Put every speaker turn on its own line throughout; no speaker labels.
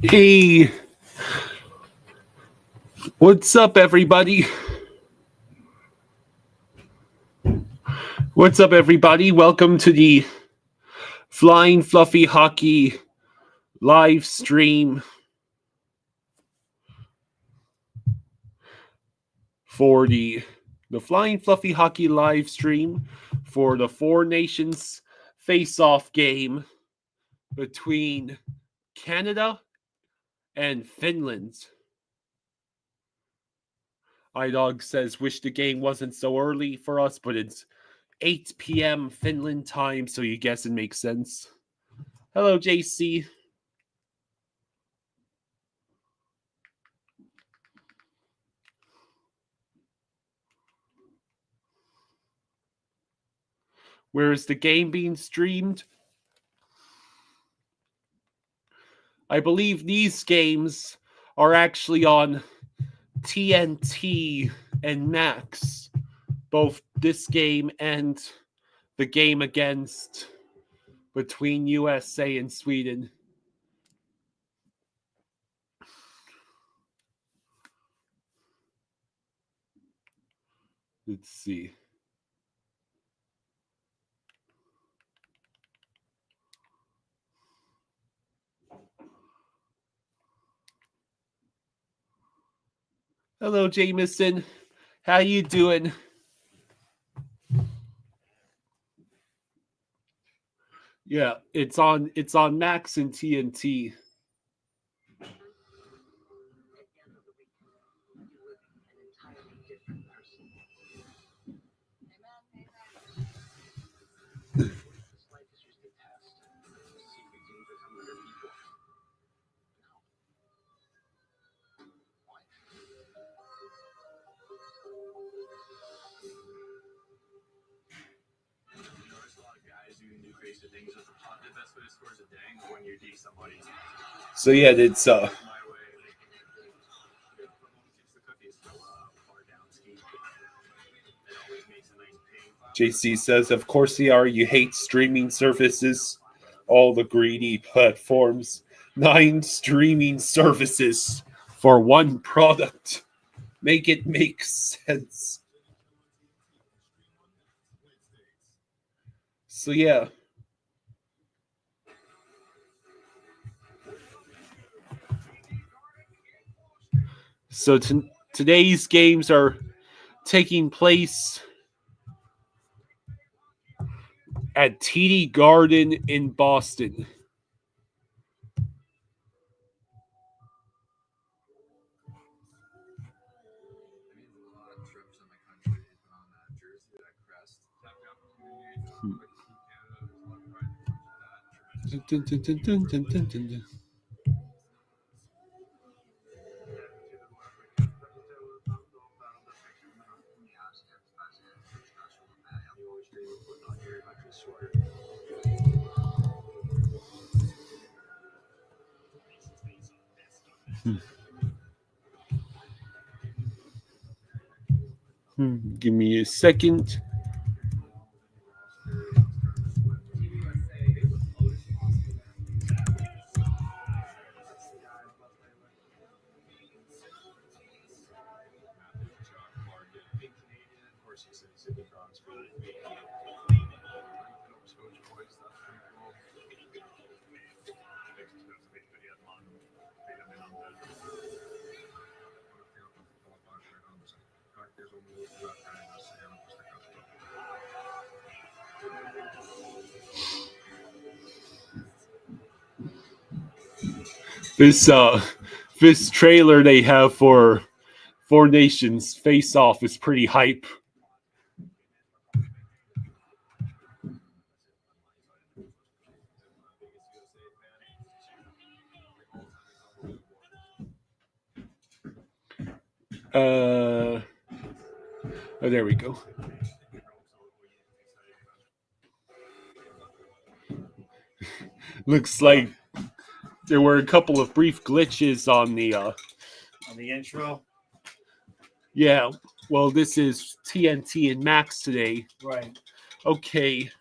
Hey, what's up, everybody? What's up, everybody? Welcome to the Flying Fluffy Hockey live stream for the Flying Fluffy Hockey live stream for the Four Nations face-off game between Canada and Finland. iDog says, wish the game wasn't so early for us, but it's 8 p.m. Finland time, so you guess it makes sense. Hello, JC. Where is the game being streamed? I believe these games are actually on TNT and Max, both this game and the game between USA and Sweden. Let's see. Hello, Jameson. How you doing? Yeah, it's on Max and TNT. So yeah, it's JC says, of course they are. You hate streaming services. All the greedy platforms. 9 streaming services for one product. Make it make sense. So yeah. So today's games are taking place at TD Garden in Boston. Dun, dun, dun, dun, dun, dun, dun, dun. Give me a second. This trailer they have for Four Nations Face Off is pretty hype. Oh, there we go. Looks like there were a couple of brief glitches on
the intro.
Yeah, well, this is TNT and Max today.
Right.
Okay.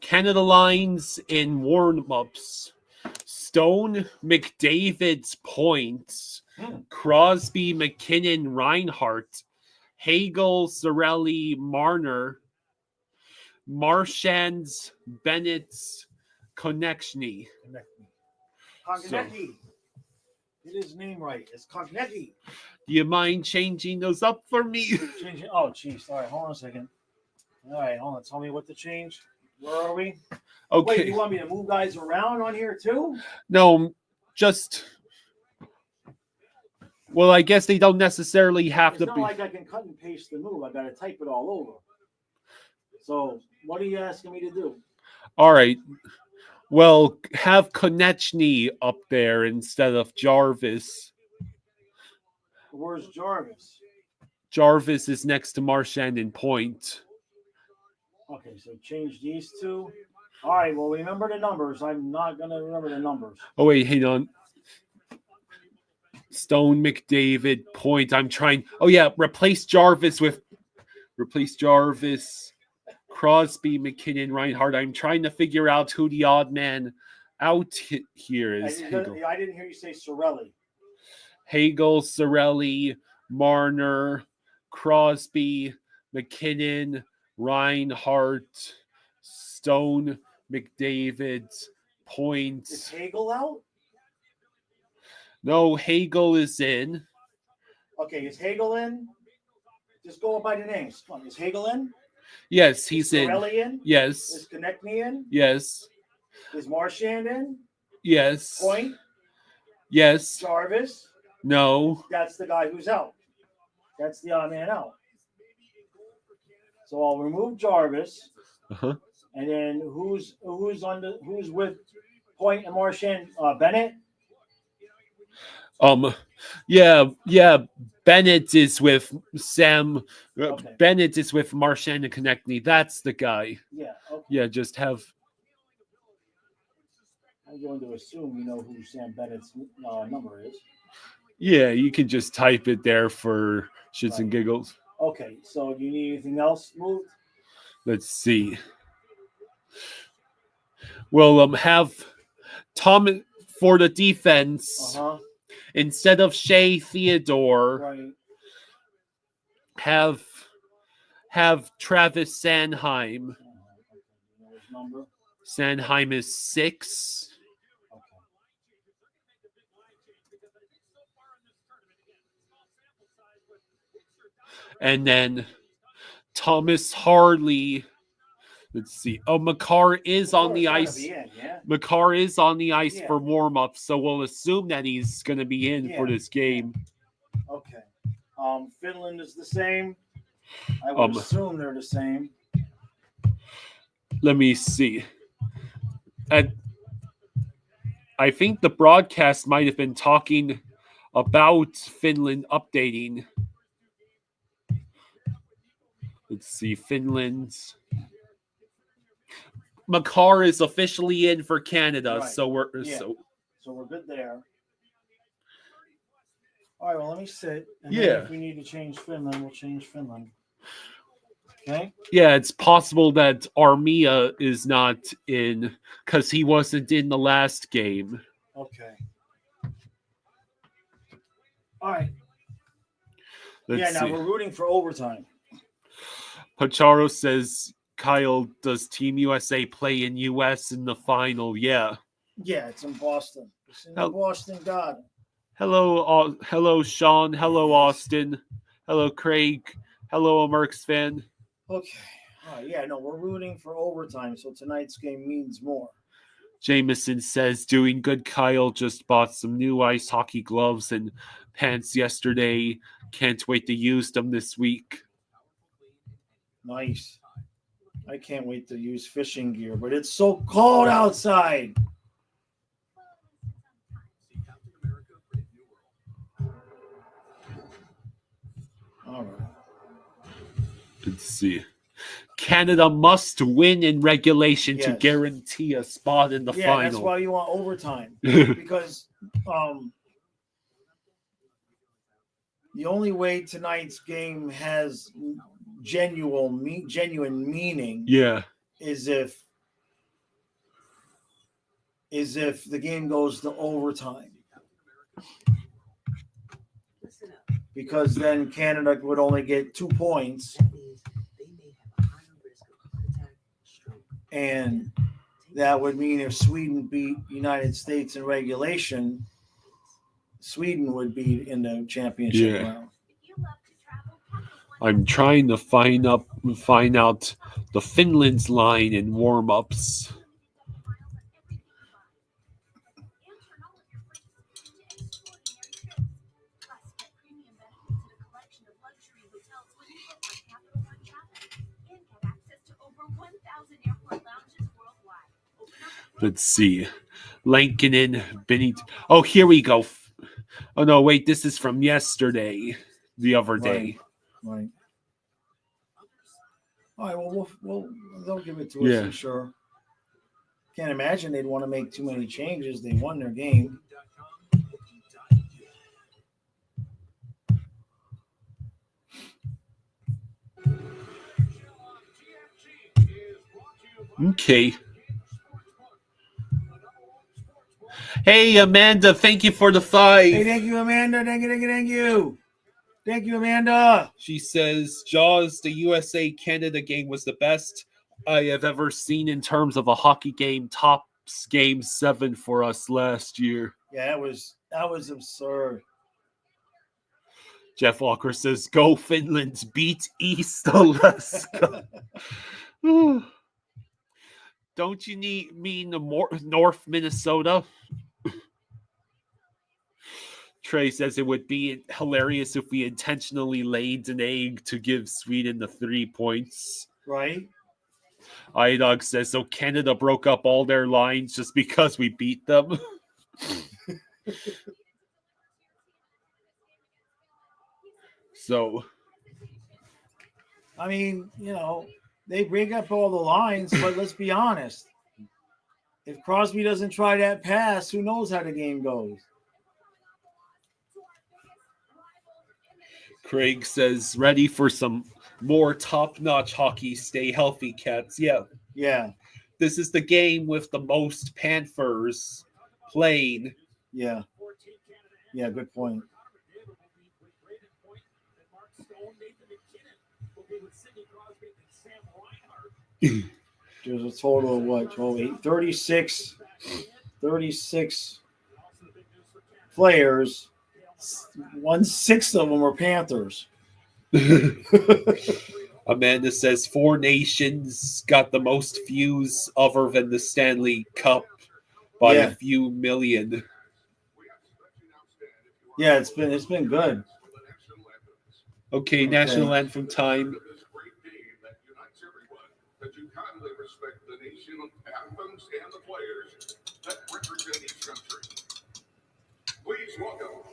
Canada lines in warm-ups. Stone, McDavid's points. Crosby, McKinnon, Reinhart. Hagel, Zarelli, Marner. Marchand's, Bennett's, Konechny.
Konecny. Get his name right. It's Konecny.
Do you mind changing those up for me?
Oh, jeez. All right, hold on a second. All right, hold on. Tell me what to change. Where are we?
Okay.
Wait, you want me to move guys around on here too?
No, just. Well, I guess they don't necessarily have
It's
to
not
be.
like I can cut and paste the move. I got to type it all over. So, what are you asking me to do?
All right. Well, have Konechny up there instead of Jarvis.
Where's Jarvis?
Jarvis is next to Marchand in point.
Okay, so change these two. All right, well, remember the numbers. I'm not going to remember the numbers.
Oh, wait, hang on. Stone, McDavid, point. I'm trying. Oh, yeah, replace Jarvis. Crosby, McKinnon, Reinhart. I'm trying to figure out who the odd man out here is.
I didn't hear you say Sorelli.
Hagel, Zarelli, Marner, Crosby, McKinnon, Reinhart, Stone, McDavid, points.
Is Hagel out?
No, Hagel is in.
Okay, is Hagel in? Just go by the names. Come on, is Hagel in?
Yes, he's
is Sorelli in?
Yes.
Is Konechny in?
Yes.
Is Marchand in?
Yes.
Point?
Yes.
Jarvis?
No.
That's the guy who's out. That's the odd man out. So I'll remove Jarvis.
Uh-huh.
And then who's with Point and Marchand? Bennett?
Yeah. Bennett is with Sam.
Okay.
Bennett is with Marchand and Konechny. That's the guy.
Yeah. Okay.
Yeah, just have.
I'm going to assume you know who Sam Bennett's number is.
Yeah, you can just type it there for shits and giggles.
Okay, so do you need anything else moved?
Let's see. Well, have Tom for the defense. Instead of Shea Theodore,
Right.
have Travis Sanheim.
His number?
Sanheim is 6.
Okay.
And then Thomas Harley. Let's see. Oh, Makar is on the ice. Makar is on the ice for warm-up, so we'll assume that he's going to be in for this game.
Okay. Finland is the same. I would assume they're the same.
Let me see. I think the broadcast might have been talking about Finland updating. Let's see. Finland's. Makar is officially in for Canada,
right.
so we're
so we're good there. All right, well, let me sit. And
then
if we need to change Finland, we'll change Finland. Okay.
Yeah, it's possible that Armia is not in because he wasn't in the last game.
Okay. All right.
Let's see.
Now we're rooting for overtime.
Pacharo says, Kyle, does Team USA play in US in the final? Yeah.
Yeah, it's in Boston. It's in the Boston Garden.
Hello, Sean. Hello, Austin. Hello, Craig. Hello, a Mercs fan.
Okay. All right. We're rooting for overtime, so tonight's game means more.
Jameson says, doing good, Kyle. Just bought some new ice hockey gloves and pants yesterday. Can't wait to use them this week.
Nice. I can't wait to use fishing gear, but it's so cold outside. All right.
Let's see. Canada must win in regulation to guarantee a spot in the final.
Yeah, that's why you want overtime. Because the only way tonight's game has genuine meaning is if is if the game goes to overtime. Because then Canada would only get 2 points. And that would mean if Sweden beat United States in regulation, Sweden would be in the championship round.
I'm trying to find out the Finland's line in warm-ups. Let's see. Lankinen, Benny. Oh, here we go. Oh, no, wait. This is from yesterday. The other day.
Right. All right. Well, they'll give it to us, I'm sure. Can't imagine they'd want to make too many changes. They won their game.
Okay. Hey, Amanda, thank you for the 5.
Hey, thank you, Amanda. Thank you. Thank you, Amanda.
She says, Jaws, the USA-Canada game was the best I have ever seen in terms of a hockey game. Tops game 7 for us last year.
Yeah, that was absurd.
Jeff Walker says, go Finland, beat East Alaska. Don't you mean North Minnesota? Trey says it would be hilarious if we intentionally laid an egg to give Sweden the 3 points.
Right.
iDog says, so Canada broke up all their lines just because we beat them. So,
I mean, they break up all the lines, but let's be honest. If Crosby doesn't try that pass, who knows how the game goes?
Craig says, ready for some more top-notch hockey. Stay healthy, Cats. Yeah. This is the game with the most Panthers playing.
Yeah. Yeah, good point. There's a total of what? 36 players. 1/6 of them were Panthers.
Amanda says 4 nations got the most views other than the Stanley Cup by a few million.
Yeah, it's been good.
Okay, national anthem time.
That you kindly respect the nation anthems and the players that represent each country. Please welcome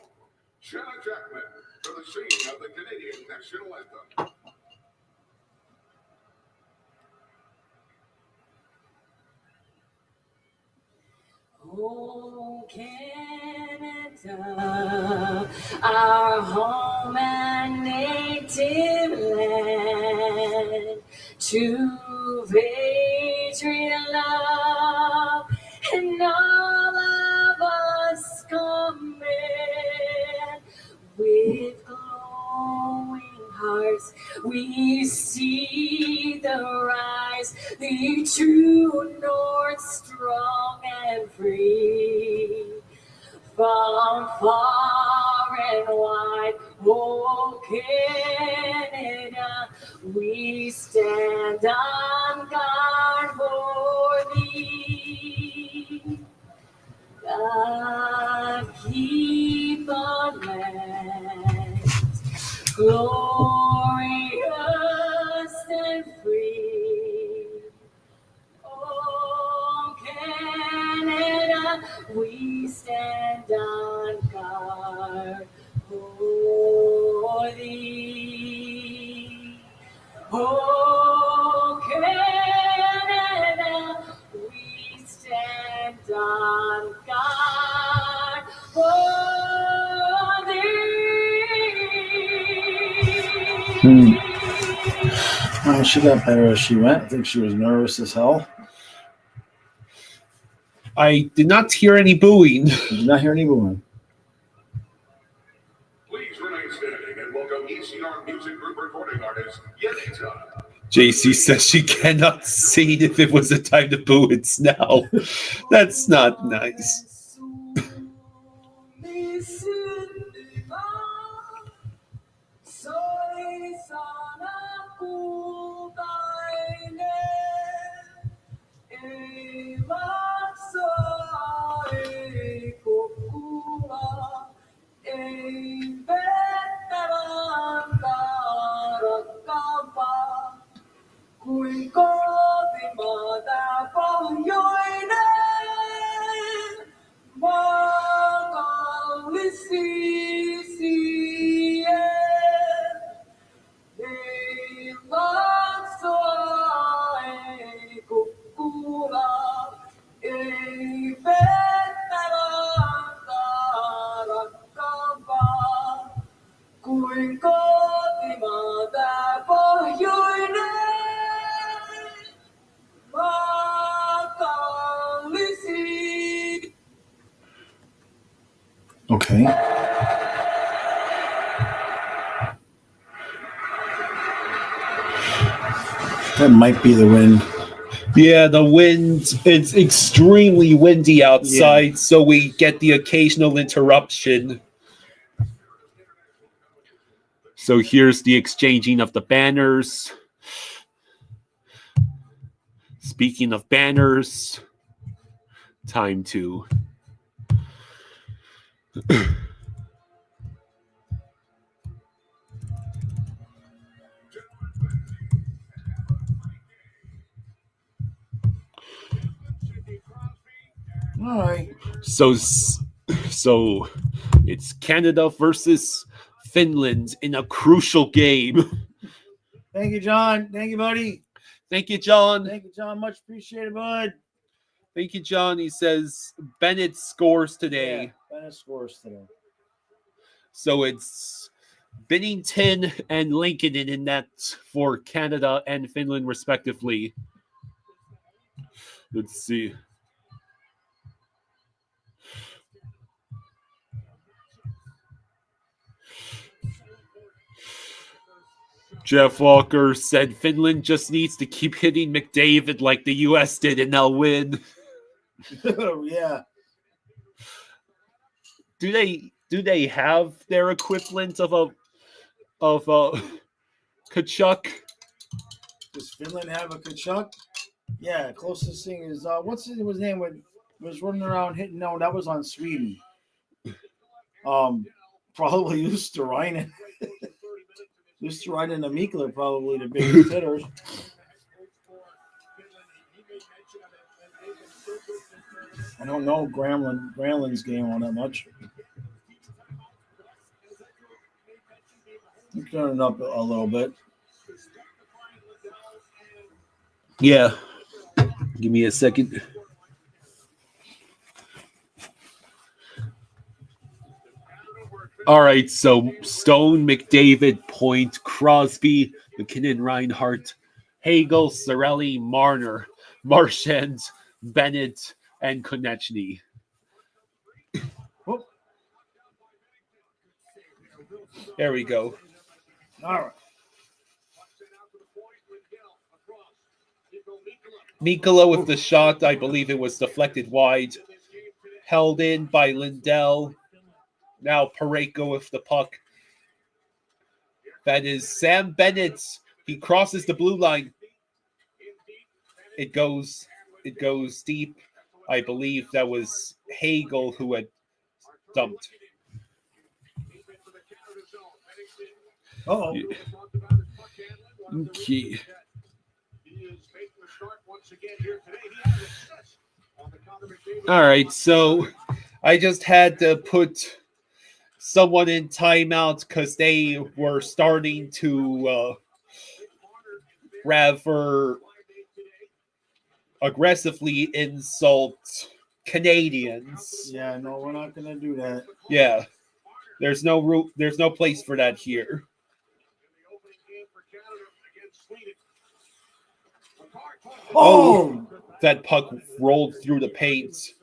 Shanna Jackman for the singing of the Canadian national anthem.
Oh, Canada, our home and native land, to victory and love, and all of us command, with glowing hearts we see the rise, the true north strong and free. From far and wide, oh Canada, we stand on guard for thee. God keep our land glorious and free. Oh, Canada, we stand on guard for thee. Oh, Canada, we stand on guard for thee.
She got better as she went. I think she was nervous as hell.
I did not hear any booing.
Did not hear any booing.
Please remain standing and welcome ECR Music Group recording artist Yenita.
JC says she cannot see if it was a time to boo. It's now. That's not nice.
Kui kotimaata pohjoinen, maakallisi siihen. Ei maksua, ei kukkula, ei vettä rantaa rakkaampaa. Kuin kotimaata pohjoinen.
Okay. That might be the wind.
Yeah, the wind, it's extremely windy outside, so we get the occasional interruption. So here's the exchanging of the banners. Speaking of banners, time to
All right.
so it's Canada versus Finland in a crucial game.
Thank you, John. Thank you, buddy.
Thank you, John.
Thank you, John. Much appreciated, bud.
Thank you, John. He says Bennett scores today.
Yeah, Bennett scores today.
So it's Bennington and Lincoln in that for Canada and Finland, respectively. Let's see. Jeff Walker said Finland just needs to keep hitting McDavid like the U.S. did, and they'll win.
Yeah.
Do they have their equivalent of a Kachuk?
Does Finland have a Kachuk? Yeah, closest thing is what's his name was running around hitting. No, that was on Sweden. Probably Usterainen. Usterainen and Mikla are probably the biggest hitters. I don't know Granlund's game on that much. I'm turning it up a little bit.
Yeah. Give me a second. All right, so Stone, McDavid, Point, Crosby, McKinnon, Reinhart, Hagel, Cirelli, Marner, Marchand, Bennett, and Konechny. There we go.
All right.
Mikkola with the shot. I believe it was deflected wide. Held in by Lindell. Now Pareko with the puck. That is Sam Bennett. He crosses the blue line. It goes deep. I believe that was Hagel who had dumped.
Oh.
Okay. All right, so I just had to put someone in timeout because they were starting to rather aggressively insult Canadians.
Yeah, no, we're not gonna do that.
Yeah, there's no place for that here.
Oh,
that puck rolled through the paint.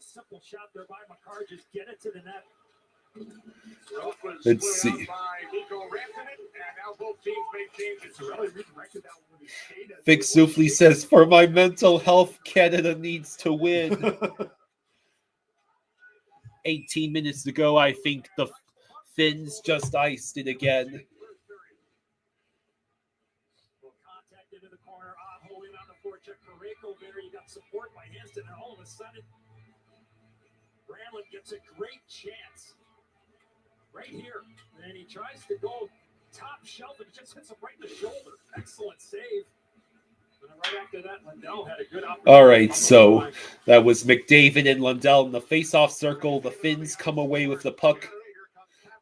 simple shot there by McCarr. Just get it to the net.
Let's see. Vic Souffley says, for my mental health, Canada needs to win. 18 minutes to go. I think the Finns just iced it again.
Contact into the corner. Holding on the forecheck for Reiko there. You got support by Hanston, and all of a sudden, Brandlin gets a great chance. Right here. And he tries to go top shelf and just hits him right in the shoulder. Excellent save. And right after that, Lundell had a good opportunity.
All right, so that was McDavid and Lundell in the face-off circle. The Finns come away with the puck.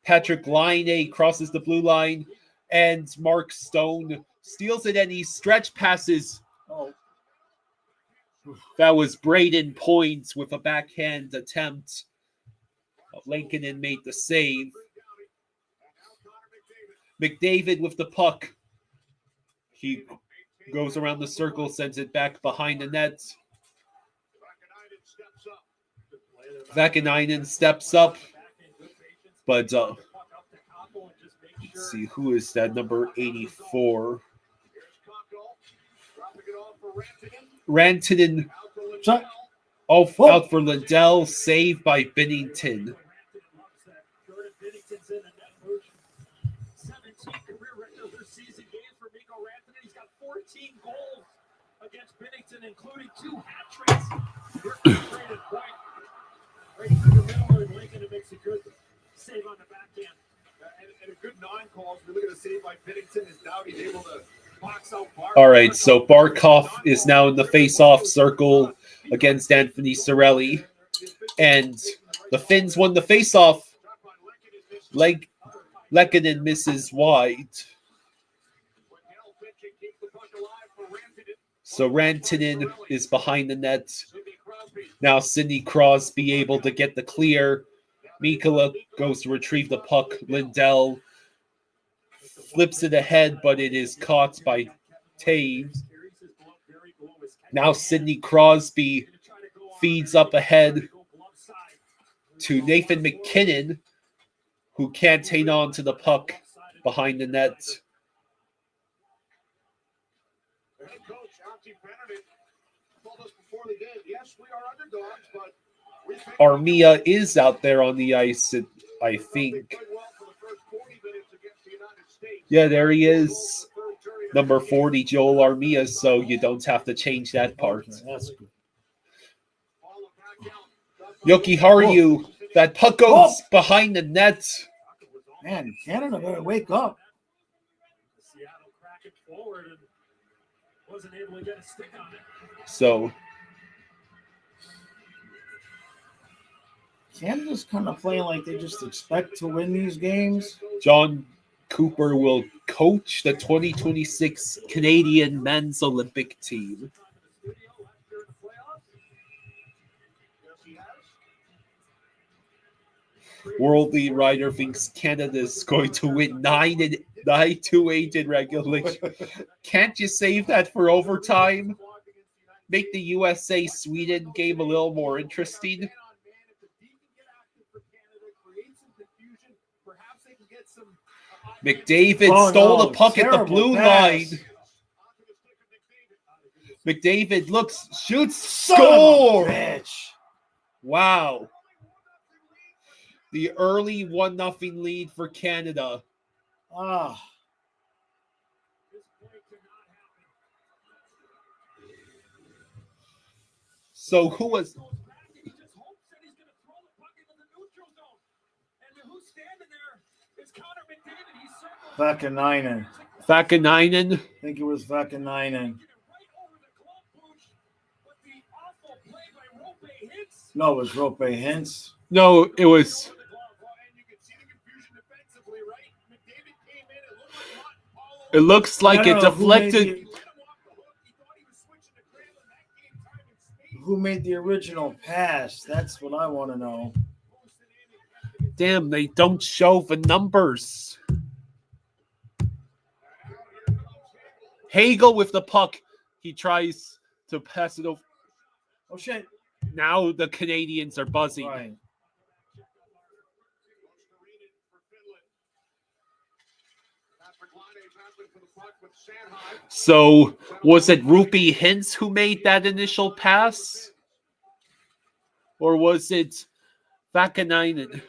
Patrick Laine crosses the blue line, and Mark Stone steals it, and he stretch passes.
Oh.
That was Braden Points with a backhand attempt. Lankinen made the save. McDavid with the puck. He goes around the circle, sends it back behind the net. Vakanainen steps up. But let's see, who is that? Number 84. Rantanen out for Lundell, saved by Binnington.
17 career regular season games for Mikko Rantanen. He's got 14 goals against Binnington, including 2 hat tricks. Brandon Point right through the middle, and Lincoln makes a good save on the backhand.
And a good 9 calls. We look at a save by Binnington, and now he's able to box out Barkov.
All right, so Barkov is now in the face-off circle against Anthony Cirelli. And the Finns won the face-off. Lehkonen misses wide. So Rantanen is behind the net. Now Sidney Crosby able to get the clear. Mikkola goes to retrieve the puck. Lindell flips it ahead, but it is caught by Taves. Now Sidney Crosby feeds up ahead to Nathan McKinnon, who can't hang on to the puck behind the net.
Head coach Archie Benedict told us before the game, yes, we are underdogs, but we think
Armia is out there on the ice, I think.
played well for the first 40 minutes against the United States.
Yeah, there he is. Number 40, Joel Armia, so you don't have to change that part.
That's good.
Yoki Haru, that puck goes behind the net.
Man, Canada better wake up.
Seattle cracking forward and wasn't able to get a stick on it.
So
Canada's kind of playing like they just expect to win these games.
John Cooper will coach the 2026 Canadian men's Olympic team. Worldly Rider thinks Canada is going to win 9-8 in regulation. Can't you save that for overtime? Make the USA-Sweden game a little more interesting. McDavid stole the puck at the blue line. McDavid looks, shoots, score! Wow. The early 1-0 lead for Canada.
Ah,
So who was...
Vakanainen.
Vakanainen?
I think it was Vakanainen. No, it was Rope Hintz.
No, it was... It looks like it deflected...
Who made the original pass? That's what I want to know.
Damn, they don't show the numbers. Hagel with the puck. He tries to pass it over.
Oh, shit.
Now the Canadians are buzzing.
Right.
So was it Rupi Hintz who made that initial pass? Or was it Vakanainen?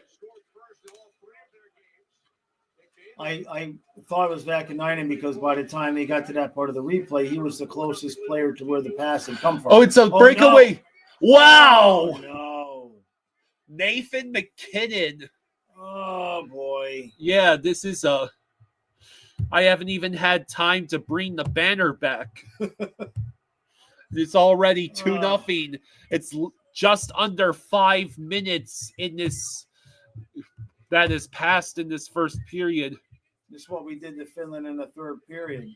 I thought it was Vakanainen because by the time they got to that part of the replay, he was the closest player to where the pass had come from.
Oh, it's a breakaway.
No.
Wow.
Oh, no.
Nathan McKinnon.
Oh, boy.
Yeah, this is a... I haven't even had time to bring the banner back. It's already 2-0. It's just under 5 minutes in this... That is passed in this first period.
This is what we did to Finland in the third period.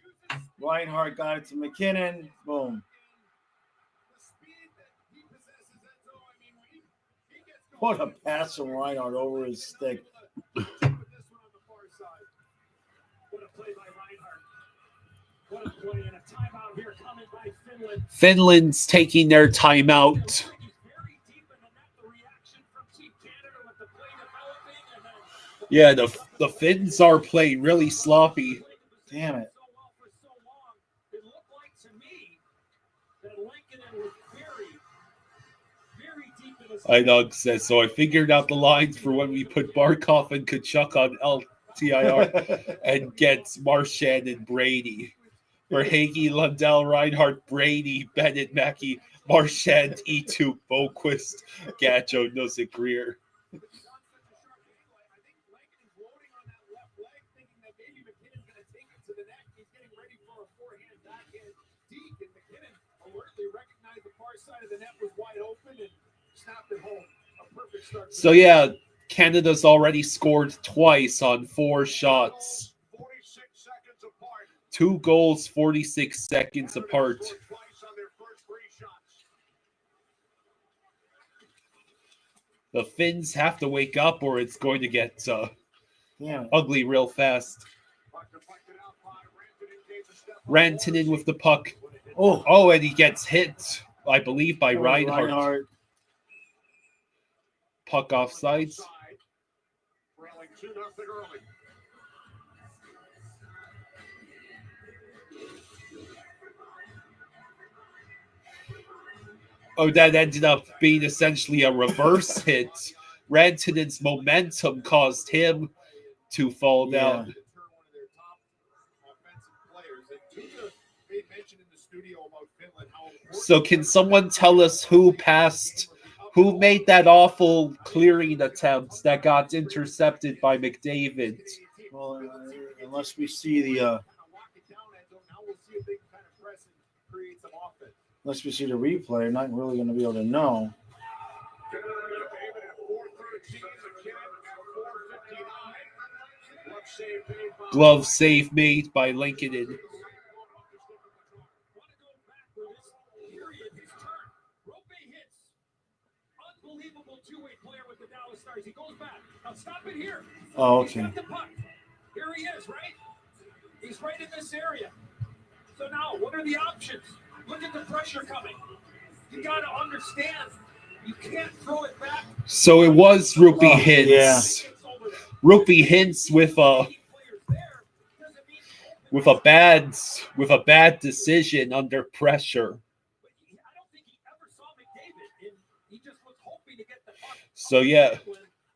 Reinhardt got it to McKinnon. Boom. What a pass from Reinhardt over his stick.
What a play by Reinhardt. What a play and a timeout here coming by Finland.
Finland's taking their timeout.
He's very deep in the net. The reaction from Team Canada with the play developing and then
Yeah, the Finns are playing really sloppy.
Damn it.
so well for so long. It looked like to me that Lincoln was very deep in his
Doug says, so I figured out the lines for when we put Barkov and Kachuk on LTIR and get Marchand and Brady. For Hagee, Lundell, Reinhardt, Brady, Bennett, Mackey, Marchand, E2, Boquist, Gacho, Nozick, Greer.
I think Lincoln is loading on that left leg, thinking that maybe McKinnon's going to take it to the net. He's getting ready for a forehand backhand deke, and McKinnon alertly recognized the far side of the net was wide open and snapped it home. A perfect start.
So yeah, Canada's already scored twice on 4 shots.
46 seconds apart.
2 goals, 46 seconds apart.
Scored twice on their first 3 shots.
The Finns have to wake up or it's going to get
Damn it.
ugly real fast.
Puck deflected out by Rantanen, takes a step
Rantanen with the puck.
Oh,
Oh, and he gets hit, I believe, by Reinhardt. Puck offsides.
side. Trailing 2-0 early.
Oh, that ended up being essentially a reverse hit. Rantanen's momentum caused him to fall
Yeah.
down.
Turn one of their top offensive players. And Tuca made mention in the studio about Finland how important
So can someone tell us who made that awful clearing attempt that got intercepted by McDavid?
well, unless we see the
walk it down end zone. Now we'll see if they can kind of press and create some offense.
replay, I'm not really going to be able to know.
David at 4:13, McKinnon at 4:59. Glove save made by
Glove save made by Lincoln.
Want to go back for this period, his turn. Rope hits. Unbelievable two-way player with the Dallas Stars. He goes back. Now stop it here.
Oh,
He's
okay.
got the puck. Here he is, right? He's right in this area. So now, what are the options? Look at the pressure coming. You got to understand. You can't throw it back.
So it was Rupi Hintz.
yeah.
It's over there.
Rupi Hintz with a
Players there doesn't mean
with a bad decision under pressure.
But I don't think he ever saw McDavid, and he just was hoping to get the puck.
So yeah.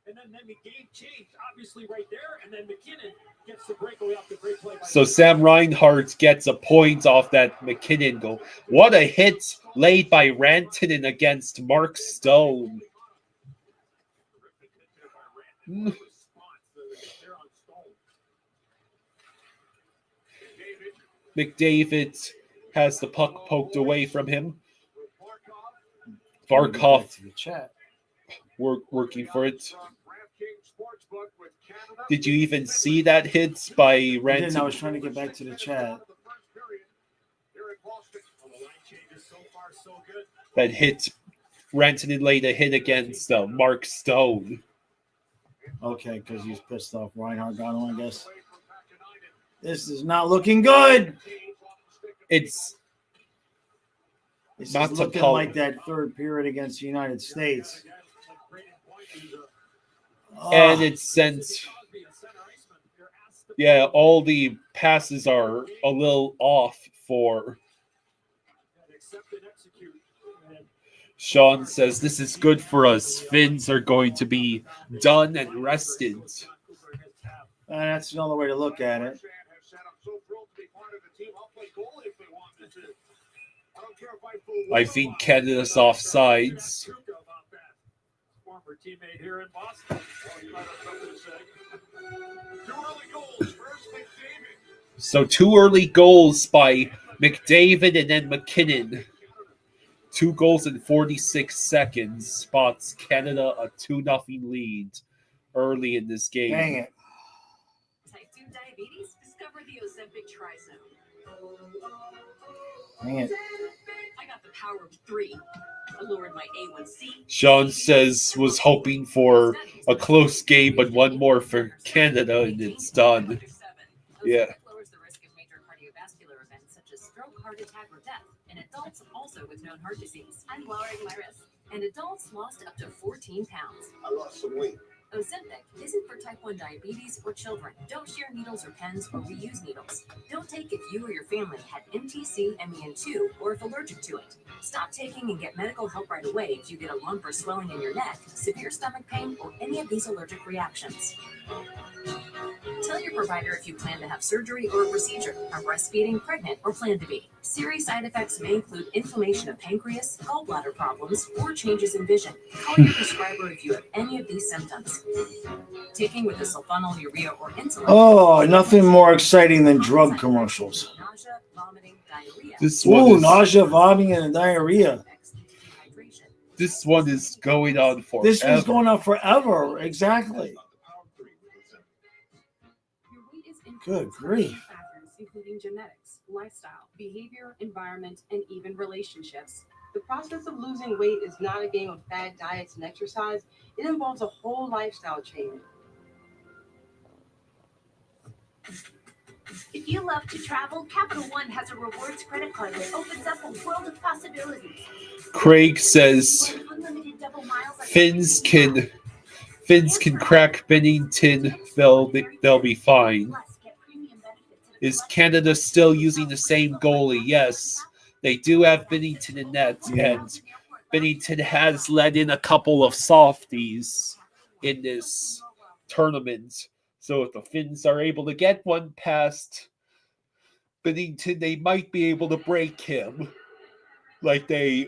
And then the game changed, obviously, right there. And then McKinnon gets the breakaway off the great play.
So Sam Reinhart gets a point off that McKinnon goal. What a hit laid by Rantanen against Mark Stone. McDavid has the puck poked away from him. Barkov
To the chat.
working for it.
DraftKings Sportsbook with Canada.
Did you even see that hit by
I didn't. I
Rantanen?
was trying to get back to the chat.
The first period here in Boston.
Well, the line changes so far, so good.
That hit Rantanen laid a hit against Mark Stone.
Okay, because he's pissed off. Reinhardt got him, I guess. This is not looking good.
It's
It's
Not
just
to
looking
Paul.
like that third period against the United States.
And it's sent. Yeah, all the passes are a little off for. Sean says this is good for us. Finns are going to be done and rested.
That's another way to look at it.
I think Canada's offsides.
Former teammate here in Boston. Oh, you might have something to say. 2 early goals. First, McDavid.
So 2 early goals by McDavid and then McKinnon. 2 goals in 46 seconds spots Canada a 2-0 lead early in this game.
Dang it.
Type 2 diabetes? Discover the Ozempic Trisome.
Dang it.
I got the power of 3. I lowered my A1C.
Sean says was hoping for a close game, but one more for Canada, and it's done. Yeah.
Ozempic lowers the risk of major cardiovascular events such as stroke, heart attack, or death in adults also with known heart disease. I'm lowering my risk. And adults lost up to 14 pounds.
I lost some weight.
Ozempic isn't for type 1 diabetes or children. Don't share needles or pens or reuse needles. Don't take if you or your family had MTC, MEN2, or if allergic to it. Stop taking and get medical help right away if you get a lump or swelling in your neck, severe stomach pain, or any of these allergic reactions. Tell your provider if you plan to have surgery or a procedure, are breastfeeding, pregnant, or plan to be. Serious side effects may include inflammation of pancreas, gallbladder problems, or changes in vision. Call your prescriber if you have any of these symptoms. Taking with a sulfonylurea or insulin.
Oh, nothing more exciting than drug commercials.
Nausea, vomiting, diarrhea.
This one
Ooh,
is,
nausea, vomiting, and diarrhea.
this one is going on forever.
This was going on forever. Exactly.
Your weight is
Good
influenced by
grief.
many factors, including genetics, lifestyle, behavior, environment, and even relationships.
The process of losing weight is not a game of fad diets and exercise. It involves a whole lifestyle change.
If you love to travel, Capital One has a rewards credit card that opens up a world of possibilities.
Craig says
Unlimited double miles on
Finns
everything.
can crack Bennington. They'll be fine.
Plus, get premium benefits at a
Is
selection
Canada still using the same goalie? Yes, they do have Bennington in net, and Bennington has let in a couple of softies in this tournament. So if the Finns are able to get one past Bennington, they might be able to break him, like the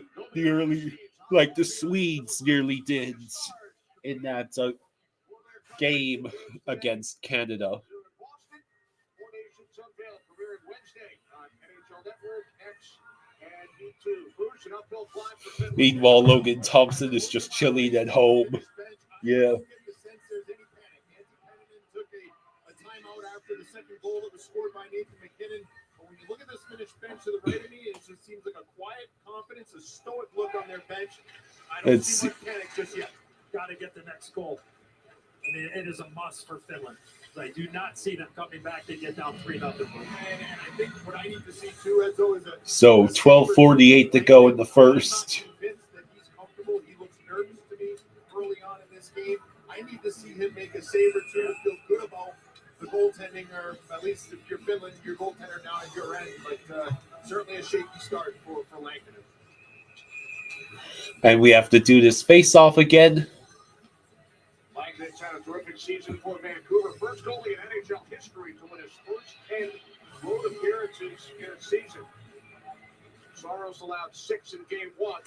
Swedes nearly did in that game against Canada. Meanwhile, Logan Thompson is just chilling at home. Yeah.
After the second goal that was scored by Nathan McKinnon. But when you look at this Finnish bench to the right of me, it just seems like a quiet confidence, a stoic look on their bench.
I don't see much panic just yet. Got to get the next goal. I mean, it is a must for Finland. I do not see them coming back to get down 3-0.
And I think what I need to see too, Edzo, is
So 12:48 to go in the first.
I'm not convinced that he's comfortable. He looks nervous to me early on in this game. I need to see him make a save or two and feel good about the goaltending, or at least if you're Finland, your goaltender now at your end. But certainly a shaky start for Lankinen.
And we have to do this face-off again.
Lankinen's had a terrific season for Vancouver. First goalie in NHL history to win his first 10 road appearances in a season. Saros allowed 6 in game 1.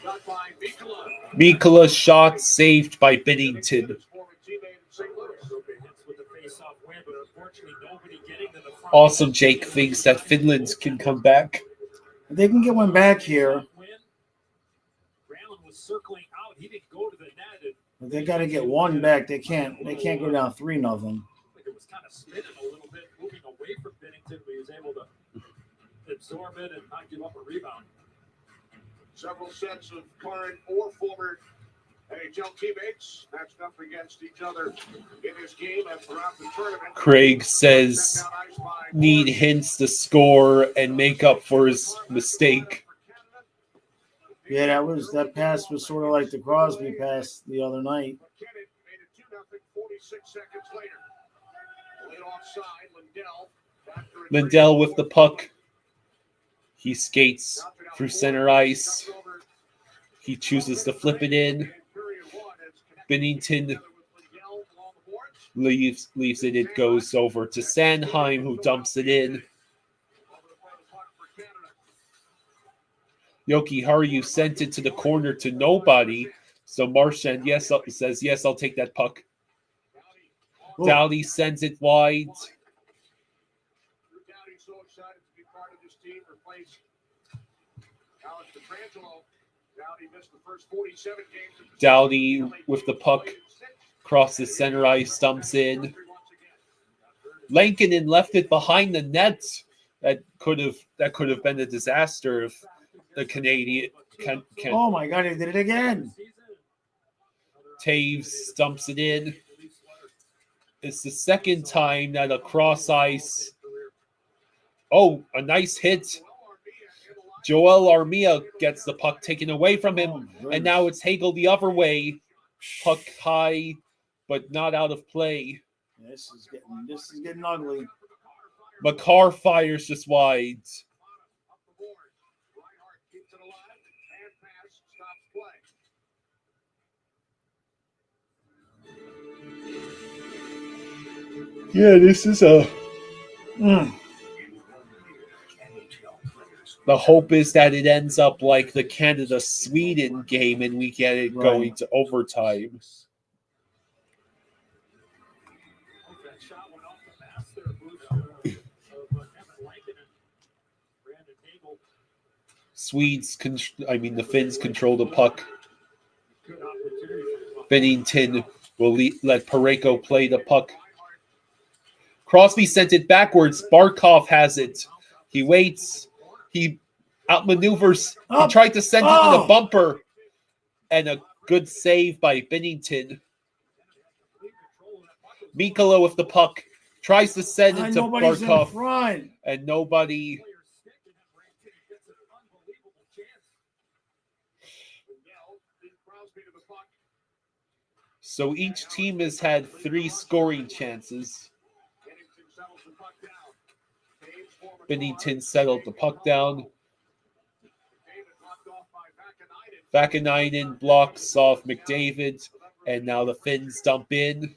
Shot by Mikkola.
Mikkola shot saved by Bennington.
His former teammate in St. Louis.
With the face-off win, but unfortunately nobody getting to the front.
Also, Jake thinks that Finland can come back.
If they can get one back here,
Rallen was circling out. He didn't go to the net.
but they got to get one back. They can't go down 3-0.
It was kind of spinning a little bit, moving away from Bennington, but he was able to absorb it and not give up a rebound.
Several sets of current or former NHL teammates matched up against each other in this game and throughout the tournament.
Craig says need hints to score and make up for his mistake.
Yeah, that pass was sort of like the Crosby pass the other night.
McKinnon made it 2-0 46 seconds later. Laid offside, Lindell. After a
Lindell with the puck. He skates through center ice. He chooses to flip it in. Bennington leaves it. It goes over to Sanheim, who dumps it in. Jokiharju sent it to the corner to nobody. So Marchand says, yes, I'll take that puck. Doughty sends it wide.
Doughty's so excited to be part of this team. Replace Alex Petrangelo. Doughty missed the first 47 games.
Doughty with the puck crosses center ice, dumps in. Lankinen left it behind the net. That could have been a disaster if the Canadian
Oh my God, he did it again.
Taves dumps it in. It's the second time that a cross ice. Oh, a nice hit. Joel Armia gets the puck taken away from him, and now it's Hagel the other way. Puck high, but not out of play.
This is getting ugly.
Makar fires just wide. Yeah, this is a. The hope is that it ends up like the Canada-Sweden game and we get it going to overtime. The Finns control the puck. Bennington will let Parayko play the puck. Crosby sent it backwards. Barkov has it. He waits. He outmaneuvers. He tried to send it to the bumper. And a good save by Bennington. Mikkola with the puck. Tries to send it to Barkov. And nobody. So each team has had 3 scoring chances. Bennington settled the puck down. Vakanainen blocks off McDavid, and now the Finns dump in.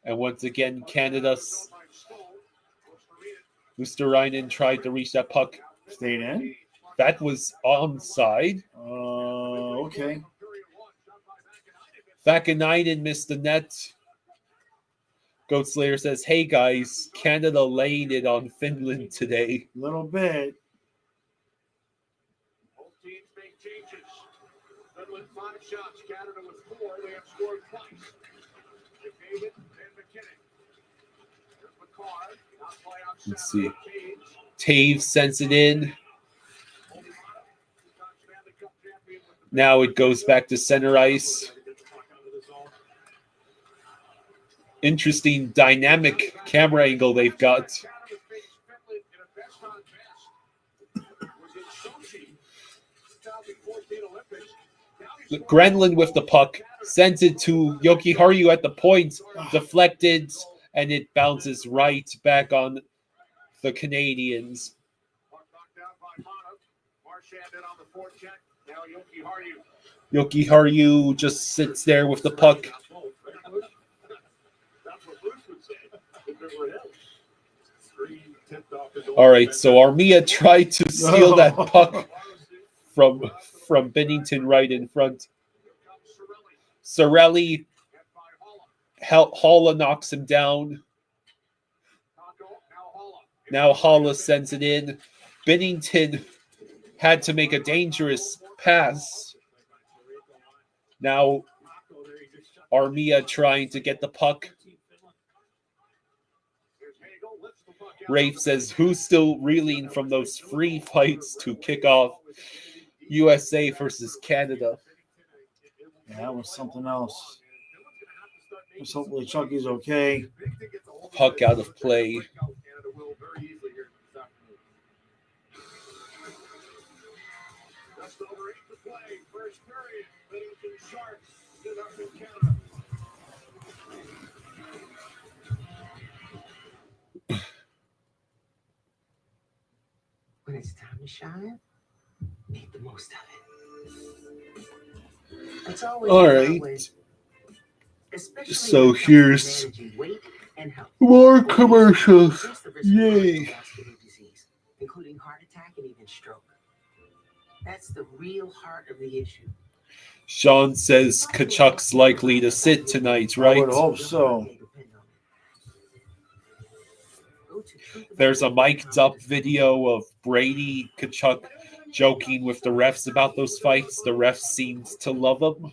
And once again, Canada's Luosterainen tried to reach that puck.
Stayed in?
That was onside.
Okay.
Vakanainen missed the net. Goat Slayer says, hey guys, Canada laid it on Finland today.
A little bit.
Both teams make changes. Finland 5 shots, Canada with 4. They have scored twice. McDavid and McKinnon. There's McCarr. Not play on center.
Let's see. Taves sends it in. Now it goes back to center ice. Interesting dynamic camera angle they've got. Grenlund with the puck sends it to Jokiharju at the point, deflected, and it bounces right back on the Canadians. Jokiharju just sits there with the puck. All right, so Armia tried to steal that puck from Bennington right in front. Cirelli, Haula knocks him down. Now Haula sends it in. Bennington had to make a dangerous pass. Now Armia trying to get the puck. Rafe says, who's still reeling from those free fights to kick off USA versus Canada?
Yeah, that was something else. Just hopefully Chucky's okay.
Puck out of play.
Just over 8 to play. First period. Bennington Sharks stood up in Canada.
When it's time to shine, make the most of it. That's always
All
been
right.
my way, especially
So
when it comes to
here's
managing weight and health.
more
Obesity
commercials.
increases the risk of
Yay.
cardiovascular disease, including heart attack and even stroke. That's the real heart of the issue.
Sean says Kachuk's likely to sit tonight,
I
right?
would hope so.
There's a mic'd up video of Brady Kachuk joking with the refs about those fights. The refs seemed to love them.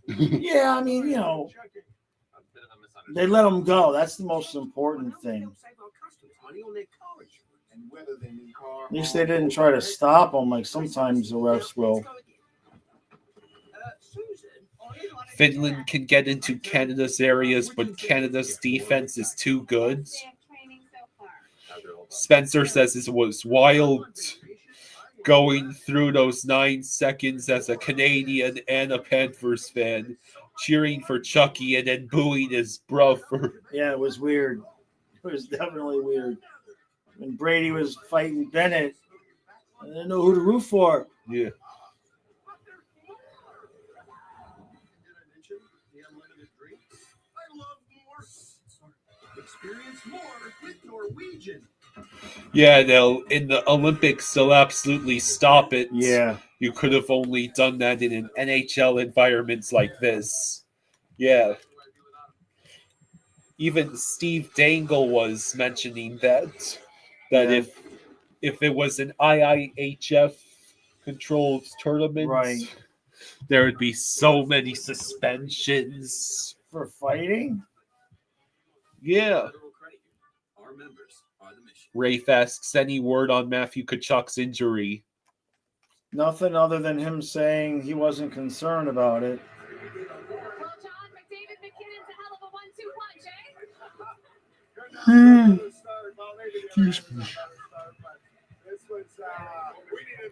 Yeah, I mean, they let him go. That's the most important thing. At least they didn't try to stop him like sometimes the refs will.
Finland can get into Canada's areas, but Canada's defense is too good. Spencer says it was wild going through those 9 seconds as a Canadian and a Panthers fan, cheering for Chucky and then booing his brother.
Yeah, it was weird. It was definitely weird. When Brady was fighting Bennett, I didn't know who to root for.
Yeah.
Experience more with Norwegian.
Yeah, in the Olympics, they'll absolutely stop it.
Yeah.
You could have only done that in an NHL environment like this. Yeah. Even Steve Dangle was mentioning that
Yeah.
if it was an IIHF controlled tournament,
Right.
there would be so many suspensions.
For fighting?
Yeah. Rafe asks, any word on Matthew Kachuk's injury?
Nothing other than him saying he wasn't concerned about it.
Well, John, McDavid McKinnon's a hell of a 1-2 punch, eh?
Excuse me.
This was, we needed,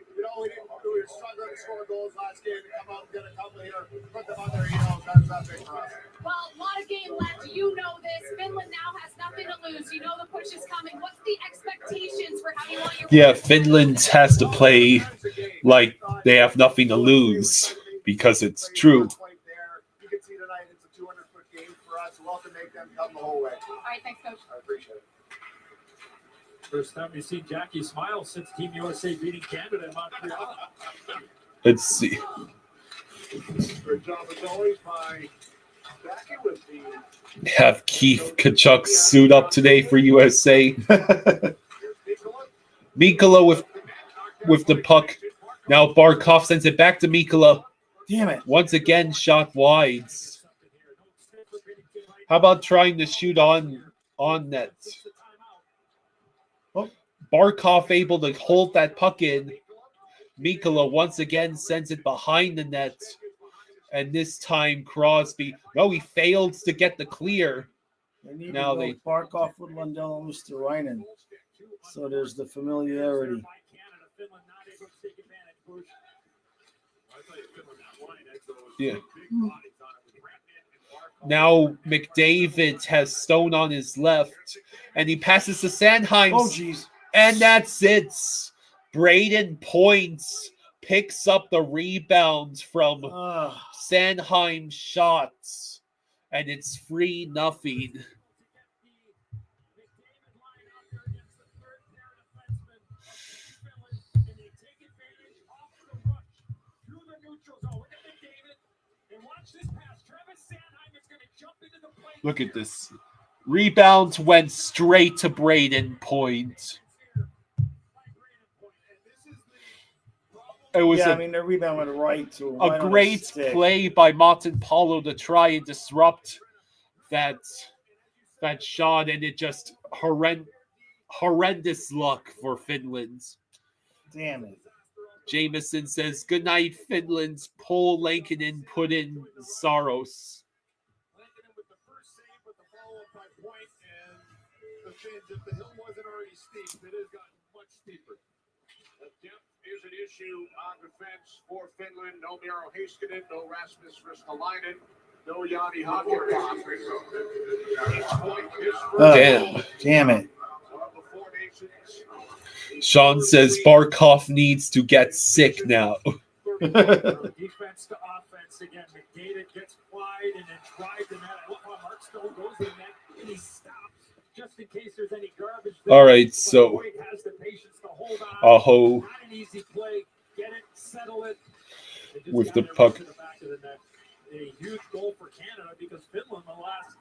we were struggling to score goals last game to come out and get a couple here, put them on their heels. That's big for us.
Well, a lot of game left. You know this. Finland now has nothing to lose. You know the push is coming. What's the expectations for how you want your...
Yeah, Finland has to play like they have nothing to lose because it's true.
You can see tonight it's a 200-foot game for us. We'll have to make them come the whole way.
All right, thanks, Coach.
I appreciate it.
First time we've seen Jackie smile since Team USA beating Canada in Montreal.
Let's see.
Good job as always by Jackie with the
Have Keith Kachuk suit up today for USA. Mikkola with the puck. Now Barkov sends it back to Mikkola.
Damn it.
Once again, shot wide. How about trying to shoot on net? Oh, Barkov able to hold that puck in. Mikkola once again sends it behind the net. And this time Crosby, no, he failed to get the clear.
They need
Now
to
they
go Barkov with Lundell and Luosterainen. So there's the familiarity.
Yeah. Now McDavid has Stone on his left, and he passes to Sanheim.
Oh, jeez.
And that's it. Braden Points picks up the rebound from Sanheim's shots, and it's 3-0. Look at this. Rebound went straight to Braden Point. It was
I mean, the rebound went right to him.
a great play by Martin Paulo to try and disrupt that shot, and it just horrendous luck for Finland.
Damn it.
Jameson says, good night, Finland. Paul Lankinen put in Saros.
Lankinen with the first save, but the follow-up by Point, and the change, if the hill wasn't already steep, it has gotten much steeper. The depth
is an issue on defense for Finland. No Miro Heiskanen, no Rasmus Ristolainen, no Yanni Hagenbach. Each point is
Damn it.
of the four nations.
Sean says Barkov needs to get sick now.
Defense to offense again. McDavid gets wide and then tries the net. I look how Mark Stone goes to the net and he stops just in case there's any garbage there.
All right,
But
so
Boyd has the patience to hold on.
Aho
Not an easy play. Get it, settle it. They just
with
got
the
it right
puck.
to the back of the net. A huge goal for Canada because Finland the last,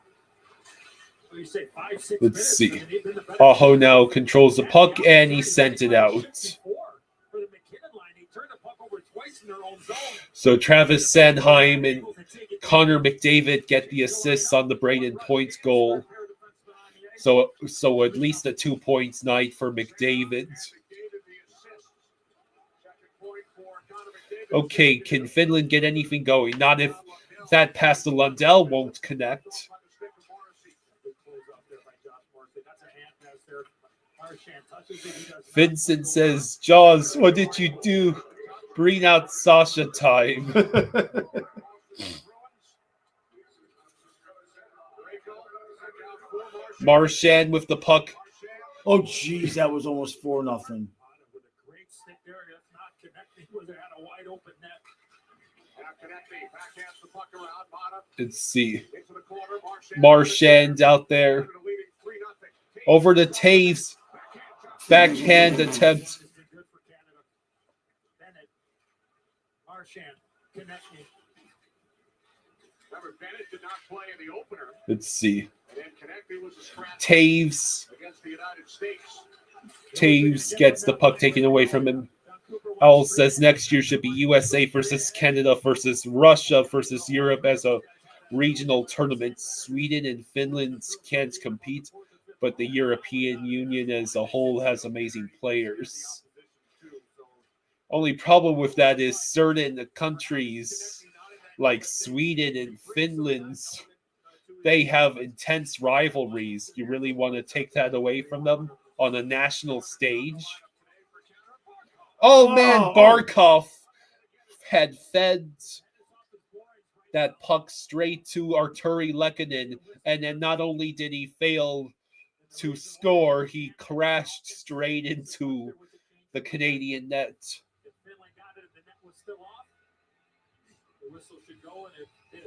what do you say, 5-6
Let's
minutes.
see.
I mean, they've been the better
Aho
team.
now controls the puck and he sent it out.
For the McKinnon line, he turned the puck over twice in their own zone.
So Travis Sanheim and Connor McDavid get the assists on the Braden Points goal. So at least a 2 points night for McDavid. Okay, can Finland get anything going? Not if that pass to Lundell won't connect. Vincent says, Jaws, what did you do? Bring out Sasha time. Marchand with the puck.
Oh, jeez, that was almost 4-0.
With a great stick there, that's not connecting where they had a wide open net.
Let's see. Marchand out there. Over to Taves. Backhand attempt.
Good for Canada. Bennett, Marchand, connecting.
Remember, Bennett did not play in the opener.
Let's see.
And then connecting was a scratch
Taves.
against the United States.
Taves gets the puck taken away from him. Owl says next year should be USA versus Canada versus Russia versus Europe as a regional tournament. Sweden and Finland can't compete, but the European Union as a whole has amazing players. Only problem with that is certain countries like Sweden and Finland, they have intense rivalries. You really want to take that away from them on a national stage? Oh man, Barkov had fed that puck straight to Arturi Lehkonen, and then not only did he fail to score, he crashed straight into the Canadian net.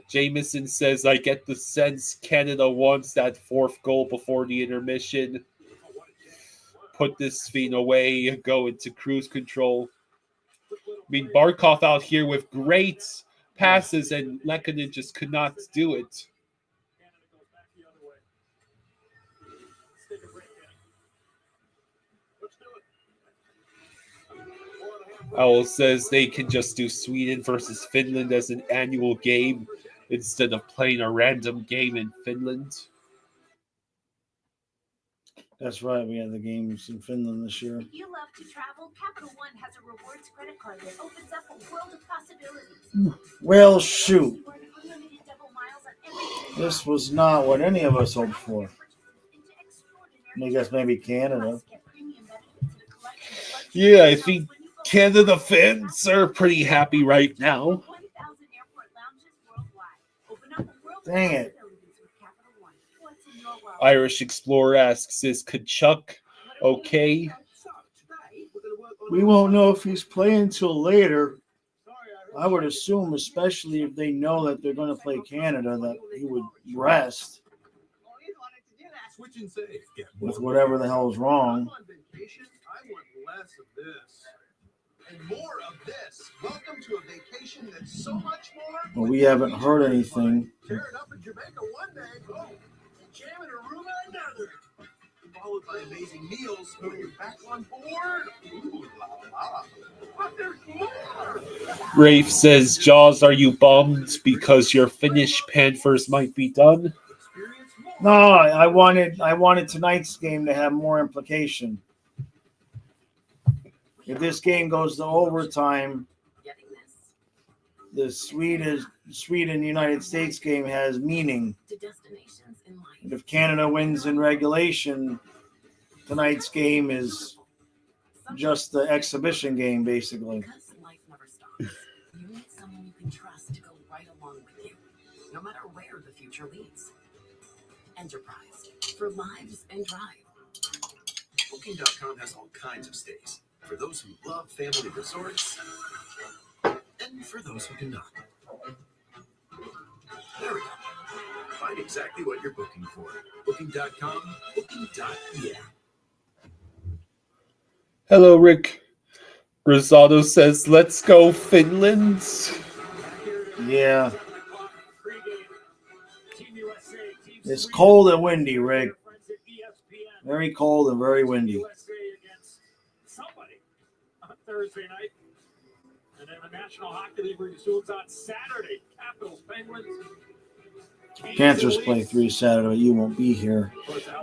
Jameson says, I get the sense Canada wants that fourth goal before the intermission. Put this thing away, go into cruise control. I mean, Barkov out here with great passes, and Lehkonen just could not do it. Owl says they can just do Sweden versus Finland as an annual game instead of playing a random game in Finland.
That's right. We had the games in Finland this year.
If you love to travel, Capital One has a rewards credit card that opens up a world of possibilities.
Well, shoot.
Unlimited double miles on everything.
This was not what any of us hoped for. I guess maybe Canada.
Yeah, I think Canada fans are pretty happy right now.
Dang it.
Irish Explorer asks, is Kachuk okay?
We won't know if he's playing till later. I would assume, especially if they know that they're going to play Canada, that he would rest with whatever the hell is wrong.
Less of this and more of this. Welcome to a vacation that's so much more.
Well, we haven't heard anything.
Tear it up in Jamaica one day, oh, jam in Aruba another. Followed by amazing meals when you're back on board. Ooh la la. But there's more.
Rafe says, Jaws, are you bummed because your Finnish Panthers might be done?
No, I wanted tonight's game to have more implication. If this game goes to overtime, the Sweden United States game has meaning. And if Canada wins in regulation, tonight's game is just the exhibition game, basically.
Because life never stops, you need someone you can trust to go right along with you, no matter where the future leads. Enterprise, for lives and drive.
Booking.com has all kinds of stays for those who love family resorts and for those who do not. There we go. Find exactly what you're booking for. Booking.com, booking.yeah.
Hello, Rick. Rosado says, let's go, Finland.
Yeah. It's cold and windy, Rick. Very cold and very windy.
Somebody on Thursday night. And then the National Hockey League resumes on Saturday. Capitals, Penguins.
Panthers play 3 Saturday. You won't be here.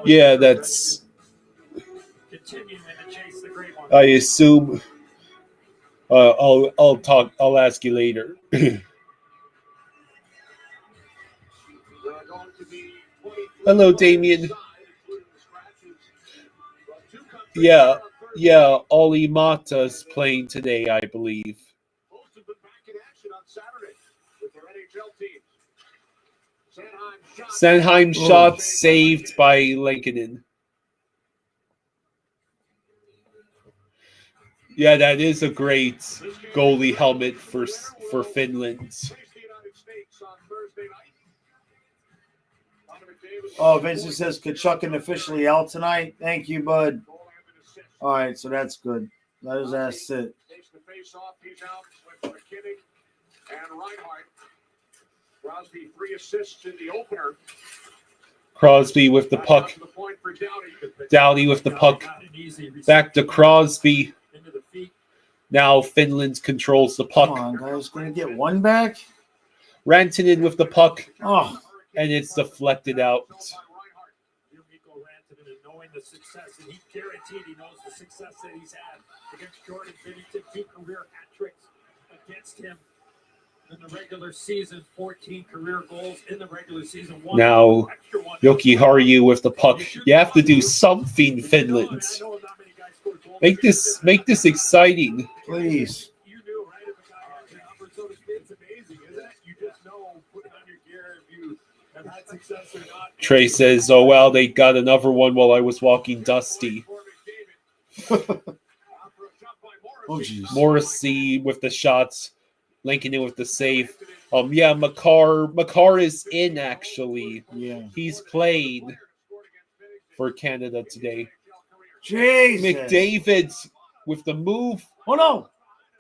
Yeah, that's.
Continuing to chase the great one.
I assume. I'll talk. I'll ask you later. Hello, Damien. Yeah, Ollie Mata's playing today, I believe.
Most have been back in action on Saturday with their NHL teams.
Sanheim shot saved by Lankinen. Yeah, that is a great goalie helmet for Finland.
Oh, Vincent says Kachuk officially out tonight. Thank you, bud. All right, so that's good. Let his ass sit.
Takes the face off. He's out with McKinnon and Reinhardt. Crosby 3 assists in the opener.
Crosby with the puck. Doughty with the puck. Back to Crosby. Now Finland controls the puck.
Come on, guys. Going to get one back?
Rantanen with the puck.
Oh.
And it's deflected out.
Knowing the success, and he guaranteed he knows the success that he's had against Jordan Binnington, 2 career hat tricks against him in the regular season, 14 career goals in the regular season.
Now, Yoki Harju with the puck. You have to do something, Finland. Make this exciting.
Please.
You knew, right? If a guy has the number, so to speak, it's amazing, isn't it? You just know, put it on your gear if you have had success or not.
Trey says, oh, well, they got another one while I was walking Dusty.
Oh, geez.
Morrissey with the shots. Lincoln in with the save. Yeah, Makar is in, actually.
Yeah.
He's played for Canada today.
Jesus.
McDavid with the move.
Oh, no.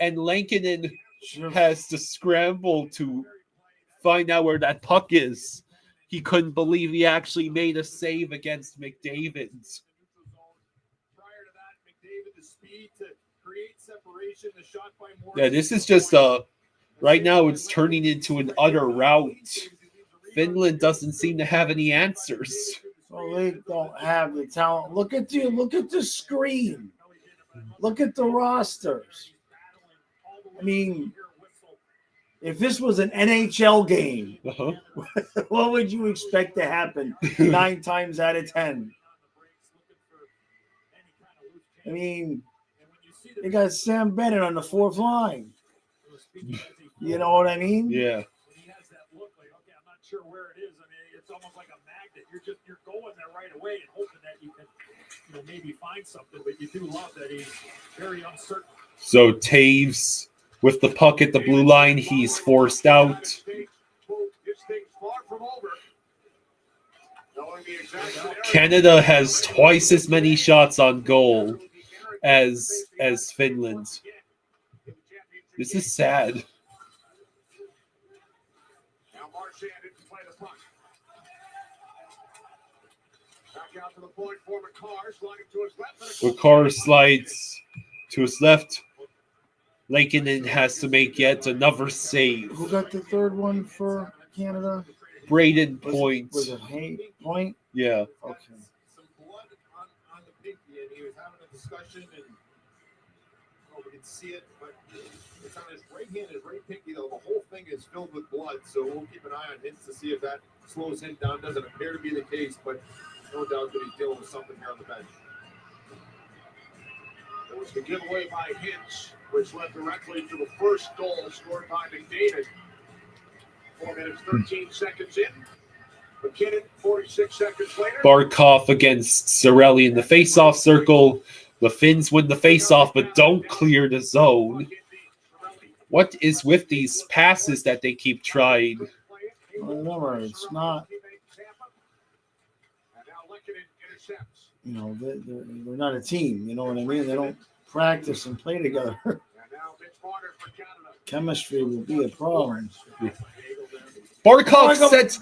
And Lankinen has to scramble to find out where that puck is. He couldn't believe he actually made a save against McDavid. Yeah, this is just right now it's turning into an utter rout. Finland doesn't seem to have any answers.
Well, they don't have the talent. Look at the screen. Look at the rosters. I mean, if this was an NHL game, what would you expect to happen 9 times out of 10? I mean, they got Sam Bennett on the 4th line. You know what I mean?
Yeah.
He has that look like, okay, I'm not sure where it is. I mean, it's almost like a magnet. You're going there right away and hoping that you can, maybe find something. But you do love that he's very uncertain.
So Taves with the puck at the blue line, he's forced out. Canada has twice as many shots on goal as Finland. This is sad. Makar slides to his left. Lankinen has to make yet another save.
Who got the 3rd one for Canada?
Braden Point.
Was it Point?
Yeah.
Okay.
Some blood on the pinky, and he was having a discussion, and we can see it, but it's on his right hand, his right pinky, though. The whole thing is filled with blood, so we'll keep an eye on him to see if that slows him down. Doesn't appear to be the case, but no doubt that he's dealing with something here on the bench. It was the giveaway by Hintz, which led directly to the first goal scored by McDavid. 4 minutes, 13 seconds in. McKinnon, 46 seconds later.
Barkov against Cirelli in the face-off circle. The Finns win the face-off, but don't clear the zone. What is with these passes that they keep trying?
Remember, it's not. They're not a team. You know what I mean? They don't practice and play together. Chemistry will be a problem.
Barkov sets.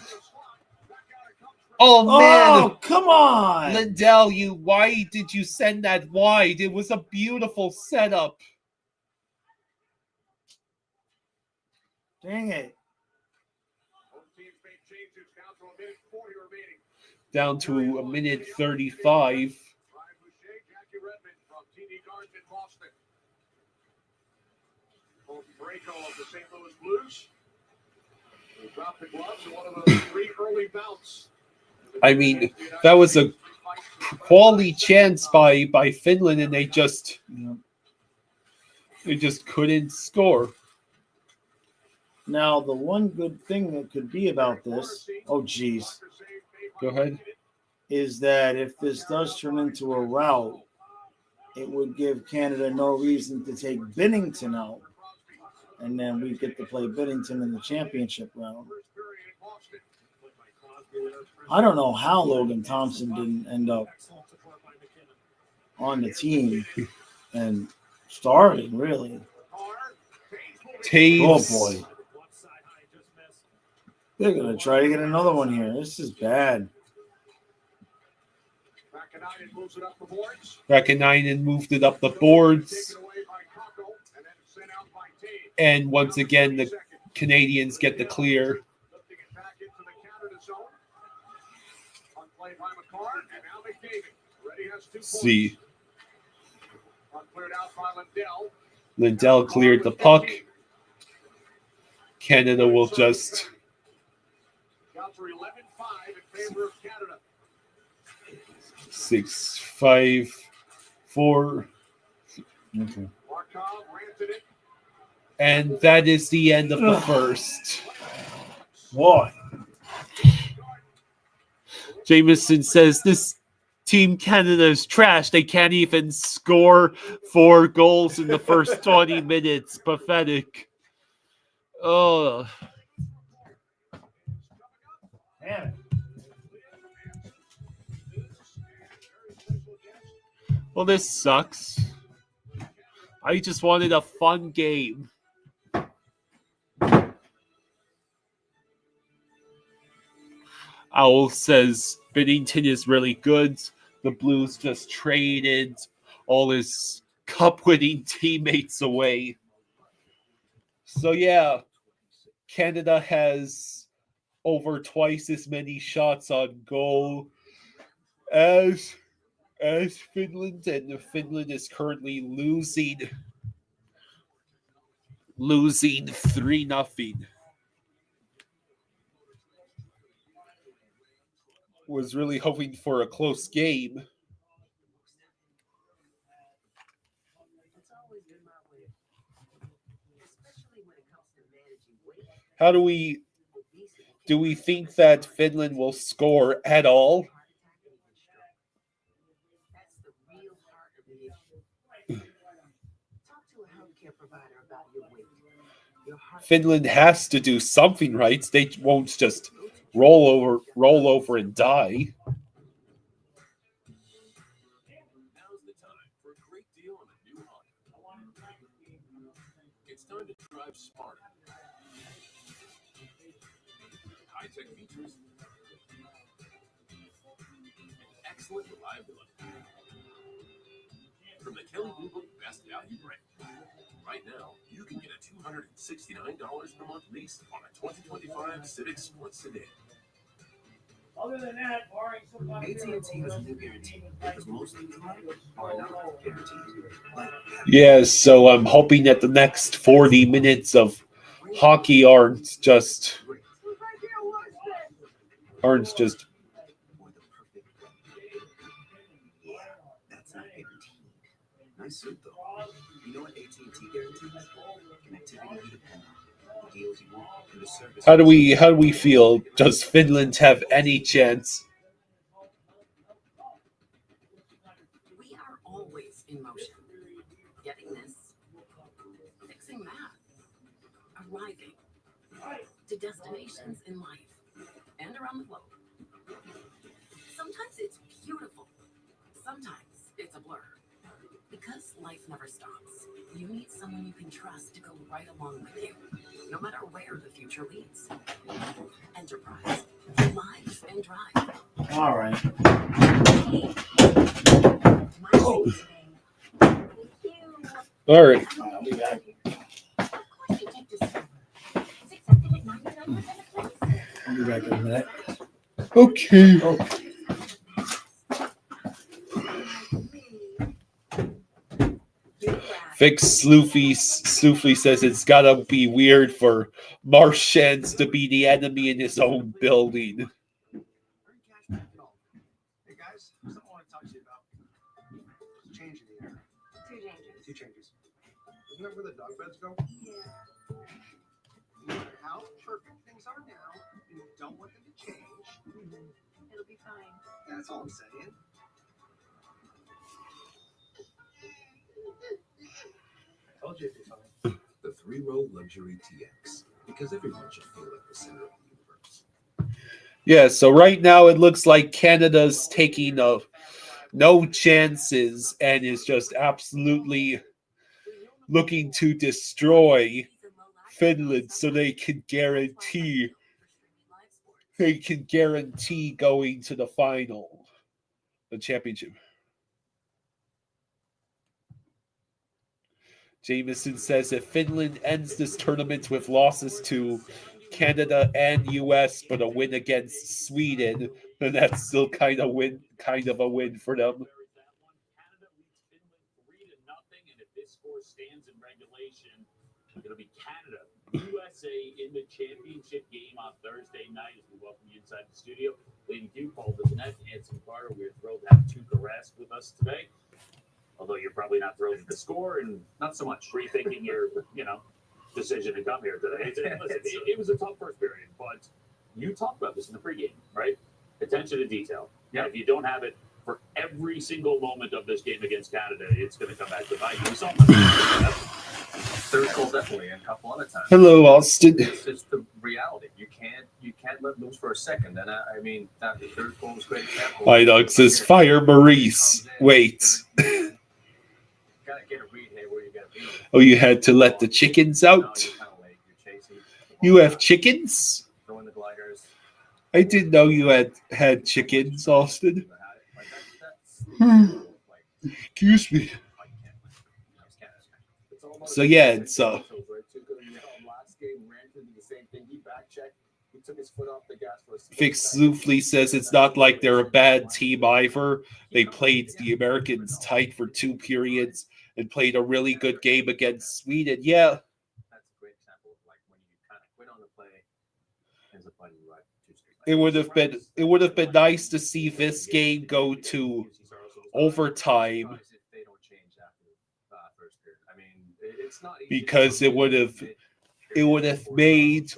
Oh man!
Oh, come on,
Lindell! Why did you send that wide? It was a beautiful setup.
Dang it!
Down to a minute 35.
Of the St. Louis Blues. They dropped the gloves in one of those 3 early bouts.
I mean, that was a quality chance by Finland, and they just couldn't score.
Now, the one good thing that could be about this,
Go ahead.
is that if this does turn into a rout, it would give Canada no reason to take Binnington out. And then we get to play Binnington in the championship round. I don't know how Logan Thompson didn't end up on the team and starting, really.
Taves.
Oh, boy. They're going to try to get another one here. This is bad.
Rakanainen moved it up the boards. And once again, the Canadians get the clear. See. Lindell cleared the puck. Canada will just... 6-5-4.
Okay.
And that is the end of the first.
What?
Jameson says this Team Canada is trash. They can't even score 4 goals in the first 20 minutes. Pathetic. Oh.
Man.
Well, this sucks. I just wanted a fun game. Owl says Binnington is really good. The Blues just traded all his cup-winning teammates away. So yeah, Canada has over twice as many shots on goal as Finland, and Finland is currently losing 3-0. Was really hoping for a close game. How do we think that Finland will score at all? Finland has to do something right. They won't just roll over and die.
Now's the time for a great deal on a new Honda. It's time to drive smarter. High-tech features. Excellent reliability. From the Kelly Blue Book Best Value brand. Right now, you can get a $269 per month lease on a 2025 Civic Sports Sedan.
Other than that, barring somebody...
AT&T has a new guarantee because most of them are not guaranteed.
Yes, so I'm hoping that the next 40 minutes of hockey aren't just
Nice suit, though. You know what AT&T guarantees? Connectivity independent. The deals you want and the service.
How do we feel? Does Finland have any chance?
We are always in motion. Getting this, fixing that, arriving to destinations in life and around the globe. Sometimes it's beautiful. Sometimes it's a blur. Because life never stops, you need someone you can trust to go right along with you, no matter where the future leads. Enterprise, lives and drive.
All right.
Oh.
All right.
I'll be back. I'll be back in a minute.
Okay.
Oh.
Fix Sloofy says it's gotta be weird for Martians to be the enemy in his own building.
Hey guys, something I want to talk to you about. Change in the air. Two changes. Isn't that where the dog beds go? Yeah. No matter how perfect things are now, you don't want them to change.
It'll be fine.
That's all I'm saying. I told you it'd be fine.
The 3-row luxury TX, because everyone should feel like the center of the universe.
Yeah, so right now it looks like Canada's taking no chances and is just absolutely looking to destroy Finland so they can guarantee going to the final, the championship. Jameson says if Finland ends this tournament with losses to Canada and US, but a win against Sweden, then that's still kind of a win for them.
Canada leads Finland 3-0, and if this score stands in regulation, it'll be Canada, USA in the championship game on Thursday night. As we welcome you inside the studio, Lady Duke, Paul Bissonnette, Anson Carter. We're thrilled to have Tuukka Rask with us today. Although you're probably not thrilled with the score and
Not so much.
rethinking your, decision to come here today. It was a tough first period, but you talked about this in the pregame, right? Attention to detail.
Yeah.
If you don't have it for every single moment of this game against Canada, it's going to come back to bite you. We saw that.
Third goal definitely, and a couple other times.
Hello, Austin.
It's just the reality. You can't let loose for a second. And I mean, that the third goal was a great example.
Idog says fire Maurice. Wait.
Gotta get a read here where you gotta be.
Oh, you had to let the chickens out? You have chickens?
Throwing the gliders.
I didn't know you had chickens, Austin. Excuse me. So yeah, it's
Last game ran into the same thing. He back-checked. He took his foot off the gas for a
Fix Zoofly says it's not like they're a bad team either. They played the Americans tight for 2 periods and played a really good game against Sweden. Yeah.
That's a great example of like when you kind of quit on the play, ends up playing right Tuesday.
It would have been nice to see this game go to overtime
They don't change after the first period. I mean, it's not easy.
because it would have made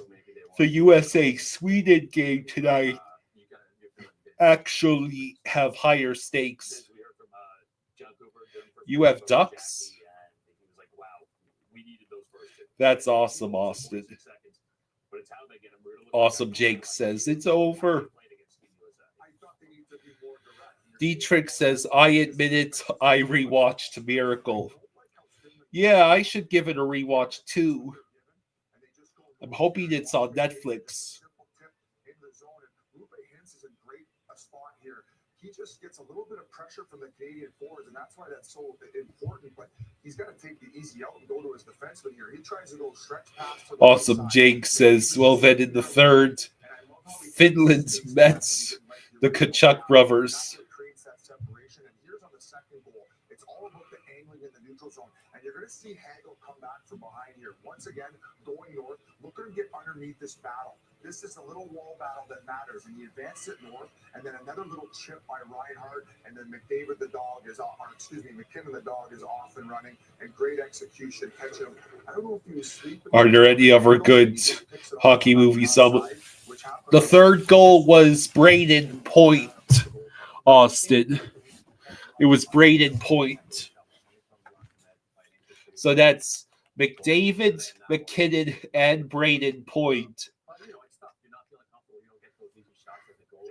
the USA Sweden game tonight actually have higher stakes. You have ducks? That's awesome, Austin. Awesome, Jake says it's over. Dietrich says, I admit it, I rewatched Miracle. Yeah, I should give it a rewatch too. I'm hoping it's on Netflix.
He just gets a little bit of pressure from the Canadian forwards, and that's why that's so important. But he's got to take the easy out and go to his defenseman here. He tries to go stretch past.
Awesome, Jake says, well, then in the third, Finland's Mets, the Kachuk brothers.
Creates that separation. And here's on the second goal. It's all about the angling in the neutral zone. And you're going to see Hagel come
back from behind here. Once again, going north. Look at him get underneath this battle. This is a little wall battle that matters, and he advances it north, and then another little chip by Reinhardt, and then McDavid the dog is off, or excuse me, McKinnon the dog is off and running, and great execution. Catch him. I don't know if he was sleeping.
Are there any other good hockey movies? The third goal was Braden Point, Austin. It was Braden Point. So that's McDavid, McKinnon, and Braden Point.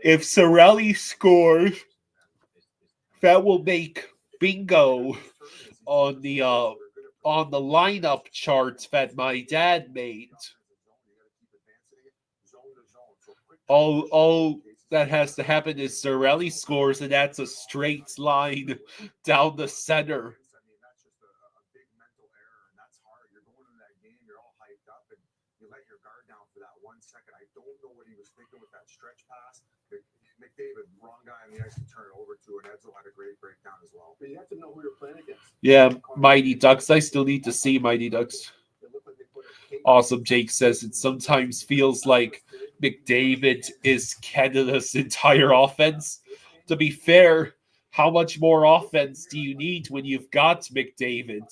If Cirelli scores, that will make bingo on the lineup charts that my dad made. All that has to happen is Cirelli scores, and that's a straight line down the center. I don't know what he was thinking with that stretch pass. McDavid, wrong guy on the ice to turn it over to, and Edzo had a great breakdown as well. But you have to know who you're playing against. Yeah, Mighty Ducks. I still need to see Mighty Ducks. Awesome, Jake says it sometimes feels like McDavid is Canada's entire offense. To be fair, how much more offense do you need when you've got McDavid?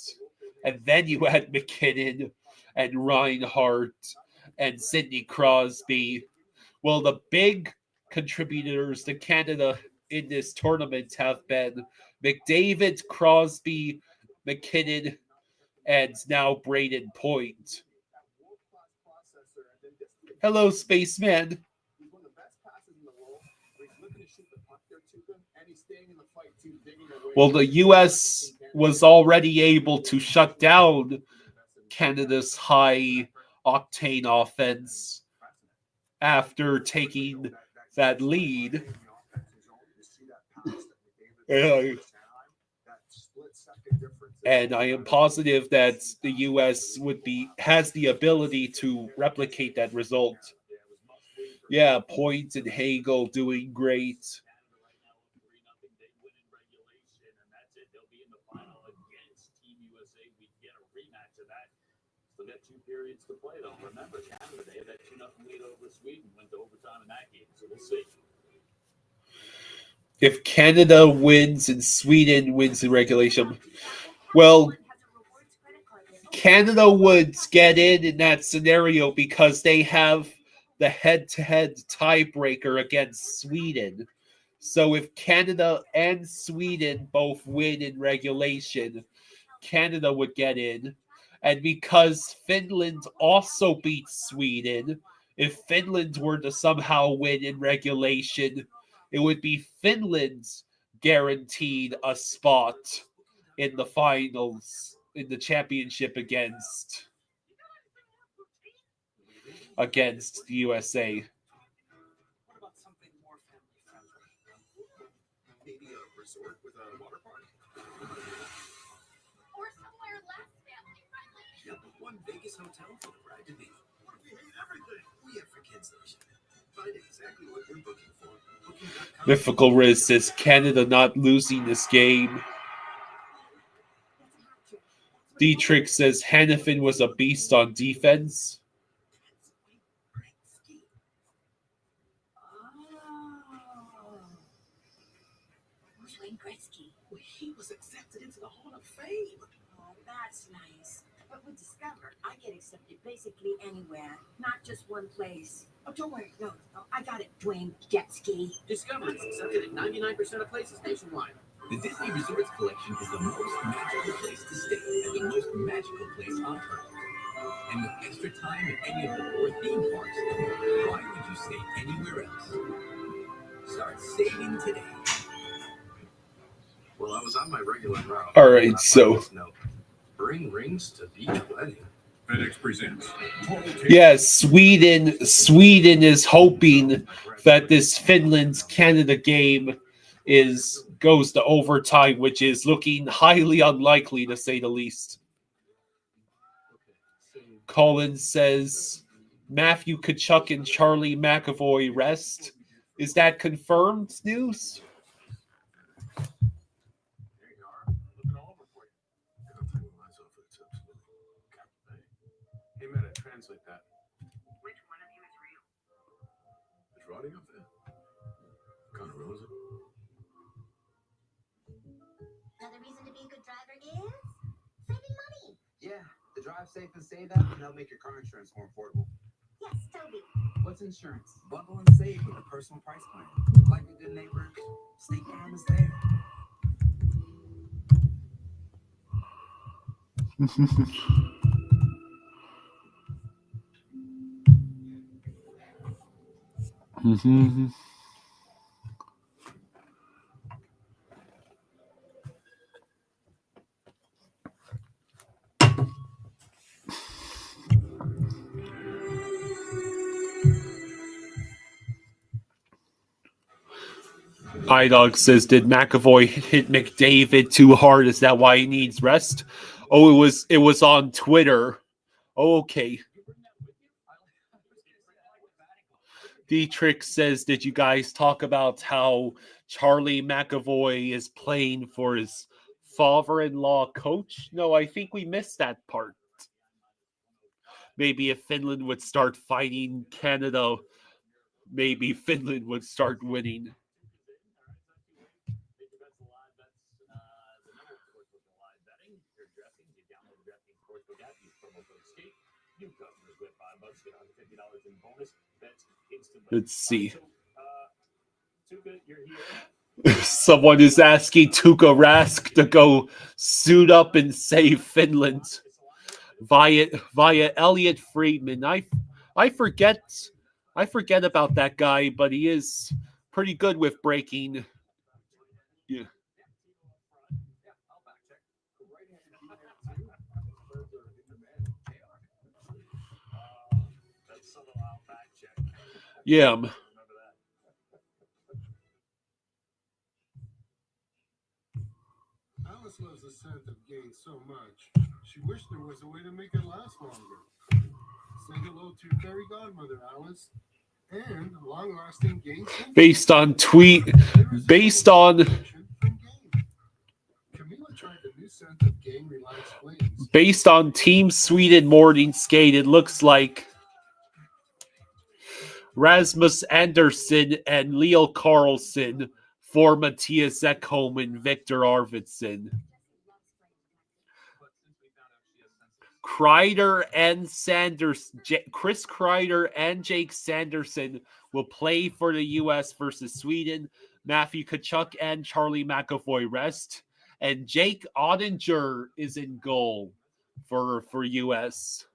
And then you had McKinnon and Reinhardt and Sidney Crosby. Well, the big contributors to Canada in this tournament have been McDavid, Crosby, McKinnon, and now Braden Point. Hello, Spaceman. Well, the U.S. was already able to shut down Canada's high-octane offense after taking that lead. And I am positive that the U.S. has the ability to replicate that result. Yeah, Point and Hagel doing great.
Still got 2 periods to play, though. Remember, Canada, they had that 2-0 lead over Sweden, went to overtime in that game, so we'll see.
If Canada wins and Sweden wins in regulation, well, Canada would get in that scenario because they have the head-to-head tiebreaker against Sweden. So if Canada and Sweden both win in regulation, Canada would get in. And because Finland also beat Sweden, if Finland were to somehow win in regulation, it would be Finland's guaranteed a spot in the finals, in the championship against the USA.
What about something more family-friendly? Maybe a resort with a water park?
Or somewhere less family-friendly.
Yeah, but one Vegas hotel for the bride to be. What if we hate everything? We have for cancellation. Find exactly what you're booking for. Booking.com.
Mythical Riz says Canada not losing this game. Dietrich says Hannafin was a beast on defense.
Wayne Gretzky.
Well, he was accepted into the Hall of Fame.
Oh, that's nice. But with Discover, I get accepted basically anywhere, not just one place. Oh, don't worry. No, I got it, Dwayne Jetski.
Discover is accepted at 99% of places nationwide. The Disney Resorts Collection is the most magical place to stay and the most magical place on Earth. And with extra time at any of the 4 theme parks, why would you stay anywhere else? Start saving today.
Well, I was on my regular route.
All right, so
Bring rings to beach wedding. FedEx presents.
yes, Sweden is hoping that this Finland-Canada game goes to overtime, which is looking highly unlikely to say the least. Colin says Matthew Tkachuk and Charlie McAvoy rest. Is that confirmed news?
frauding up there? Kind of ruins it.
Another reason to be a good driver is saving money.
Yeah, the Drive Safe and Save app can help make your car insurance more affordable.
Yes, Toby.
What's insurance? Bundle and save with a personal price plan. Like a good neighbor, State Farm is there.
iDog says, did McAvoy hit McDavid too hard? Is that why he needs rest? Oh, it was on Twitter. Oh, okay. Dietrich says, did you guys talk about how Charlie McAvoy is playing for his father-in-law coach? No, I think we missed that part. Maybe if Finland would start fighting Canada, maybe Finland would start winning. Let's see. Someone is asking Tuukka Rask to go suit up and save Finland via Elliot Friedman. I forget about that guy, but he is pretty good with breaking. Yeah. Yeah.
Alice loves the scent of gain so much. She wished there was a way to make it last longer. Say hello to fairy godmother Alice and long-lasting gain.
Based on based on Team Sweden morning skate, it looks like Rasmus Andersson and Leo Carlsson for Mattias Ekholm and Victor Arvidsson. Kreider and Chris Kreider and Jake Sanderson will play for the U.S. versus Sweden. Matthew Tkachuk and Charlie McAvoy rest. And Jake Ottinger is in goal for U.S.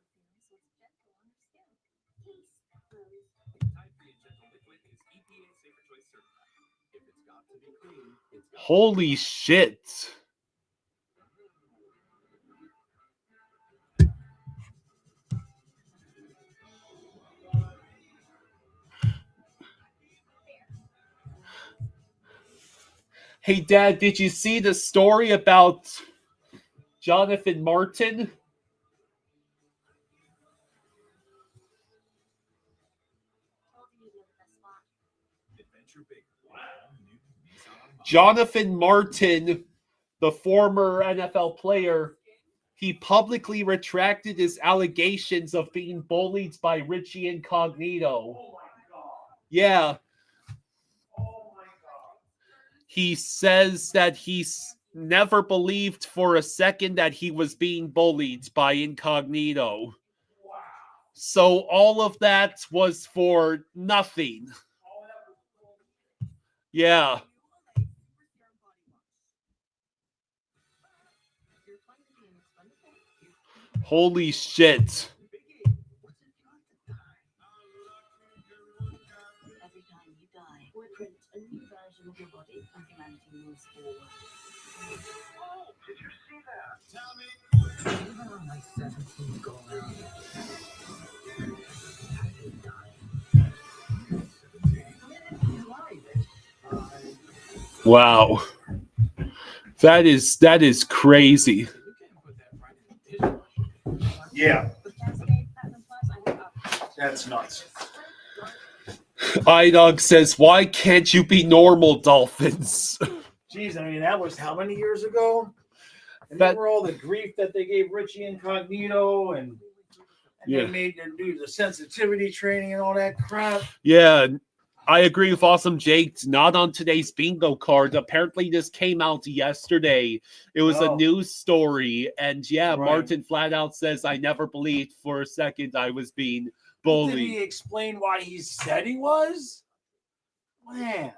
Holy shit. Hey, Dad, did you see the story about Jonathan Martin? Jonathan Martin, the former NFL player, he publicly retracted his allegations of being bullied by Richie Incognito. Yeah. He says that he's never believed for a second that he was being bullied by Incognito. So all of that was for nothing. Yeah. Holy shit.
Every time you die, we print a new version of your body and humanity moves forward.
Oh, did you see that? Tell me.
Even on my 17th go around,
Wow. That is crazy.
Yeah. That's nuts.
iDog says, why can't you be normal, Dolphins?
Jeez, I mean, that was how many years ago? And
That-
remember all the grief that they gave Richie Incognito and
Yeah.
they made them do the sensitivity training and all that crap.
Yeah. I agree with Awesome Jake. Not on today's bingo card. Apparently, this came out yesterday. It was a news story. And yeah,
Right.
Martin flat out says, I never believed for a second I was being
Did
bullied.
he explain why he said he was? Man.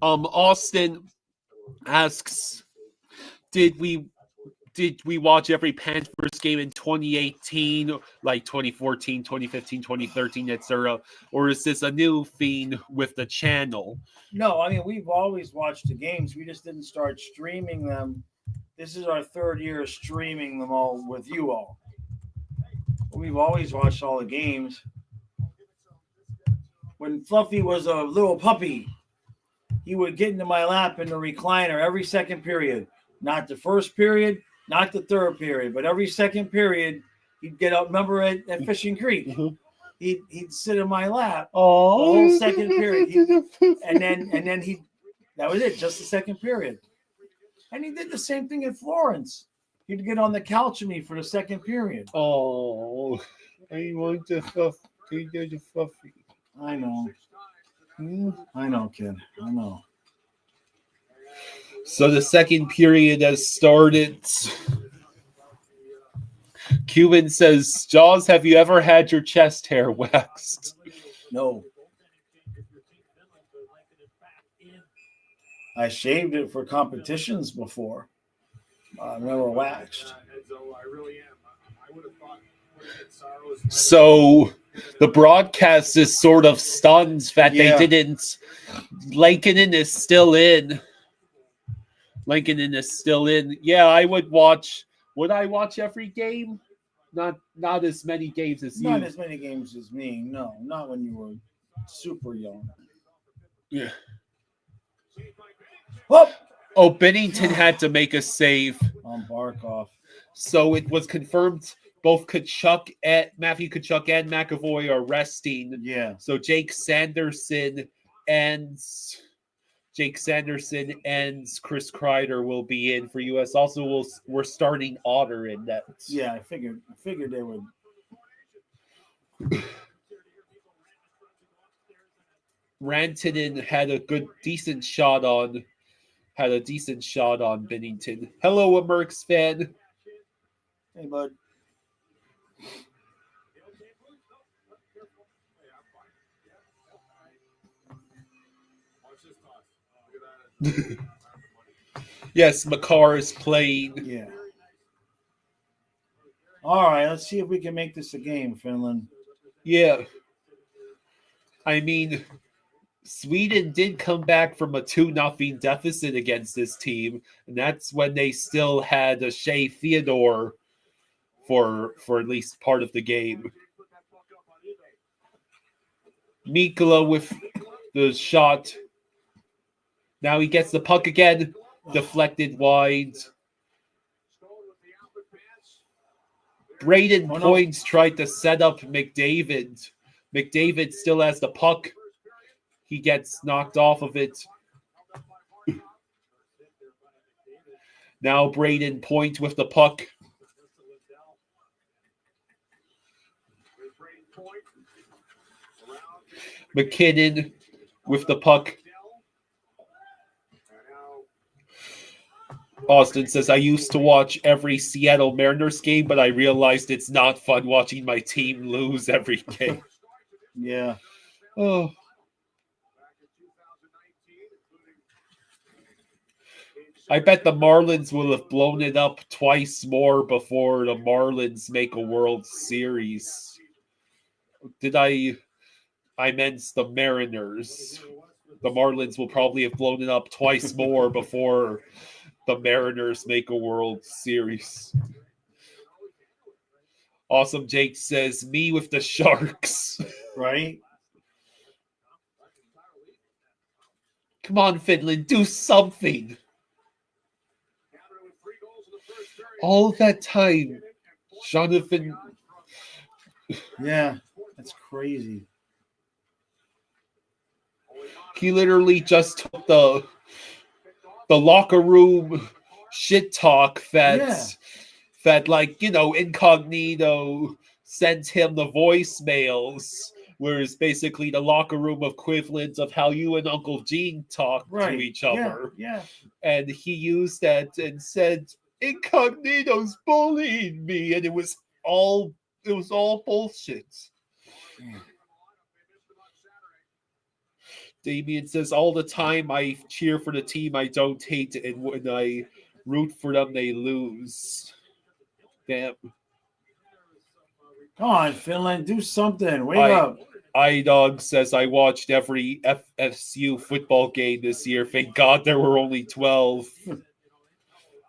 Austin asks, did we watch every Panthers game in 2018, like 2014, 2015, 2013, etc., or is this a new thing with the channel?
No, I mean, we've always watched the games. We just didn't start streaming them. This is our third year streaming them all with you all. We've always watched all the games. When Fluffy was a little puppy, he would get into my lap in the recliner every second period. Not the first period, not the third period, but every second period, he'd get up. Remember at Fishing Creek?
Mm-hmm.
He'd sit in my lap
the
whole second period. And then that was it, just the second period. And he did the same thing at Florence. He'd get on the couch with me for the second period.
Oh, I want the Fluffy.
I know. I know, kid. I know.
So the second period has started. Cuban says, Jaws, have you ever had your chest hair waxed?
No. I shaved it for competitions before. Never waxed.
So the broadcast is sort of stunned that they didn't. Lankinen is still in. Lankinen is still in. Yeah, I would watch. Would I watch every game? Not as many games as you.
Not as many games as me. No, not when you were super young.
Yeah.
Whoop!
Oh, Bennington had to make a save
on Barkov.
So it was confirmed both Matthew Tkachuk and McAvoy are resting.
Yeah.
So Jake Sanderson and Chris Kreider will be in for US. Also, we're starting Otter in that.
Yeah, I figured they would.
Rantanen had a decent shot on Bennington. Hello, a Mercs fan.
Hey, bud.
Yes, Makar is playing.
Yeah. All right, let's see if we can make this a game, Finland.
Yeah. I mean, Sweden did come back from a 2-0 deficit against this team, and that's when they still had a Shea Theodore for at least part of the game. Mikkola with the shot. Now he gets the puck again, deflected wide. Braden Points tried to set up McDavid. McDavid still has the puck. He gets knocked off of it. Now Braden Point with the puck. McKinnon with the puck. Austin says, I used to watch every Seattle Mariners game, but I realized it's not fun watching my team lose every game.
Yeah.
Oh. I bet the Marlins will have blown it up twice more before the Marlins make a World Series. I meant the Mariners. The Marlins will probably have blown it up twice more before the Mariners make a World Series. Awesome Jake says, me with the Sharks.
Right?
Come on, Finland, do something. All that time, Jonathan.
Yeah, that's crazy.
He literally just took the locker room shit talk that like, Incognito sends him the voicemails, where it's basically the locker room equivalent of how you and Uncle Gene talk to each other.
Yeah.
And he used that and said, "Incognito's bullying me," and it was all bullshit. Damien says, "All the time I cheer for the team I don't hate, and when I root for them, they lose." Damn.
Come on, Finland, do something. Wake up.
iDog says, "I watched every FSU football game this year. Thank God there were only 12.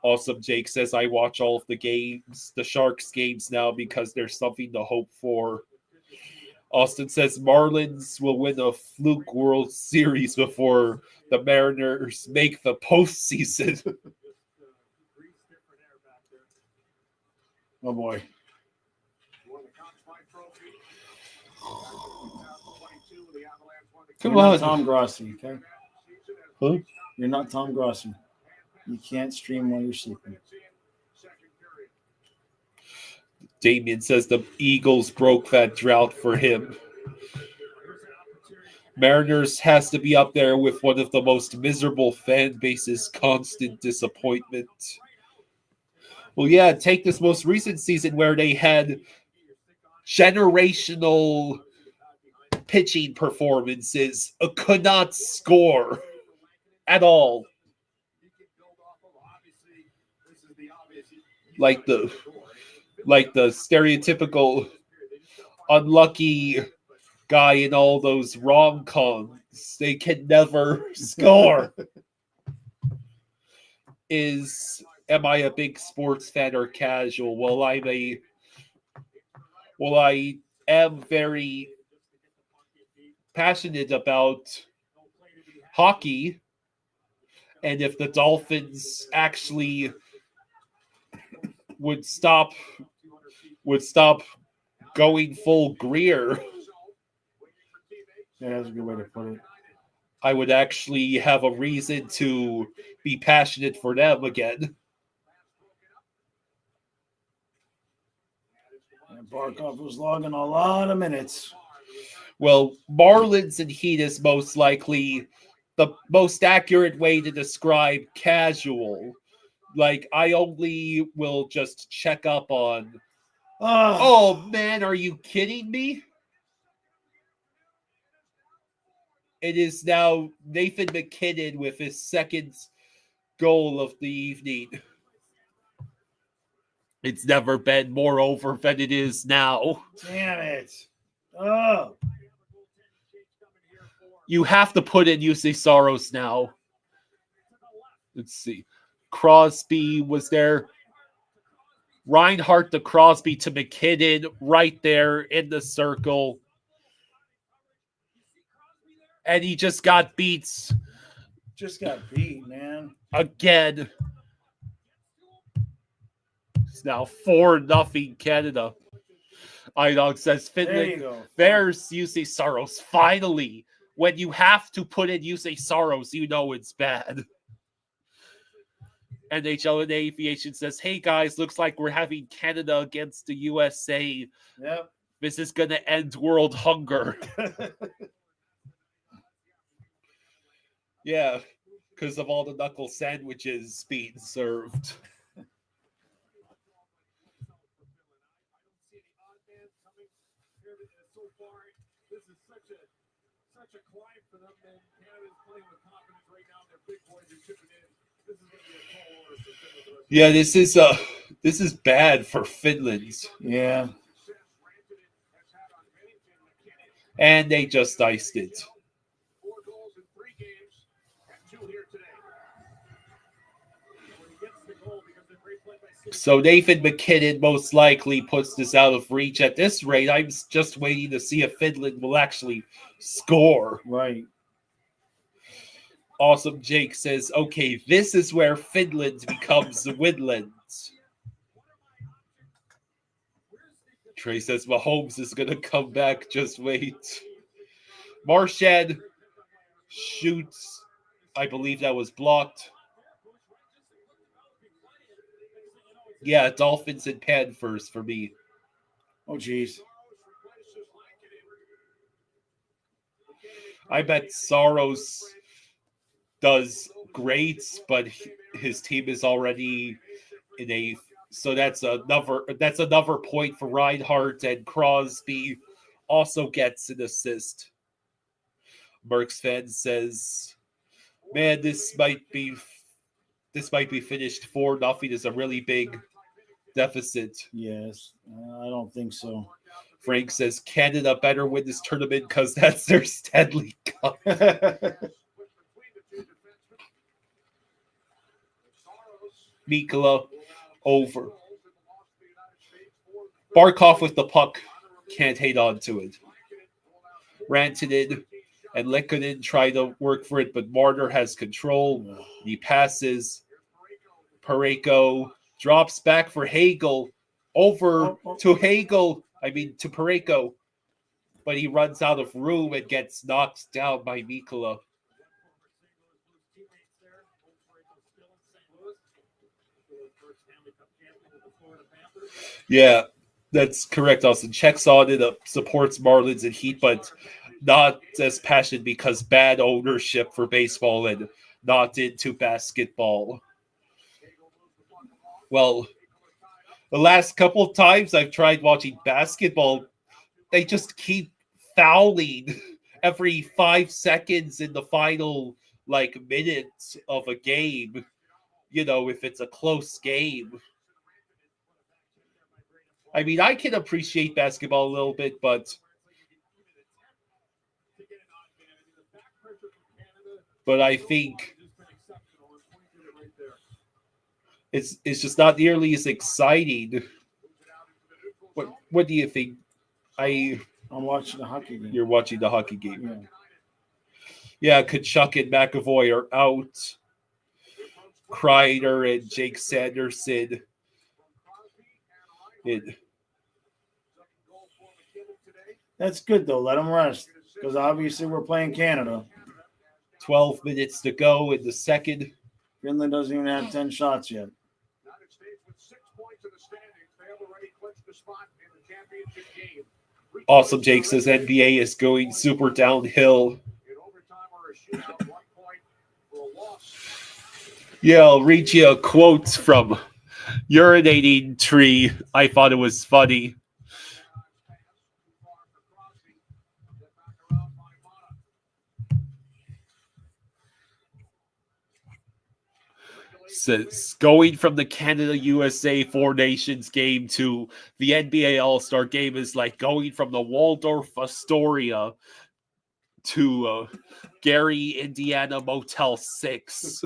Awesome Jake says, "I watch all of the games, the Sharks games now, because there's something to hope for." Austin says, "Marlins will win a fluke World Series before the Mariners make the postseason."
Oh, boy.
Come
You're
on.
not Tom Grossi, okay?
Huh?
You're not Tom Grossi. You can't stream while you're sleeping.
Damien says the Eagles broke that drought for him. Mariners has to be up there with one of the most miserable fan bases, constant disappointment. Well, yeah, take this most recent season where they had generational pitching performances, could not score at all. Like the stereotypical unlucky guy in all those rom-coms. They can never score. Am I a big sports fan or casual? Well, I am very passionate about hockey, and if the Dolphins actually would stop going full Greer,
yeah, that's a good way to put it.
I would actually have a reason to be passionate for them again.
And Barkov was logging a lot of minutes.
Well, Marlins and Heat is most likely the most accurate way to describe casual. Like, I only will just check up on, oh man, are you kidding me? It is now Nathan McKinnon with his second goal of the evening. It's never been more over than it is now.
Damn it. Oh.
You have to put in UC Soros now. Let's see. Crosby was there. Reinhardt to Crosby to McKinnon right there in the circle. And he just got beat.
Just got beat, man.
Again. It's now 4-0 Canada. iDog says Finland. There's UC Soros. Finally. When you have to put in UC Soros, you know it's bad. NHL and Aviation says, "Hey guys, looks like we're having Canada against the USA.
Yep.
This is going to end world hunger." Yeah, because of all the knuckle sandwiches being served.
Such a climb for them, and Canada's playing with confidence right now. Their big boys are chipping in. This is going to be a tall order for Finland.
Yeah, this is bad for Finland.
Yeah.
And they just iced it.
4 goals in 3 games, and 2 here today. When he gets the goal, because they're great play by City.
So Nathan McKinnon most likely puts this out of reach. At this rate, I'm just waiting to see if Finland will actually score.
Right.
Awesome Jake says, "Okay, this is where Finland becomes Winland." Trey says, "Mahomes is going to come back. Just wait." Marchand shoots. I believe that was blocked. Yeah, Dolphins and Panthers for me.
Oh, geez.
I bet Soros does great, but his team is already in a. So that's another point for Reinhardt, and Crosby also gets an assist. Merck's fan says, "Man, this might be finished 4-0. Is a really big deficit."
Yes, I don't think so.
Frank says Canada better win this tournament because that's their Stanley Cup. Mikula over. Barkov with the puck. Can't hate on to it. Rantanen and Lehkonen try to work for it, but Marner has control. He passes. Parayko drops back for Hagel. Over to Hagel. To Parayko. But he runs out of room and gets knocked down by Mikula. Yeah, that's correct, Austin. Checks on it, supports Marlins and Heat, but not as passionate because bad ownership for baseball and not into basketball. Well, the last couple of times I've tried watching basketball, they just keep fouling every 5 seconds in the final minutes of a game. If it's a close game. I can appreciate basketball a little bit, but I think it's just not nearly as exciting. What do you think?
I'm watching the hockey game.
You're watching the hockey game. Yeah, Kachuk and McAvoy are out. Kreider and Jake Sanderson.
That's good, though. Let them rest. Because obviously we're playing Canada.
12 minutes to go in the second.
Finland doesn't even have 10 shots yet.
Awesome, Jake says NBA is going super downhill. Yeah, I'll read you a quote from Urinating Tree. I thought it was funny. Says going from the Canada-USA Four Nations game to the NBA All-Star game is like going from the Waldorf Astoria to Gary, Indiana Motel 6.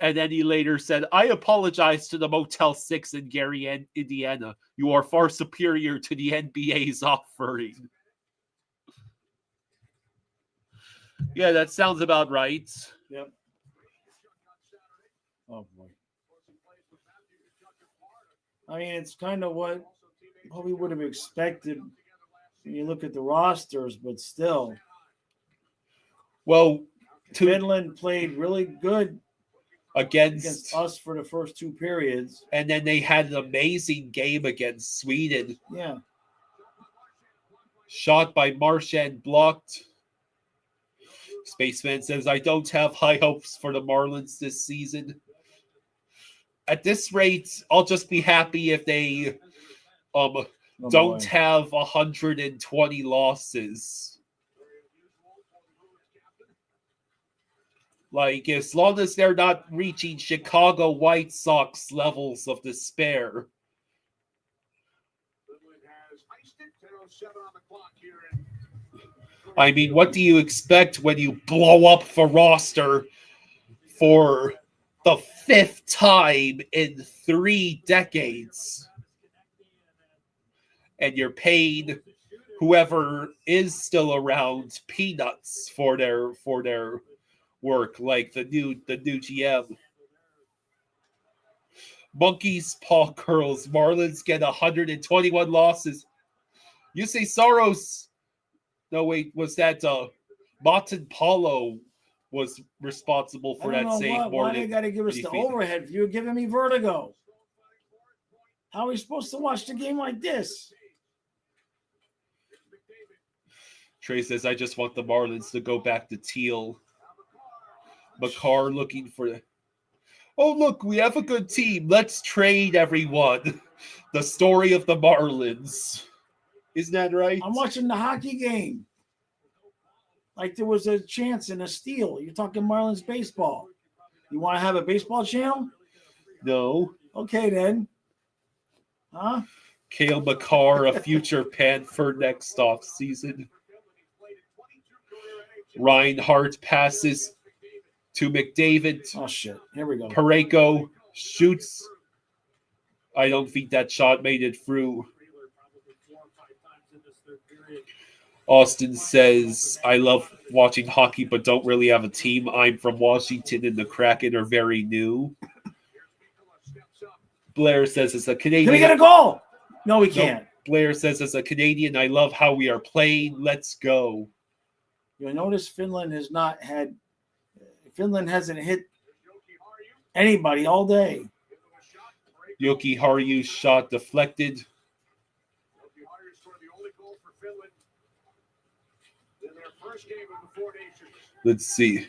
And then he later said, I apologize to the Motel 6 in Gary, Indiana. You are far superior to the NBA's offering. Yeah, that sounds about right.
Yep. Oh, boy. It's kind of what we would have expected when you look at the rosters, but still.
Well,
Finland played really good against us for the first 2 periods.
And then they had an amazing game against Sweden.
Yeah.
Shot by Marchand blocked. Spaceman says, I don't have high hopes for the Marlins this season. At this rate, I'll just be happy if they don't have 120 losses. As long as they're not reaching Chicago White Sox levels of despair. What do you expect when you blow up the roster for the 5th time in 3 decades? And you're paying whoever is still around peanuts for their work, like the new GM. Monkeys paw curls. Marlins get 121 losses. You say Soros. No, wait, was that Martin Paulo was responsible for that save?
Why they got to give us the overhead view? Giving me vertigo. How are we supposed to watch the game like this?
Trey says, I just want the Marlins to go back to teal. McCarr looking for... Oh, look, we have a good team. Let's trade everyone. The story of the Marlins. Isn't that right?
I'm watching the hockey game. Like there was a chance in a steal. You're talking Marlins baseball. You want to have a baseball channel?
No.
Okay, then. Huh?
Cale Makar, a future Panther next off season. Reinhardt passes to McDavid.
Oh, shit. Here we go.
Pareko shoots. I don't think that shot made it through. Austin says, I love watching hockey, but don't really have a team. I'm from Washington, and the Kraken are very new. Blair says, as a Canadian...
Can we get a goal? No, we can't.
No. Blair says, as a Canadian, I love how we are playing. Let's go.
You'll notice Finland hasn't hit anybody all day.
Yoki Haryu's shot deflected. Let's see.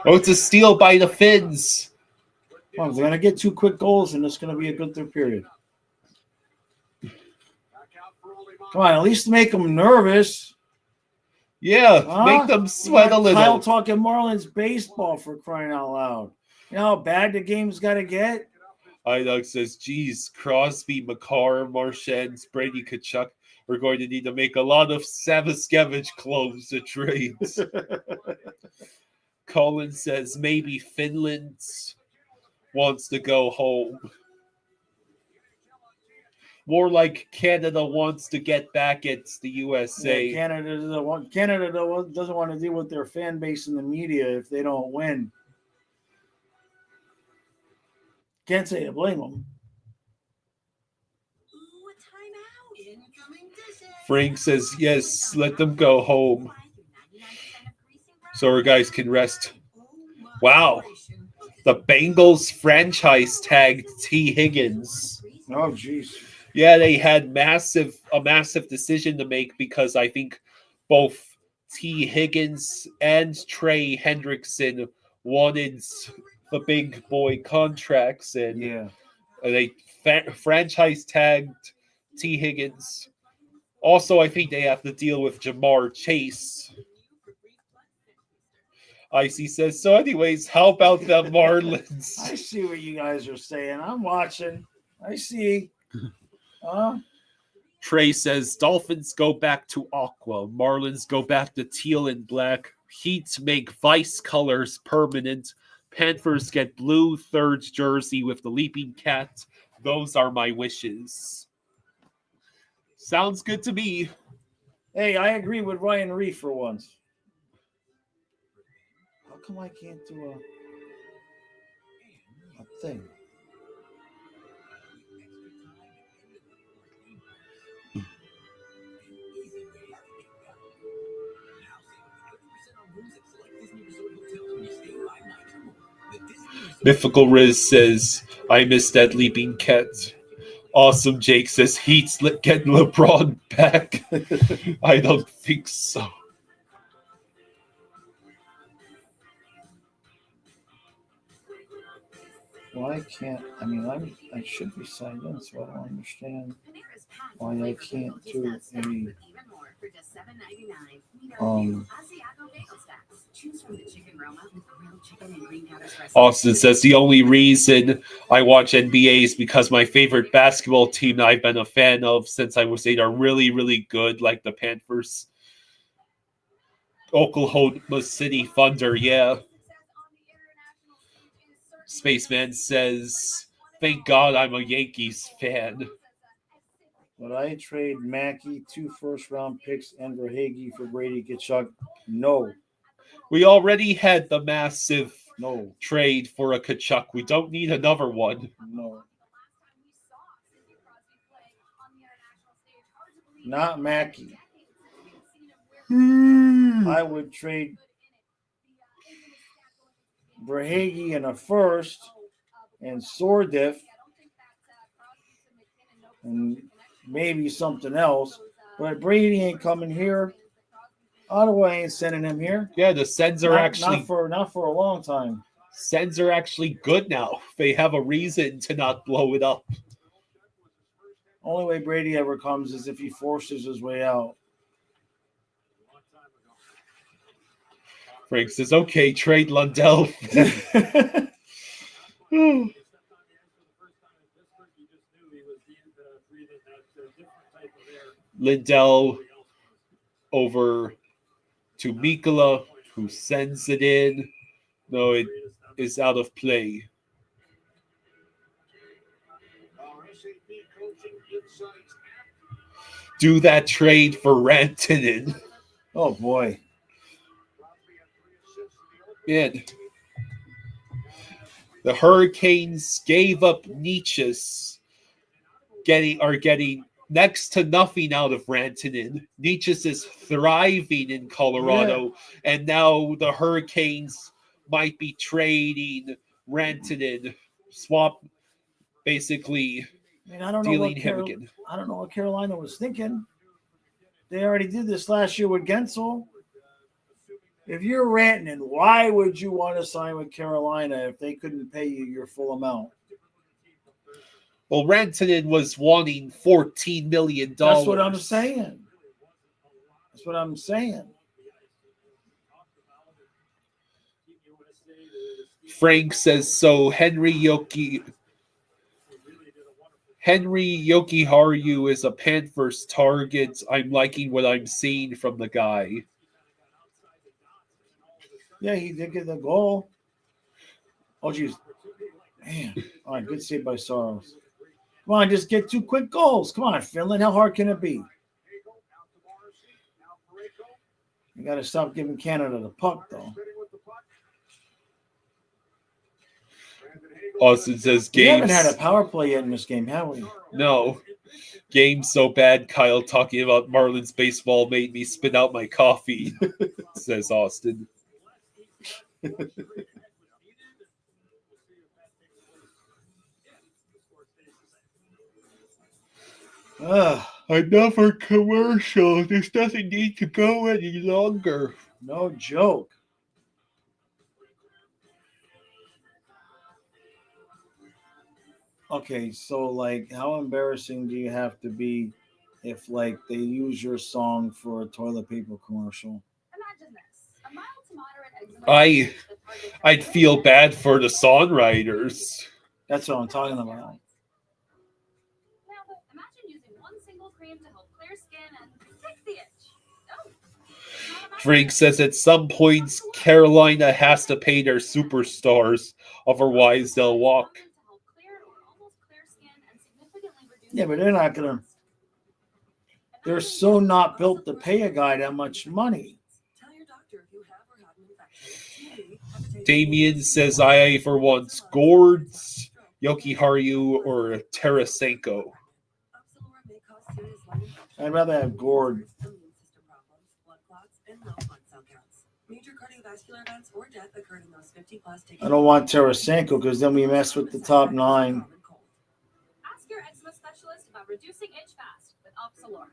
Oh, it's a steal by the Finns.
Well, they're going to get 2 quick goals, and it's going to be a good third period. Come on, at least make them nervous.
Yeah, make them sweat a little.
Kyle talking Marlins baseball, for crying out loud. You know how bad the game's got to get?
Idog says, geez, Crosby, Makar, Marchand, Brady Tkachuk are going to need to make a lot of Saviskevich close the trades. Colin says, maybe Finland wants to go home. More like Canada wants to get back at the USA.
Yeah, Canada doesn't want to deal with their fan base and the media if they don't win. Can't say I blame them.
Frank says, yes, let them go home so our guys can rest. Wow. The Bengals franchise tagged T. Higgins.
Oh, jeez.
Yeah, they had a massive decision to make because I think both T. Higgins and Trey Hendrickson wanted the big boy contracts, and they franchise tagged T. Higgins. Also, I think they have to deal with Jamar Chase. Icy says, so anyways, how about the Marlins?
I see what you guys are saying. I'm watching. I see.
Trey says, Dolphins go back to aqua. Marlins go back to teal and black. Heat make vice colors permanent. Panthers get blue third jersey with the leaping cat. Those are my wishes. Sounds good to me.
Hey, I agree with Ryan Reef for once. How come I can't do a thing?
Mythical Riz says, I miss that leaping cat. Awesome Jake says, Heat's getting LeBron back. I don't think so.
Why can't, I should be signed in, so I don't understand why I can't do
Austin says, the only reason I watch NBA is because my favorite basketball team that I've been a fan of since I was 8 are really, really good, like the Panthers. Oklahoma City Thunder, yeah. Spaceman says, thank God I'm a Yankees fan.
Would I trade Mackey 2 first-round picks and Verhage for Brady Tkachuk? No.
We already had the massive trade for a Tkachuk. We don't need another one.
No. Not Mackey. I would trade Verhage in a first, and Sordiff, and maybe something else. But Brady ain't coming here. Ottawa ain't sending him here.
Yeah, the Sens are actually
not for a long time.
Sens are actually good now. They have a reason to not blow it up.
Only way Brady ever comes is if he forces his way out.
Frank says, "Okay, trade Lundell." Lindell over to Mikkola, who sends it in. No, it is out of play. Do that trade for Rantanen.
Oh, boy.
Man. The Hurricanes gave up Nietzsche's getting next to nothing out of Rantanen. Nietzsche's is thriving in Colorado, and now the Hurricanes might be trading Rantanen, swap, basically dealing him again.
I don't know what Carolina was thinking. They already did this last year with Gensel. If you're Rantanen, why would you want to sign with Carolina if they couldn't pay you your full amount?
Well, Rantanen was wanting $14 million.
That's what I'm saying.
Frank says, so Henry Jokiharju is a Panthers target. I'm liking what I'm seeing from the guy.
Yeah, he did get the goal. Oh, geez. Man. All right, good save by Soros. Come on, just get 2 quick goals. Come on, Finland. How hard can it be? You got to stop giving Canada the puck, though.
Austin says,
We haven't had a power play yet in this game, have we?
No. Game so bad, Kyle talking about Marlins baseball made me spit out my coffee, says Austin. Another commercial. This doesn't need to go any longer.
No joke. Okay, so like, how embarrassing do you have to be if like they use your song for a toilet paper commercial?
Imagine this. A mild to moderate eczema.
I'd feel bad for the songwriters.
That's what I'm talking about.
Now, imagine using one single cream to help clear skin and fix the itch. Oh.
Frank says at some points Carolina has to pay their superstars, otherwise they'll walk.
Yeah, but they're not gonna. They're so not built to pay a guy that much money.
Damien says I either want Gords, Jokiharju, or Tarasenko.
I'd rather have Gord. I don't want Tarasenko because then we mess with the top 9.
Ask your eczema specialist about reducing itch fast with Opsilor.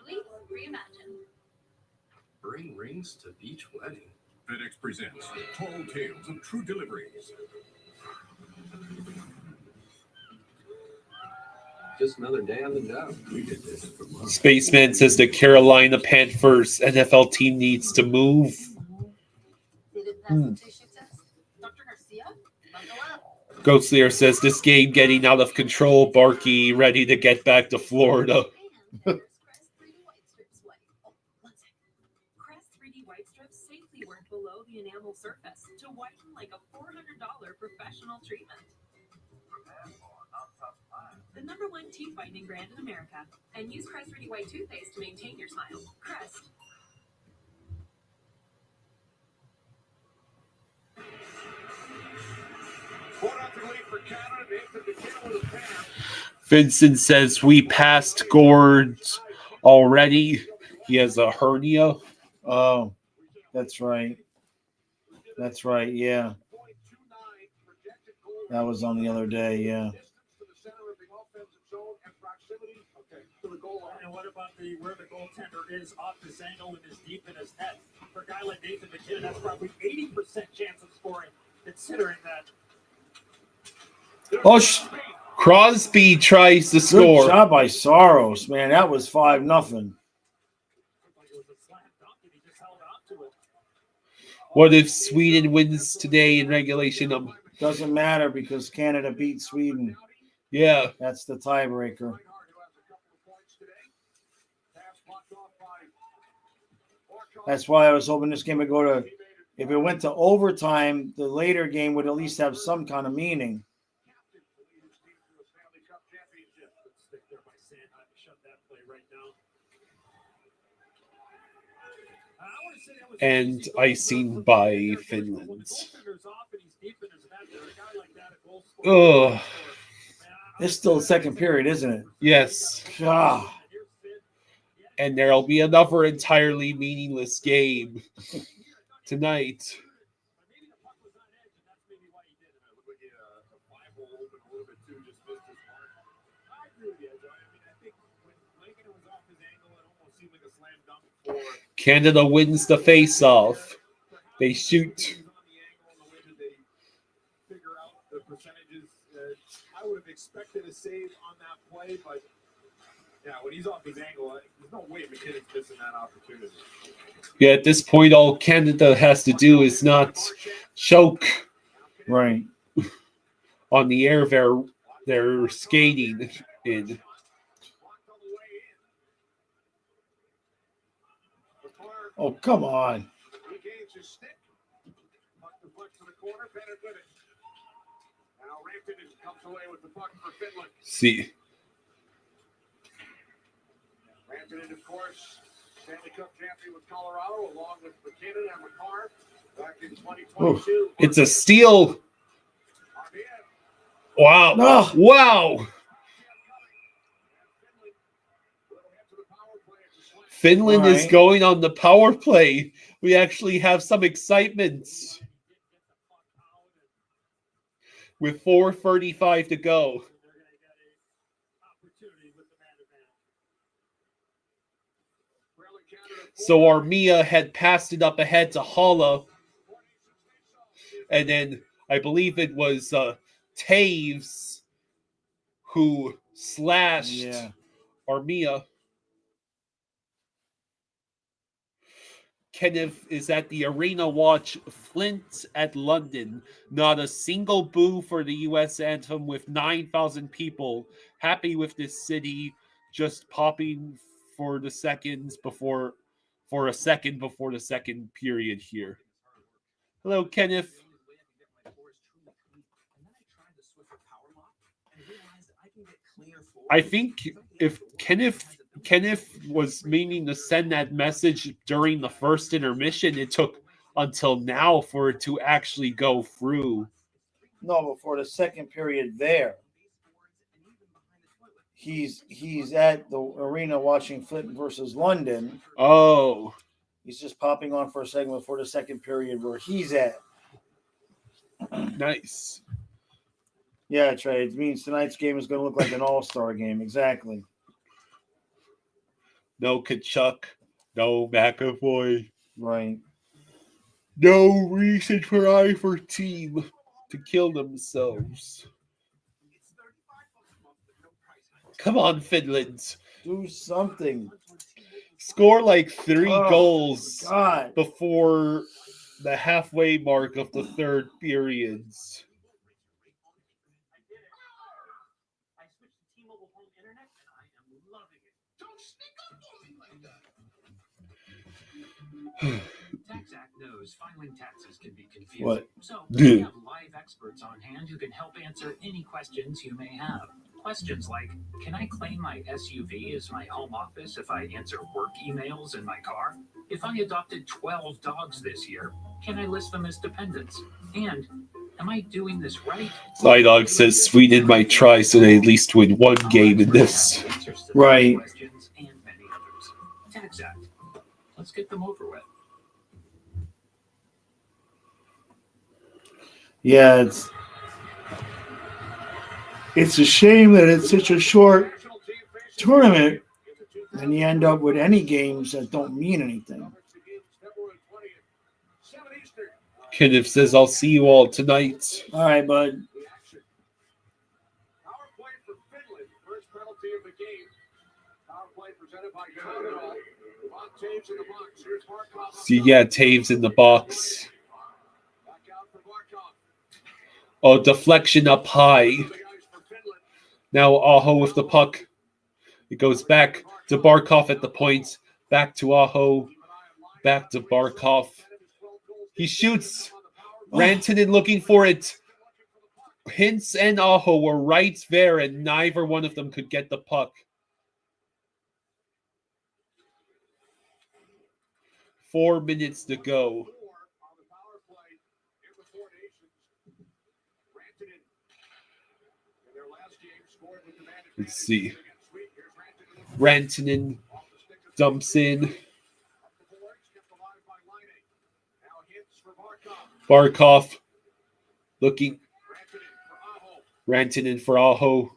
Relief reimagined.
Bring rings to beach wedding. FedEx presents Tall Tales of True Deliveries.
Just another day on the job. We did this for months.
Spaceman says the Carolina Panthers NFL team needs to move. Ghostlier says this game getting out of control. Barkey ready to get back to Florida.
Crest 3D white strips safely work below the enamel surface to whiten like a $400 professional treatment. The #1 teeth whitening brand in America. And use Crest 3D White toothpaste to maintain your smile. Crest.
Vincent says we passed Gords already. He has a hernia.
Oh, that's right. That's right. Yeah. That was on the other day. Yeah.
To the goal line. And what about where the goaltender is off this angle and is deep in his net? For a guy like Nathan McKinnon, that's probably 80% chance of scoring, considering that.
Oh, Crosby tries to score.
Good job by Soros, man. That was 5-0.
What if Sweden wins today in regulation?
Doesn't matter because Canada beat Sweden.
Yeah.
That's the tiebreaker. That's why I was hoping this game would go to, if it went to overtime, the later game would at least have some kind of meaning.
And icing by Finland. Oh,
it's still the second period, isn't it?
Yes.
Ah.
And there'll be another entirely meaningless game tonight. Canada wins the face-off. They shoot.
I would have expected a save on that play, but yeah, when he's off his angle, there's no way McKinnon's missing that opportunity.
Yeah, at this point, all Canada has to do is not choke
right
on the air they're skating in.
Oh, come on.
He gains his stick. Puck deflects to the corner. Bennett with it. Now Rampton comes away with the puck for Finland.
See.
Rampton, of course, Stanley Cup champion with Colorado, along with McKinnon and McCarr back in 2022.
It's a steal. Wow.
No.
Wow. Finland is going on the power play. We actually have some excitement. With 4:35 to go. So Armia had passed it up ahead to Holla. And then I believe it was Taves who slashed Armia. Kenneth is at the arena watch Flint at London. Not a single boo for the U.S. anthem with 9,000 people. Happy with this city. Just popping for the seconds before, for a second before the second period here. Hello, Kenneth. I think if Kenneth was meaning to send that message during the first intermission, it took until now for it to actually go through.
No, but for the second period there, he's at the arena watching Flint versus London.
Oh.
He's just popping on for a second before the second period where he's at.
Nice.
Yeah, Trey. It means tonight's game is going to look like an all-star game. Exactly.
No Kachuk. No McAvoy.
Right.
No reason for either team to kill themselves. Come on, Finland.
Do something.
Score like 3 goals
God.
before the halfway mark of the third periods.
Tax Act knows filing taxes can be confusing.
What?
So we have live experts on hand who can help answer any questions you may have. Questions like, can I claim my SUV as my home office if I answer work emails in my car? If I adopted 12 dogs this year, can I list them as dependents? And am I doing this right?
Zydog says Sweden might try so they at least win one game in this.
Right.
Questions and many others. Tax Act. Let's get them over with.
Yeah, it's a shame that it's such a short tournament and you end up with any games that don't mean anything.
Kenneth says, I'll see you all tonight.
All right, bud.
Power play for Finland. First penalty of the game. Power play presented by Canada. Von Taves in the box. Here's Barkov.
See, yeah, Taves in the box. Oh, deflection up high. Now Aho with the puck. It goes back to Barkov at the point. Back to Aho. Back to Barkov. He shoots. Rantanen looking for it. Hintz and Aho were right there, and neither one of them could get the puck. 4 minutes to go. Let's see. Rantanen dumps in. Barkov looking. Rantanen for Aho.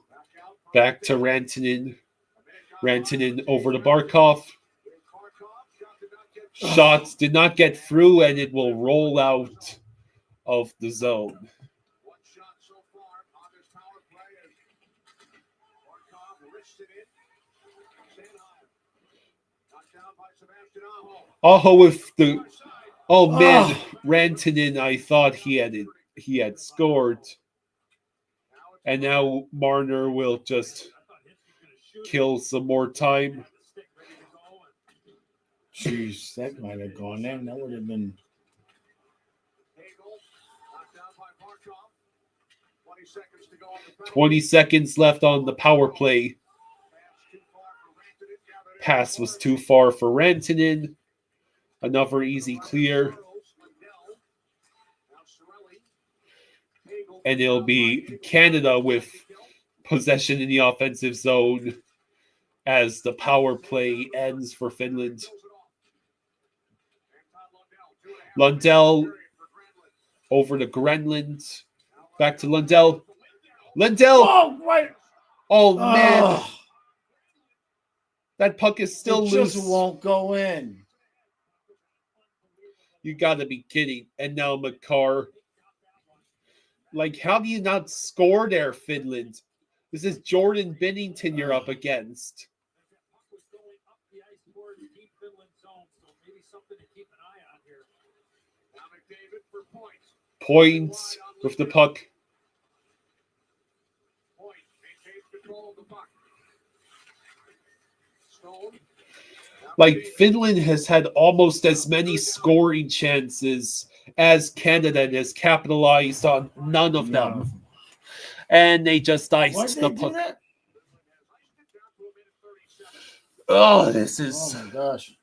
Back to Rantanen. Rantanen over to Barkov. Shots did not get through, and it will roll out of the zone. Aho with the man, Rantanen. I thought he had scored, and now Marner will just kill some more time.
Jeez, that might have gone in. That would have been.
20 seconds left on the power play. Pass was too far for Rantanen. Another easy clear. And it'll be Canada with possession in the offensive zone as the power play ends for Finland. Lundell over to Grenland. Back to Lundell. Lundell!
Oh, right.
Oh, man. That puck is still loose.
Just won't go in.
You got to be kidding. And now Makar. Like, how do you not score there, Finland? This is Jordan Binnington you're up against. Points with the puck. Like, Finland has had almost as many scoring chances as Canada and has capitalized on none of them. And they just iced the puck. Oh, this is...
Oh, my gosh.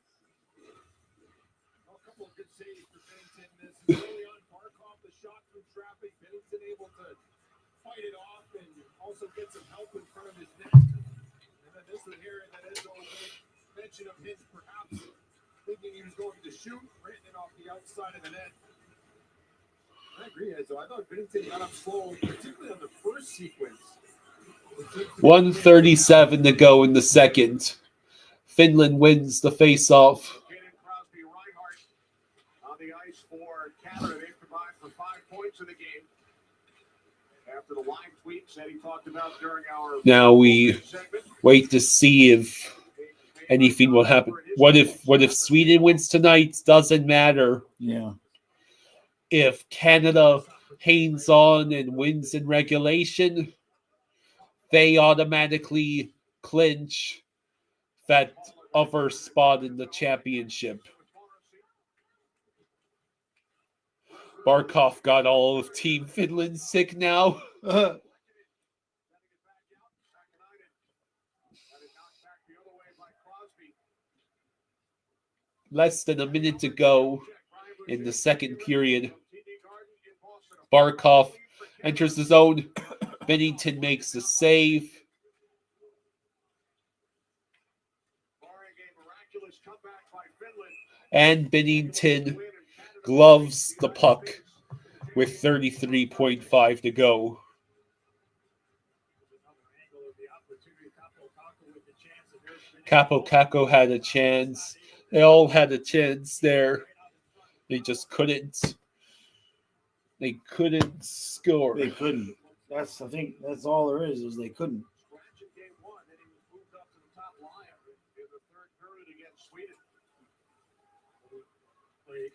Of his perhaps thinking he was going to shoot, written off the outside of the net. I agree, Edzo. I thought Binnington got up slow, particularly on the first sequence.
1:37 to go in the second. Finland wins the face-off.
On the ice for Canada, they provide for 5 points in the game. After the live tweets that he talked about during our
now we wait to see if anything will happen. What if Sweden wins tonight? Doesn't matter.
Yeah.
If Canada hangs on and wins in regulation, they automatically clinch that other spot in the championship. Barkov got all of Team Finland sick now. Less than a minute to go in the second period. Barkov enters the zone. Binnington makes the save. And Binnington gloves the puck with 33.5 to go. Capo Caco had a chance. They all had a chance there. They just couldn't. They couldn't score.
They couldn't. I think that's all there is they couldn't.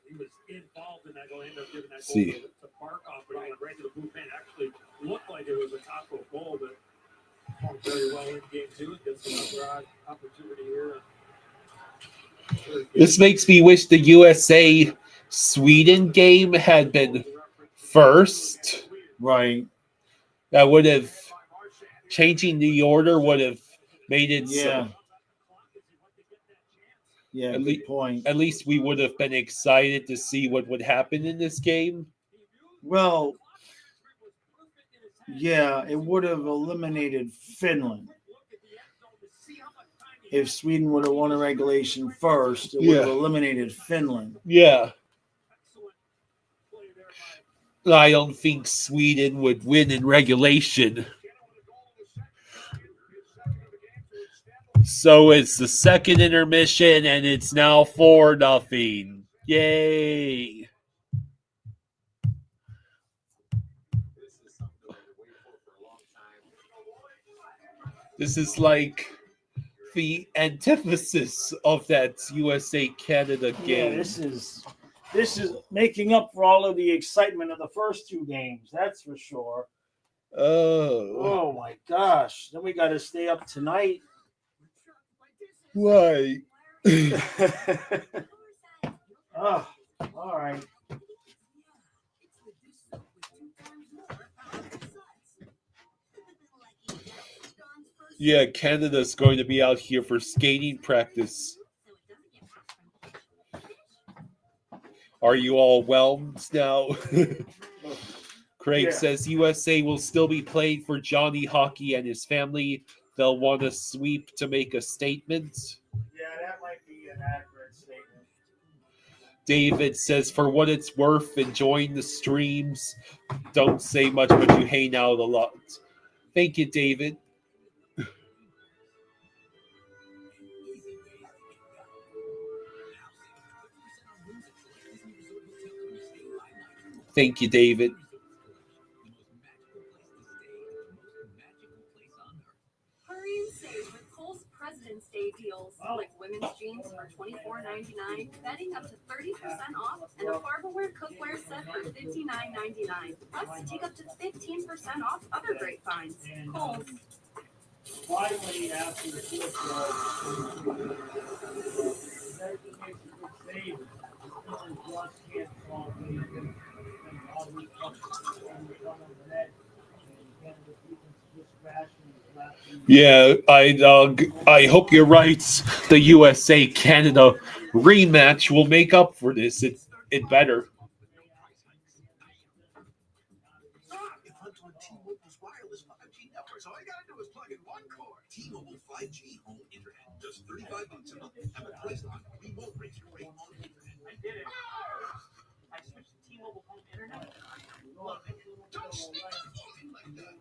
He was involved in that goal. He ended up giving that goal
See.
to Barkov, but he went right to the blue pen. Actually looked like it was a Taco goal, but performed very well in game 2 and gets another opportunity here.
This makes me wish the USA-Sweden game had been first.
Right.
That would have, changing the order would have made it
Yeah. Yeah, good point.
At least we would have been excited to see what would happen in this game.
Well, yeah, it would have eliminated Finland. If Sweden would have won a regulation first, it would have eliminated Finland.
Yeah. I don't think Sweden would win in regulation. So it's the second intermission, and it's now 4-0. Yay! This is like the antithesis of that USA-Canada game.
Yeah, this is making up for all of the excitement of the first 2 games. That's for sure. Oh my gosh! Then we got to stay up tonight.
Why?
Oh, all right.
Yeah, Canada's going to be out here for skating practice. Are you all whelmed now? Craig says USA will still be playing for Johnny Hockey and his family. They'll want a sweep to make a statement.
Yeah, that might be an accurate statement.
David says, for what it's worth, enjoying the streams. Don't say much, but you hang out a lot. Thank you, David. Thank you, David.
Hurry and save with Kohl's President's Day deals, like women's jeans for $24.99, bedding up to 30% off, and a Farberware cookware set for $59.99. Plus, take up to 15% off other great finds. Kohl's.
Finally, after the fourth goal, that just makes a good save.
Yeah, I hope you're right. The USA-Canada rematch will make up for this. It better.
It runs on T-Mobile's wireless 5G network, so all I gotta do is plug in one cord. T-Mobile 5G home internet, just $35 a month, and a price on remote raise your rate on internet. I did it. I switched to T-Mobile home internet. Love it. Don't sneak up on me like that.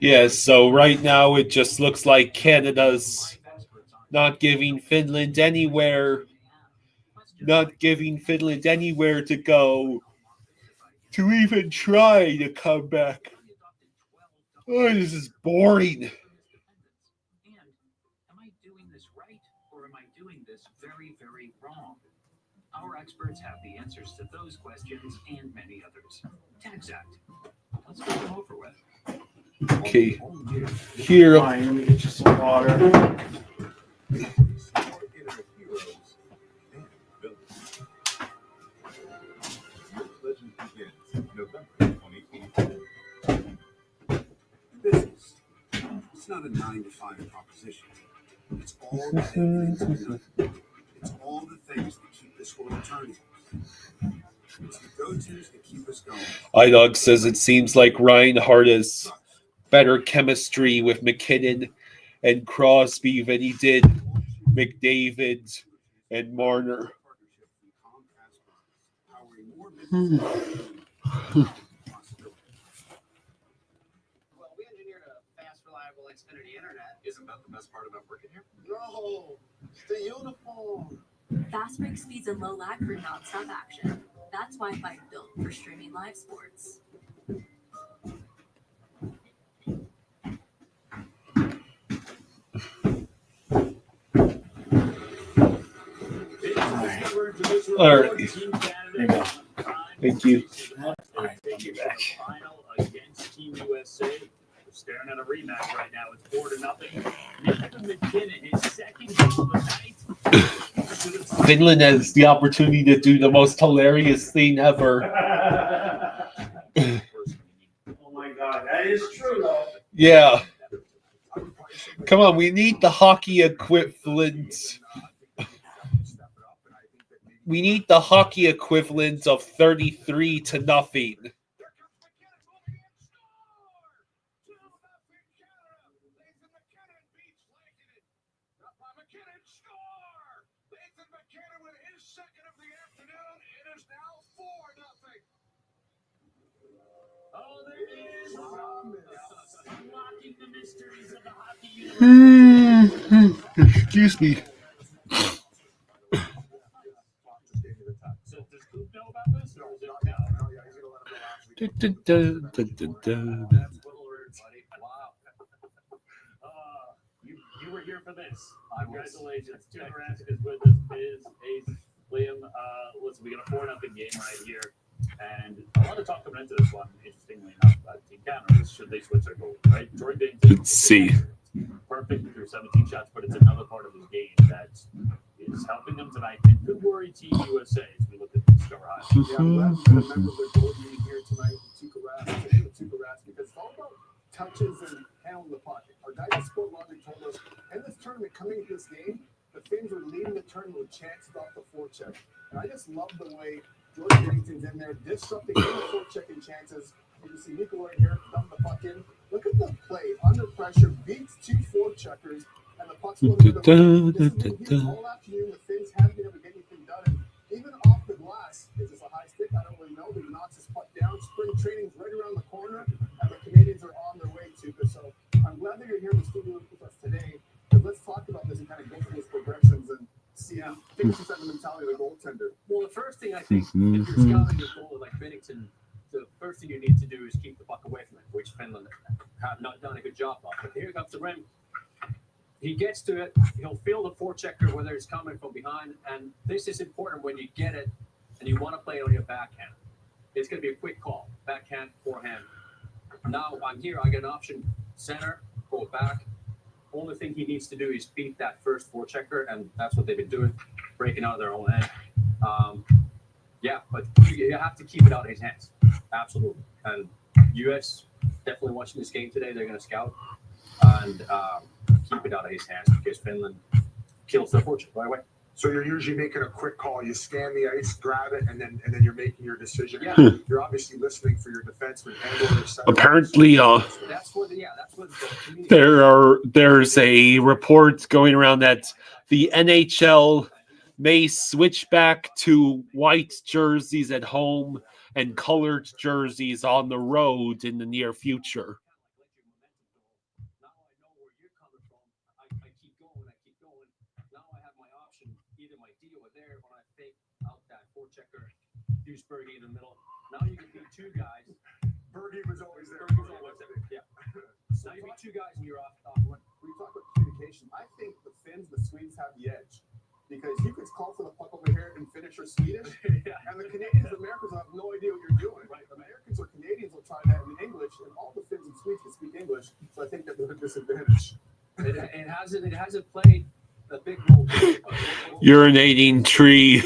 Yeah, so right now it just looks like Canada's not giving Finland anywhere to go to even try to come back. Oh, this is boring.
And am I doing this right, or am I doing this very, very wrong? Our experts have the answers to those questions and many others. Tax Act. Let's get them over with.
Okay. Here.
Fine, let me get you some water.
Business. It's not a 9-to-5 proposition. It's all the things and nothing. It's all the things that keep this world turning. It's the go-tos that keep us going.
iDog says it seems like Reinhardt has better chemistry with McKinnon and Crosby than he did McDavid and Marner.
we engineered a fast, reliable Xfinity internet. Isn't that the best part about working here?
No, it's the uniform.
Fast break speeds and low lag for nonstop action. That's Wi-Fi built for streaming live sports.
All right. Thank you.
Taking the final against Team USA. We're staring at a rematch right now. It's 4-0. Nathan McKinnon, his second goal of the night.
Finland has the opportunity to do the most hilarious thing ever.
Oh my God, that is true though.
Yeah. Come on, we need the hockey equivalent. We need the hockey equivalent of 33-0. Excuse me.
You were here for this. Congratulations. Two Rask is with us. Biz, Ace, Liam. Listen, we got a 4-0 game right here. And a lot of talk coming into this one, interestingly enough, Team Canada, should they switch their goal, right? Jordan
Let's see.
Perfect through 17 shots, but it's another part of his game that is helping them tonight. And could worry Team USA as we look at the score high.
Yeah, I'm glad you had a member of their goal meeting here tonight with Tuukka Rask, because it's all about touches and handling the puck. Our guy at Sport Logic told us, in this tournament, coming into this game, the Finns were leading the tournament with chances off the forecheck. And I just love the way Jordan Binnington's in there, disrupting any forechecking chances. You can see Nico right here, dump the puck in. Look at the play, under pressure, beats two forecheckers, and the puck's going to the all afternoon. The Finns haven't been able to get anything done. And even off the glass, is this a high stick? I don't really know, but he knocks his puck down. Spring training's right around the corner, and the Canadians are on their way to it. So I'm glad that you're here in the studio with us today. Because let's talk about this and kind of go through those progressions and see how things just have the mentality of the goaltender.
Well, the first thing I think, if you're scouting a goalie like Binnington, the first thing you need to do is keep the puck away from it, which Finland have not done a good job of. But here comes the rim. He gets to it. He'll feel the forechecker, whether it's coming from behind. And this is important when you get it and you want to play it on your backhand. It's going to be a quick call. Backhand, forehand. Now I'm here. I get an option. Center, go back. Only thing he needs to do is beat that first forechecker, and that's what they've been doing, breaking out of their own end. Yeah, but you have to keep it out of his hands. Absolutely. And U.S. definitely watching this game today. They're going to scout and keep it out of his hands because Finland kills their fortune right away.
So you're usually making a quick call. You scan the ice, grab it, and then you're making your decision.
Yeah.
You're obviously listening for your defenseman.
Apparently,
That's what
there's a report going around that the NHL may switch back to white jerseys at home and colored jerseys on the road in the near future.
Use Bergie in the middle. Now you can beat two guys.
Bergie was always there.
Yeah. Now you beat two guys and you're off one.
When you talk about communication, I think the Finns, the Swedes have the edge. Because you could call for the puck over here and finish your Swedish. And the Canadians and Americans have no idea what you're doing. Right? The Americans or Canadians will try that in English, and all the Finns and Swedes can speak English. So I think that they're at a disadvantage.
It hasn't played a big role.
Urinating tree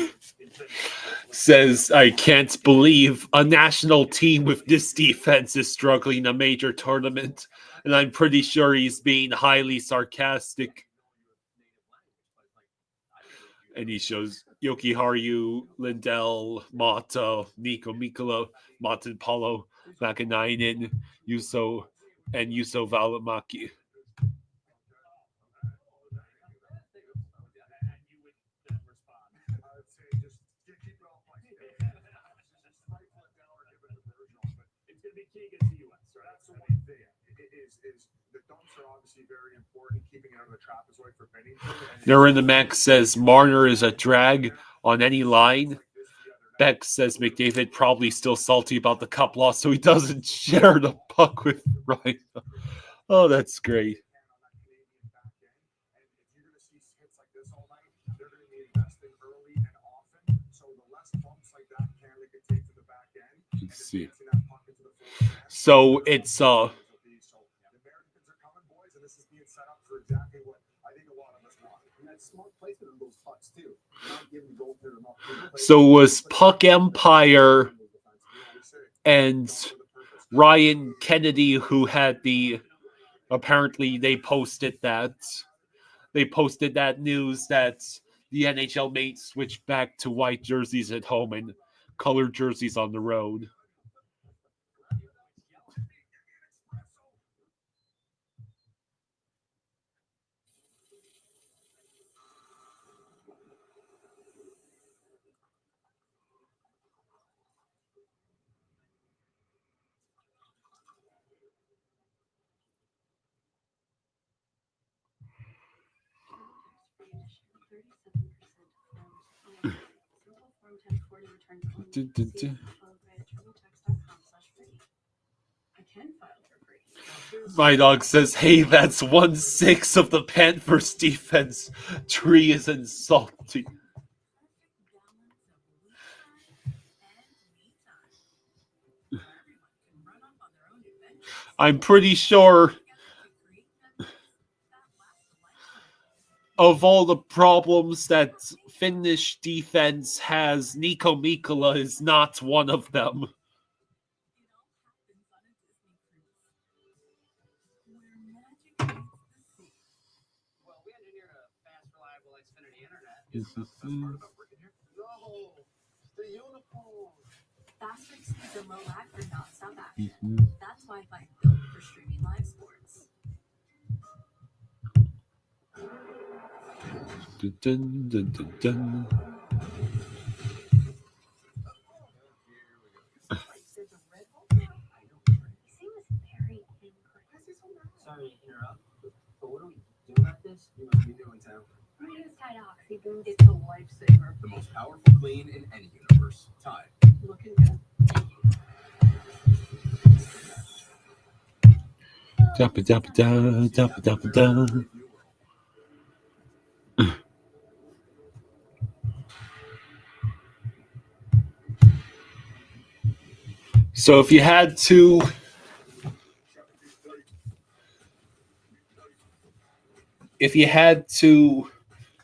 says, I can't believe a national team with this defense is struggling in a major tournament. And I'm pretty sure he's being highly sarcastic. And he shows Yoki Haru, Lindell, Mata, Nico Mikkola, Matan Paulo, Makanainen, Yuso, and Yuso Valimaki.
key against the U.S. Right? That's the one thing. Is the dumps are obviously very important, keeping it out of the trapezoid for Bennington.
They're in the Mac says Marner is a drag on any line. Beck says McDavid probably still salty about the cup loss, so he doesn't share the puck with Ryan. Oh, that's great. Let's see. So it's so it was Puck Empire and Ryan Kennedy who had the apparently they posted that news that the NHL may switch back to white jerseys at home and colored jerseys on the road. My dog says, hey, that's 1/6 of the Panthers defense. Tree isn't salty. I'm pretty sure of all the problems that Finnish defense has, Nico Mikkola is not one of them.
Fast speeds and low lag are not South African. That's Wi-Fi built for streaming live sports.
Dun, dun, dun, dun.
Sorry to interrupt, but what are we doing at this? You must be doing town.
We use Tide Oxy. It's a lifesaver.
The most powerful clean in any universe. Tide.
Looking good.
So if you had to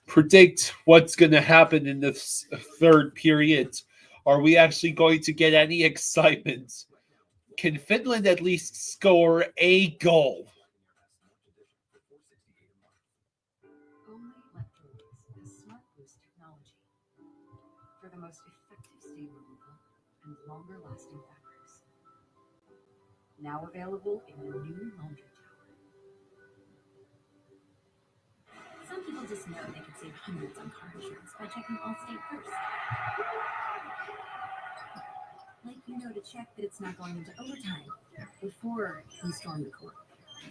predict what's going to happen in the third period, are we actually going to get any excitement? Can Finland at least score a goal?
Only Electrolux has Smart Boost technology for the most effective stain removal and longer lasting fabrics. Now available in the new laundry tower. Some people just know they could save hundreds on car insurance by checking Allstate first. Like you know to check that it's not going into overtime before you storm the court.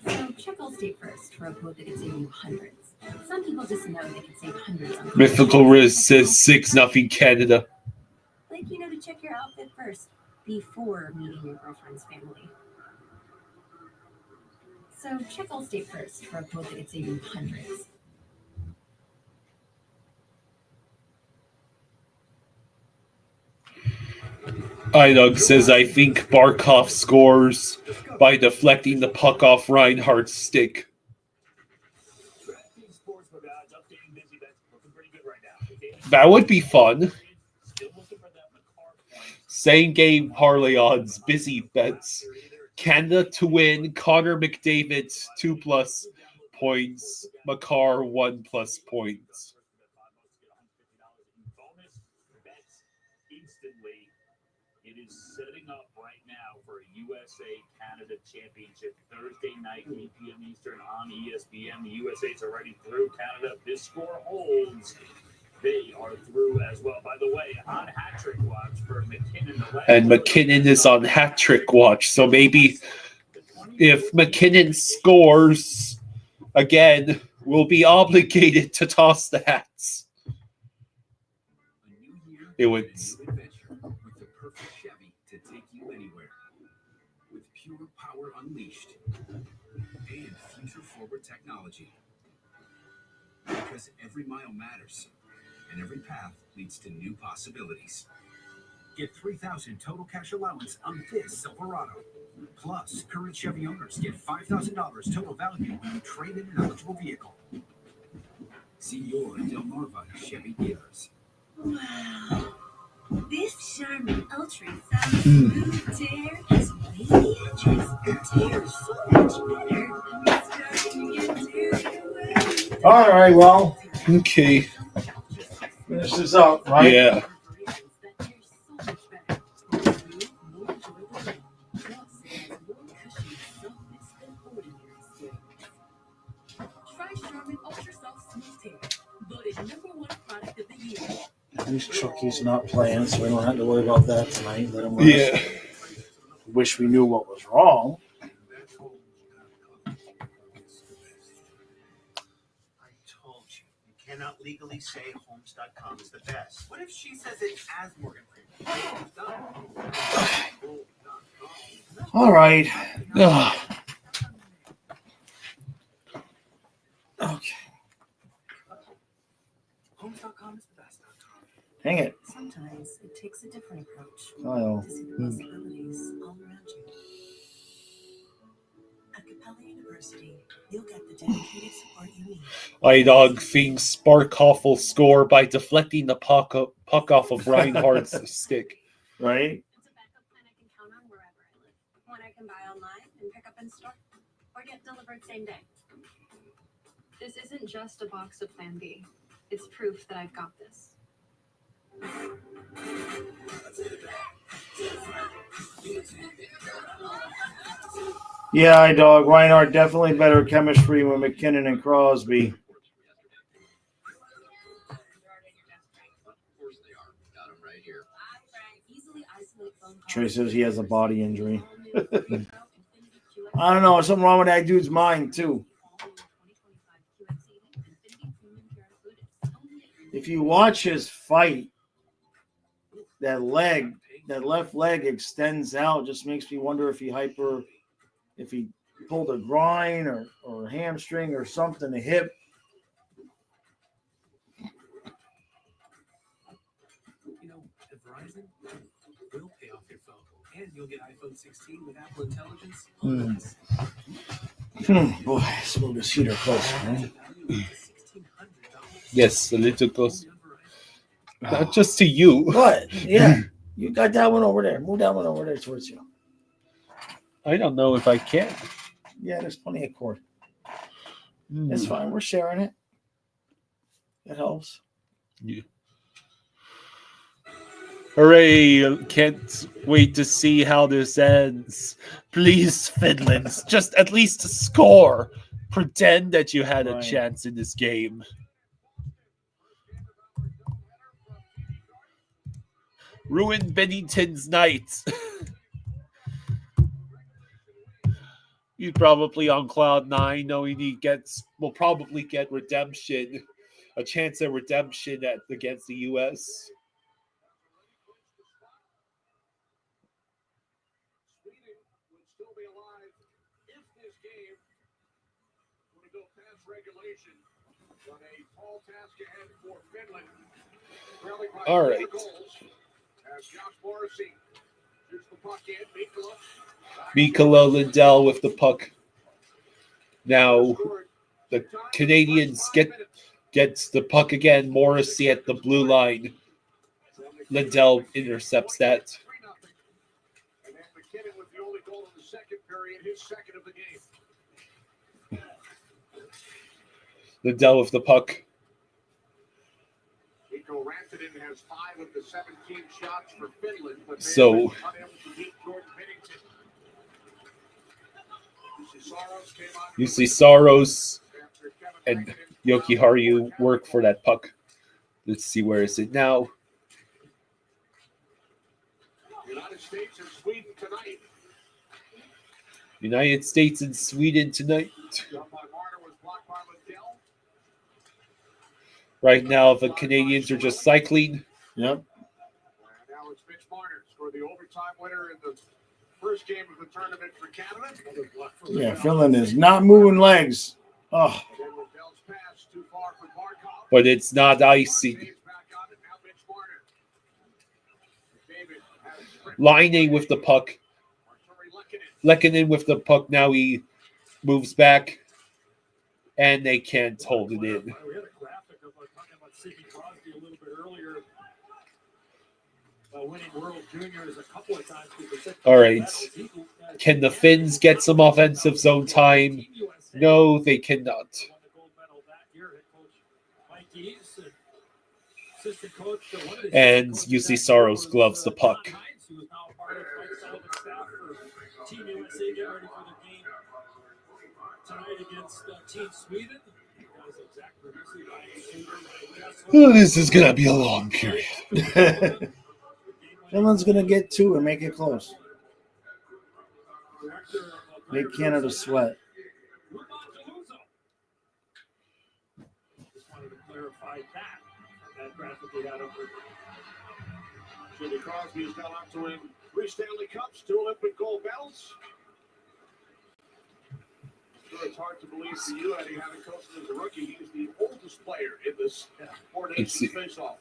So check Allstate first for a quote that could save you hundreds. Some people just know they could save hundreds on car
Mythical
insurance.
Riz says 6-0 Canada.
Like you know to check your outfit first before meeting your girlfriend's family. So check Allstate first for a quote that could save you hundreds.
Idog says, I think Barkov scores by deflecting the puck off Reinhardt's stick. That would be fun. Same game parlay odds, busy bets. Canada to win, Connor McDavid 2+ points, Makar 1+ points.
Setting up right now for a USA-Canada Championship Thursday night, 8 p.m. Eastern on ESPN. The USA's already through. Canada, if this score holds, they are through as well. By the way, on Hack
hat-trick watch for McKinnon.
And McKinnon is on hat-trick watch. So maybe if McKinnon scores again, we'll be obligated to toss the hats. It would.
With the perfect Chevy to take you anywhere. With pure power unleashed and future-forward technology. Because every mile matters, and every path leads to new possibilities. Get $3,000 total cash allowance on this Silverado. Plus, current Chevy owners get $5,000 total value when you trade in an eligible vehicle. See your Del Norva Chevy dealers.
Wow. This Charmin Ultra sounds smooth tear has wavy edges and tears so much better. It's starting to get teary.
All right, well.
Okay.
Finish this up, right?
Yeah.
Try Charmin Ultra Soft Smooth Tear, voted #1 product of the year.
At least Chucky's not playing, so we don't have to worry about that tonight. Let him rest.
Yeah.
Wish we knew what was wrong.
I told you, you cannot legally say Homes.com is the best. What if she says it as Morgan Freeman?
All right.
Ugh.
Okay.
Homes.com is the best.
Hang it.
Sometimes it takes a different approach
Oh.
to see the possibilities all around you. At Capella University, you'll get the dedicated support you need.
Idog thinks Barkhoff will score by deflecting the puck off of Reinhardt's stick.
Right?
It's a backup plan I can count on wherever I live. One I can buy online and pick up in store, or get delivered same day. This isn't just a box of Plan B. It's proof that I've got this.
Yeah, dog. Reinhardt definitely better chemistry with McKinnon and Crosby. Trey says he has a body injury. I don't know. Something wrong with that dude's mind, too. If you watch his fight, that left leg extends out. Just makes me wonder if he pulled a groin or a hamstring or something, a hip.
You know, at Verizon, we'll pay off your phone, and you'll get iPhone 16 with Apple Intelligence.
Boy, let's move this heater closer, man.
Yes, a little close. Not just to you.
What? Yeah. You got that one over there. Move that one over there towards you.
I don't know if I can.
Yeah, there's plenty of cord. It's fine. We're sharing it. It helps.
Yeah. Hooray. Can't wait to see how this ends. Please, Finland, just at least score. Pretend that you had a chance in this game. Ruin Bennington's night. He's probably on cloud 9, knowing will probably get redemption, a chance at redemption against the U.S.
Sweden would still be alive if this game were to go past regulation. But a tall task ahead for Finland. Trailing by
All
4
right.
goals. As Josh Morrissey shoots the puck in,
Mikkola Lindell with the puck. Now the Canadians gets the puck again. Morrissey at the blue line. Lindell intercepts that.
and then McKinnon with the only goal in the second period, his second of the game.
Lindell with the puck.
Mikko Rantanen has 5 of the 17 shots for Finland, but they
So-
haven't unable to beat Jordan Binnington.
Usually Saros and Jokiharju work for that puck. Let's see, where is it now?
United States and Sweden tonight.
United States and Sweden tonight.
Shot by Marner was blocked by Liddell.
Right now, the Canadians are just cycling.
Yep.
And now it's Mitch Marner scored the overtime winner in the first game of the tournament for Canada.
Yeah, Finland is not moving legs. Oh.
And then Liddell's pass too far for Barkov.
But it's not icy.
Back on it. Now Mitch Marner. David has a sprint.
Line with the puck. Lehkonen with the puck. Now he moves back. And they can't hold it in.
We had a graphic of talking about Sidney Crosby a little bit earlier. Winning World Juniors a couple of times.
All right. Can the Finns get some offensive zone time? No, they cannot. And UC Soros gloves the puck.
Team USA get ready for the game tonight against Team Sweden.
Oh, this is going to be a long period.
Finland's going to get two and make it close. Make Canada sweat.
Just wanted to clarify that graphic we had over.
Sidney Crosby has gone on to win 3 Stanley Cups, 2 Olympic gold medals. Sure, it's hard to believe for you, Eddie, having coached as a rookie. He's the oldest player in this Four Nations face-off.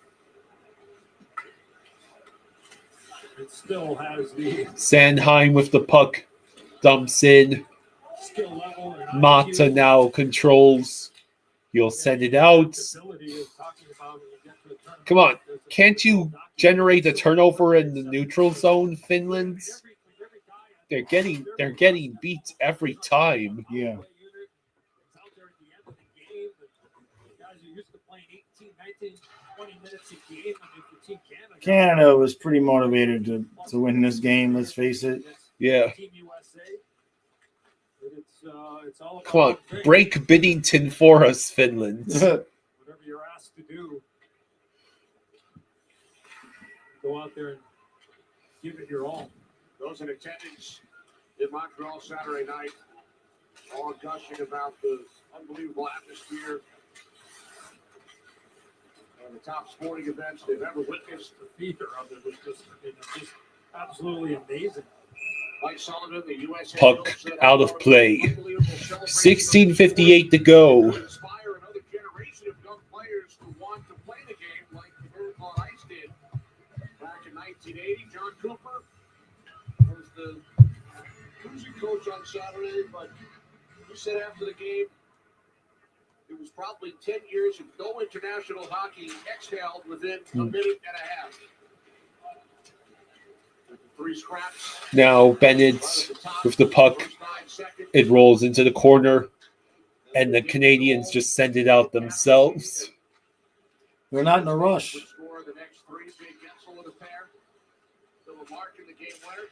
It still has the
Sandheim with the puck. Dumps in.
skill level. And
Mata now controls. He'll send it out. Come on. Can't you generate a turnover in the neutral zone, Finland? They're getting beat every time.
Yeah. Canada was pretty motivated to win this game, let's face it.
Yeah. Come on, break Binnington for us, Finland.
Whatever you're asked to do, go out there and give it your all.
Those in attendance in Montreal Saturday night, all gushing about the unbelievable atmosphere and the top sporting events they've ever witnessed.
The theater of it was just absolutely amazing.
Mike Sullivan, the U.S.
Puck out of play. 16:58 to go.
Inspire another generation of young players to want to play the game like the Miracle on Ice did back in 1980. John Cooper was the cruising coach on Saturday, but he said after the game it was probably 10 years of no international hockey exhaled within a minute and a half. Three scraps.
Now Bennett with the puck. It rolls into the corner, and the Canadians just send it out themselves.
They're not in a rush.
Score the next 3. Big Gensel with a pair. Still a mark in the game winner.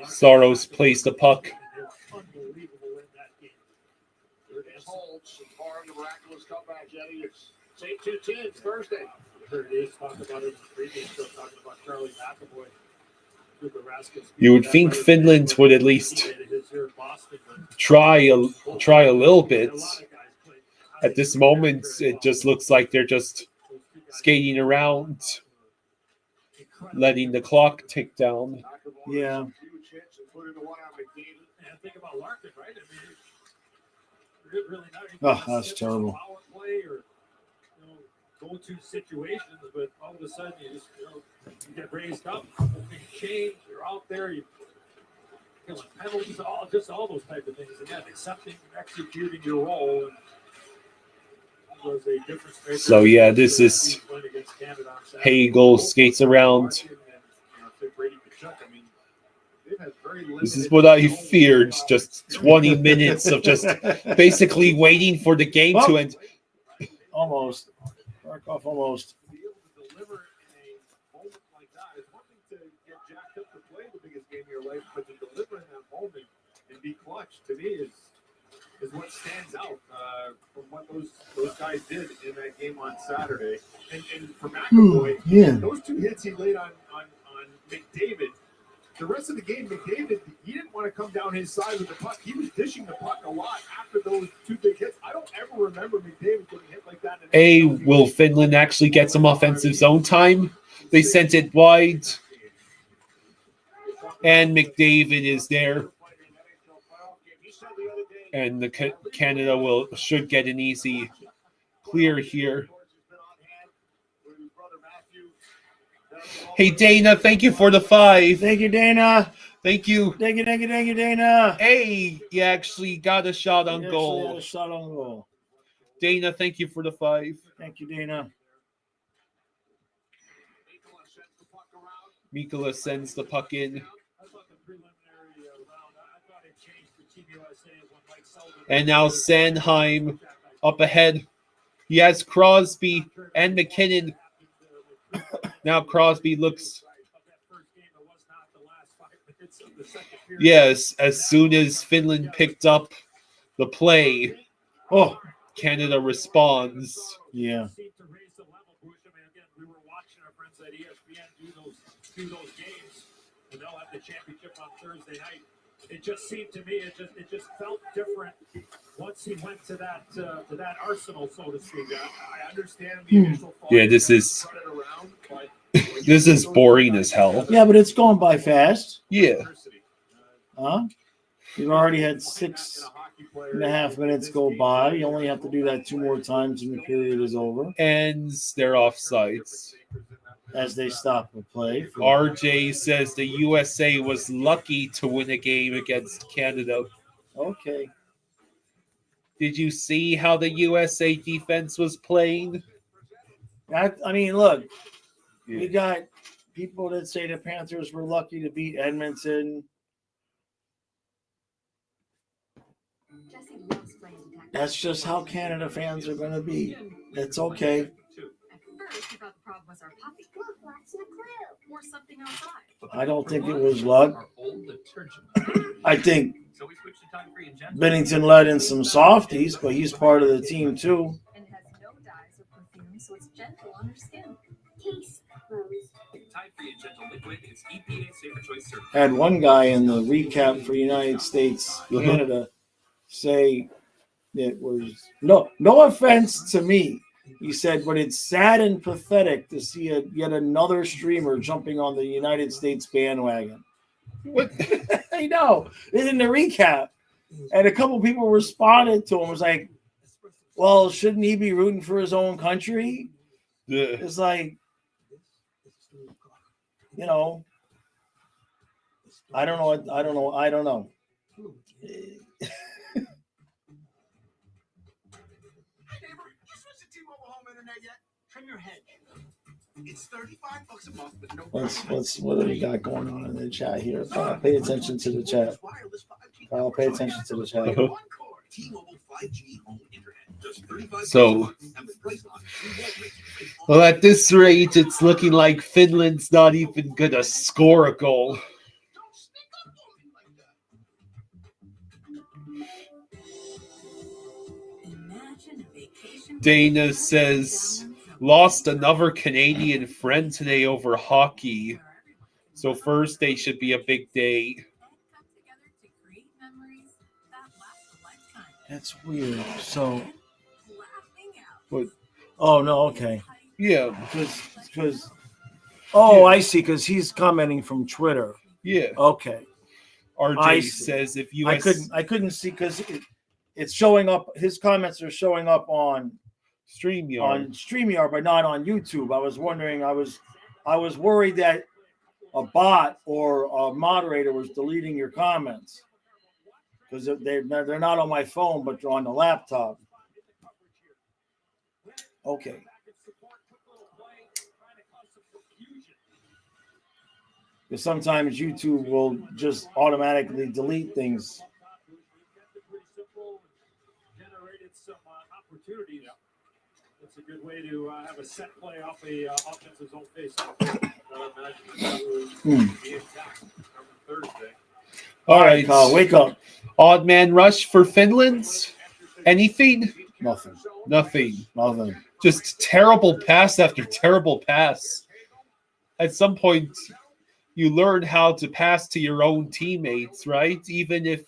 Soros plays the puck.
Unbelievable in that game.
It holds and barring the miraculous comeback, Jenny. It's St. 2 10 Thursday.
Heard Ace talk about it in the pregame show, talking about Charlie McAvoy.
You would think Finland would at least try a little bit. At this moment, it just looks like they're just skating around, letting the clock tick down.
Yeah.
Think about Larkin, right? I mean, really
Oh, that's terrible.
Power play or go-to situations, but all of a sudden you just you get raised up, things change. You're out there, you killing penalties, all those type of things. Again, accepting, executing your role. Was a difference maker.
So yeah, this is Hagel skates around. This is what I feared. Just 20 minutes of just basically waiting for the game to end.
Almost. Barkov almost.
To be able to deliver in a moment like that is one thing to get jacked up to play the biggest game of your life, but to deliver in that moment and be clutch to me is is what stands out from what those guys did in that game on Saturday. And for McAvoy, those 2 hits he laid on McDavid. The rest of the game, McDavid, he didn't want to come down his side with the puck. He was dishing the puck a lot after those 2 big hits. I don't ever remember McDavid getting hit like that.
Will Finland actually get some offensive zone time? They sent it wide. And McDavid is there. And the Canada should get an easy clear here. Hey, Dana, thank you for the 5.
Thank you, Dana.
Thank you.
Thank you, Dana.
Hey, you actually got a shot on goal. Dana, thank you for the 5.
Thank you, Dana.
Mikkola sends the puck in. And now Sanheim up ahead. He has Crosby and McKinnon. Now Crosby looks. Yes, as soon as Finland picked up the play, Canada responds.
Yeah.
We were watching our friends at ESPN do those games, and they'll have the championship on Thursday night. It just seemed to me, it just felt different once he went to that arsenal, so to speak. I understand the initial fall.
Yeah, this is boring as hell.
Yeah, but it's going by fast.
Yeah.
Huh? You've already had 6.5 minutes go by. You only have to do that 2 more times and the period is over.
And they're offsides.
As they stop the play.
RJ says the USA was lucky to win a game against Canada.
Okay.
Did you see how the USA defense was playing?
Look, you got people that say the Panthers were lucky to beat Edmonton. That's just how Canada fans are going to be. It's okay.
First, you thought the problem was our puppy. Look, what's the clue? Or something outside.
I don't think it was luck. I think Bennington let in some softies, but he's part of the team too.
And has no dyes or perfume, so it's gentle on her skin.
Case closed.
Tide-free and gentle liquid is EPA Safer Choice certified.
Had one guy in the recap for United States, Canada, say it was no offense to me. He said, but it's sad and pathetic to see yet another streamer jumping on the United States bandwagon. What? I know. In the recap. And a couple people responded to him. It was like, well, shouldn't he be rooting for his own country?
Yeah.
It's like, I don't know.
Trim your head. It's $35 a month, but no.
What do we got going on in the chat here? Pay attention to the chat. Pay attention to the chat.
So, well, at this rate, it's looking like Finland's not even gonna score a goal. Dana says, lost another Canadian friend today over hockey. So Thursday should be a big day.
That's weird. So,
what?
Oh no, okay.
Yeah,
because. Oh, I see. Because he's commenting from Twitter.
Yeah.
Okay.
RJ says if you.
I couldn't see because it's showing up. His comments are showing up on StreamYard, but not on YouTube. I was wondering. I was worried that a bot or a moderator was deleting your comments because they're not on my phone, but they're on the laptop. Okay. Because sometimes YouTube will just automatically delete things.
Generated some opportunities. That's a good way to have a set play off the offensive zone face.
All right,
Kyle, wake up.
Odd man rush for Finland. Anything?
Nothing.
Nothing.
Nothing.
Just terrible pass after terrible pass. At some point, you learn how to pass to your own teammates, right? Even if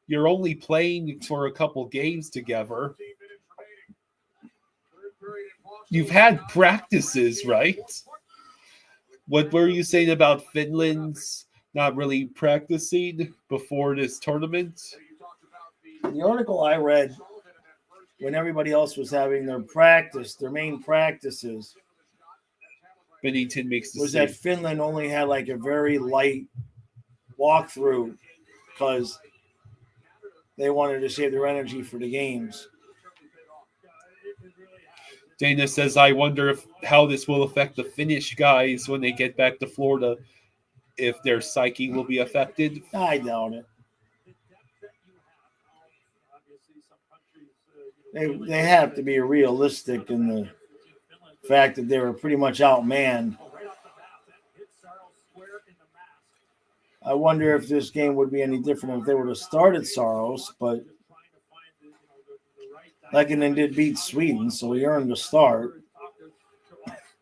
you're only playing for a couple games together. You've had practices, right? What were you saying about Finland's not really practicing before this tournament?
The article I read, when everybody else was having their main practices,
Bennington makes the
was
save.
that Finland only had like a very light walkthrough because they wanted to save their energy for the games.
Dana says, I wonder how this will affect the Finnish guys when they get back to Florida, if their psyche will be affected.
I doubt it. They have to be realistic in the fact that they were pretty much outmanned. I wonder if this game would be any different if they would have started Saros, but Lekkonen did beat Sweden, so he earned a start.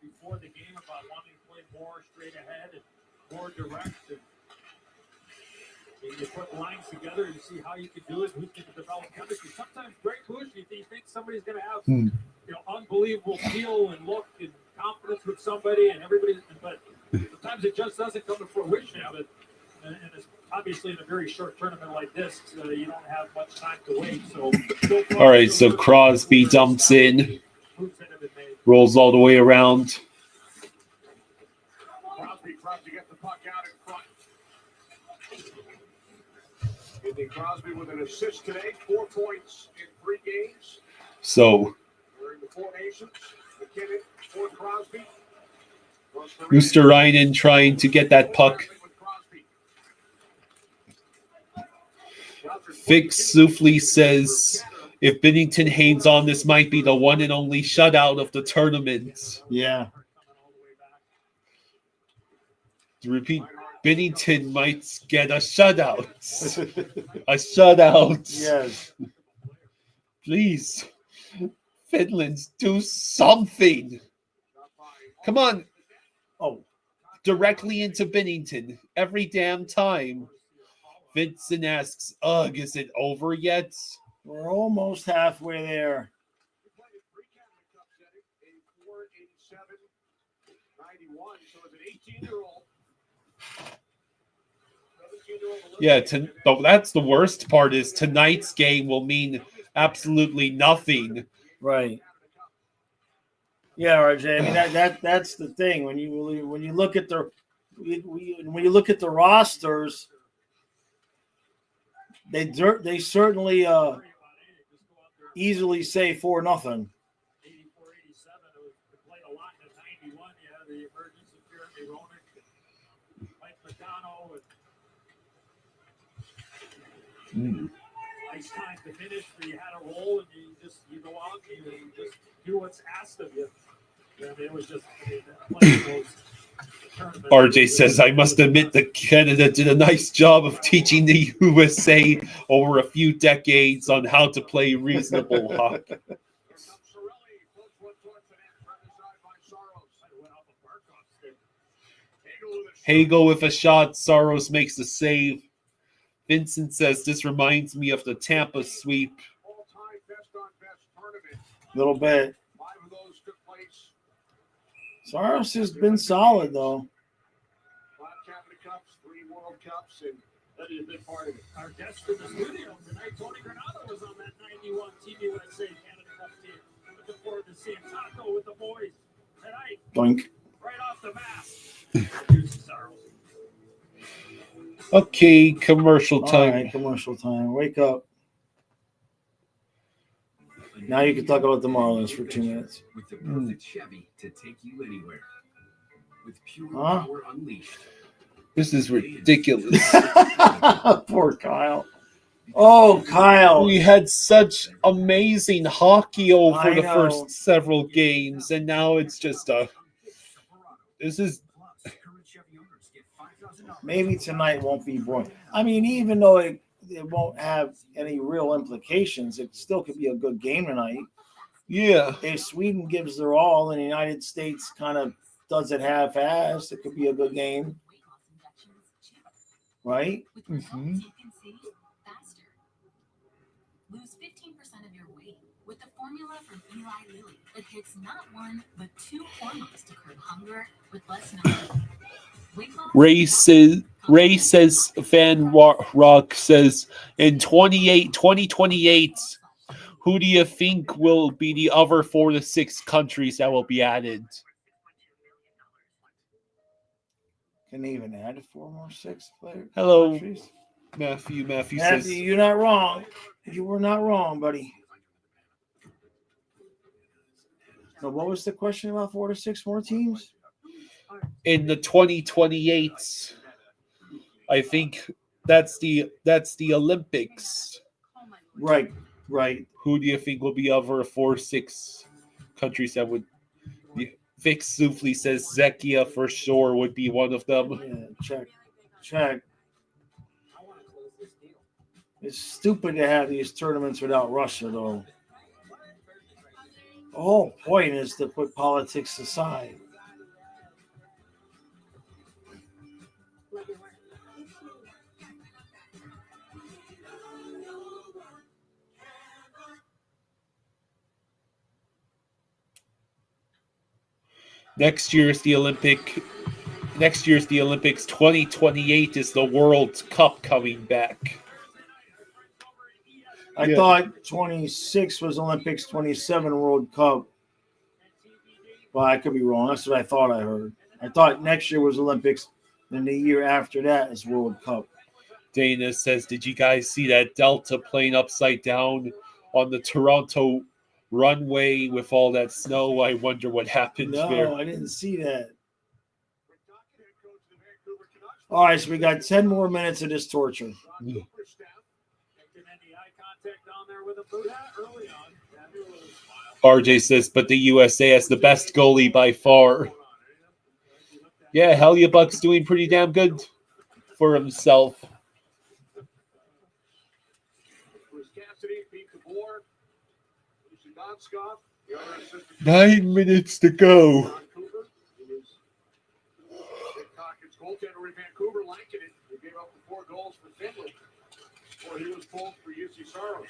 Before the game about wanting to play more straight ahead and more direct. And you put lines together and see how you can do it, who's going to develop chemistry. Sometimes great push, you think somebody's going to have unbelievable feel and look and confidence with somebody, and everybody. But sometimes it just doesn't come to fruition. But and it's obviously in a very short tournament like this, you don't have much time to wait. So
all right, so Crosby dumps in, rolls all the way around.
Crosby gets the puck out in front. Sidney Crosby with an assist today, 4 points in 3 games.
So
During the Four Nations, McKinnon for Crosby.
Oosterainen trying to get that puck. Fix Soufli says, if Bennington hangs on, this might be the one and only shutout of the tournament.
Yeah.
To repeat, Bennington might get a shutout. A shutout.
Yes.
Please, Finland, do something. Come on.
Oh,
directly into Bennington every damn time. Vincent asks, ugh, is it over yet?
We're almost halfway there.
Yeah, that's the worst part is tonight's game will mean absolutely nothing.
Right. Yeah, RJ. I mean that's the thing when you look at the rosters, they certainly easily say 4-0.
Nice time to finish where you had a roll and you go out and you just do what's asked of you. I mean, it was just
RJ says, I must admit that Canada did a nice job of teaching the USA over a few decades on how to play reasonable hockey. Hagel with a shot. Saros makes the save. Vincent says, this reminds me of the Tampa sweep.
A little bit. Saros has been solid, though.
5 Cabinet Cups, 3 World Cups, and
that is a big part of it. Our guest in the studio tonight, Tony Granado, was on that 91 Team USA Canada Cup team. Looking forward to seeing Taco with the boys tonight.
Doink.
Right off the bat.
Okay, commercial time.
All right, commercial time. Wake up. Now you can talk about the Marlins for 2 minutes.
With the perfect Chevy to take you anywhere. With pure power unleashed.
This is ridiculous.
Poor Kyle. Oh, Kyle.
We had such amazing hockey over the first several games, and now it's just this is...
Maybe tonight won't be boring. I mean, even though it won't have any real implications. It still could be a good game tonight.
Yeah.
If Sweden gives their all and the United States kind of does it half-assed, it could be a good game. Right?
Mm-hmm.
Lose 15% of your weight with the formula from Eli Lilly that hits not one, but 2 hormones to curb hunger with less numbing.
Ray says Fan Rock says in 2028, who do you think will be the other 4 to 6 countries that will be added?
Can they even add 4 more 6 players?
Hello,
countries?
Matthew
Matthew,
says
you're not wrong. You were not wrong, buddy. So what was the question about 4 to 6 more teams?
in the 2028. I think that's the Olympics.
Right, right.
Who do you think will be over 4 6 countries that would be? Vic Soufli says Czechia for sure would be one of them.
Yeah, check. It's stupid to have these tournaments without Russia, though. The whole point is to put politics aside.
Next year's the Olympics. 2028 is the World Cup coming back.
I thought 26 was Olympics, 27 World Cup. Well, I could be wrong. That's what I thought I heard. I thought next year was Olympics, then the year after that is World Cup.
Dana says, did you guys see that Delta plane upside down on the Toronto runway with all that snow? I wonder what happened there.
No, I didn't see that. All right, so we got 10 more minutes of this torture.
RJ says, but the USA has the best goalie by far. Yeah, Hellebuyck's doing pretty damn good for himself. 9 minutes to go.
Goaltender in Vancouver liking it. He gave up the 4 goals for Finland before he was pulled for UC Saros.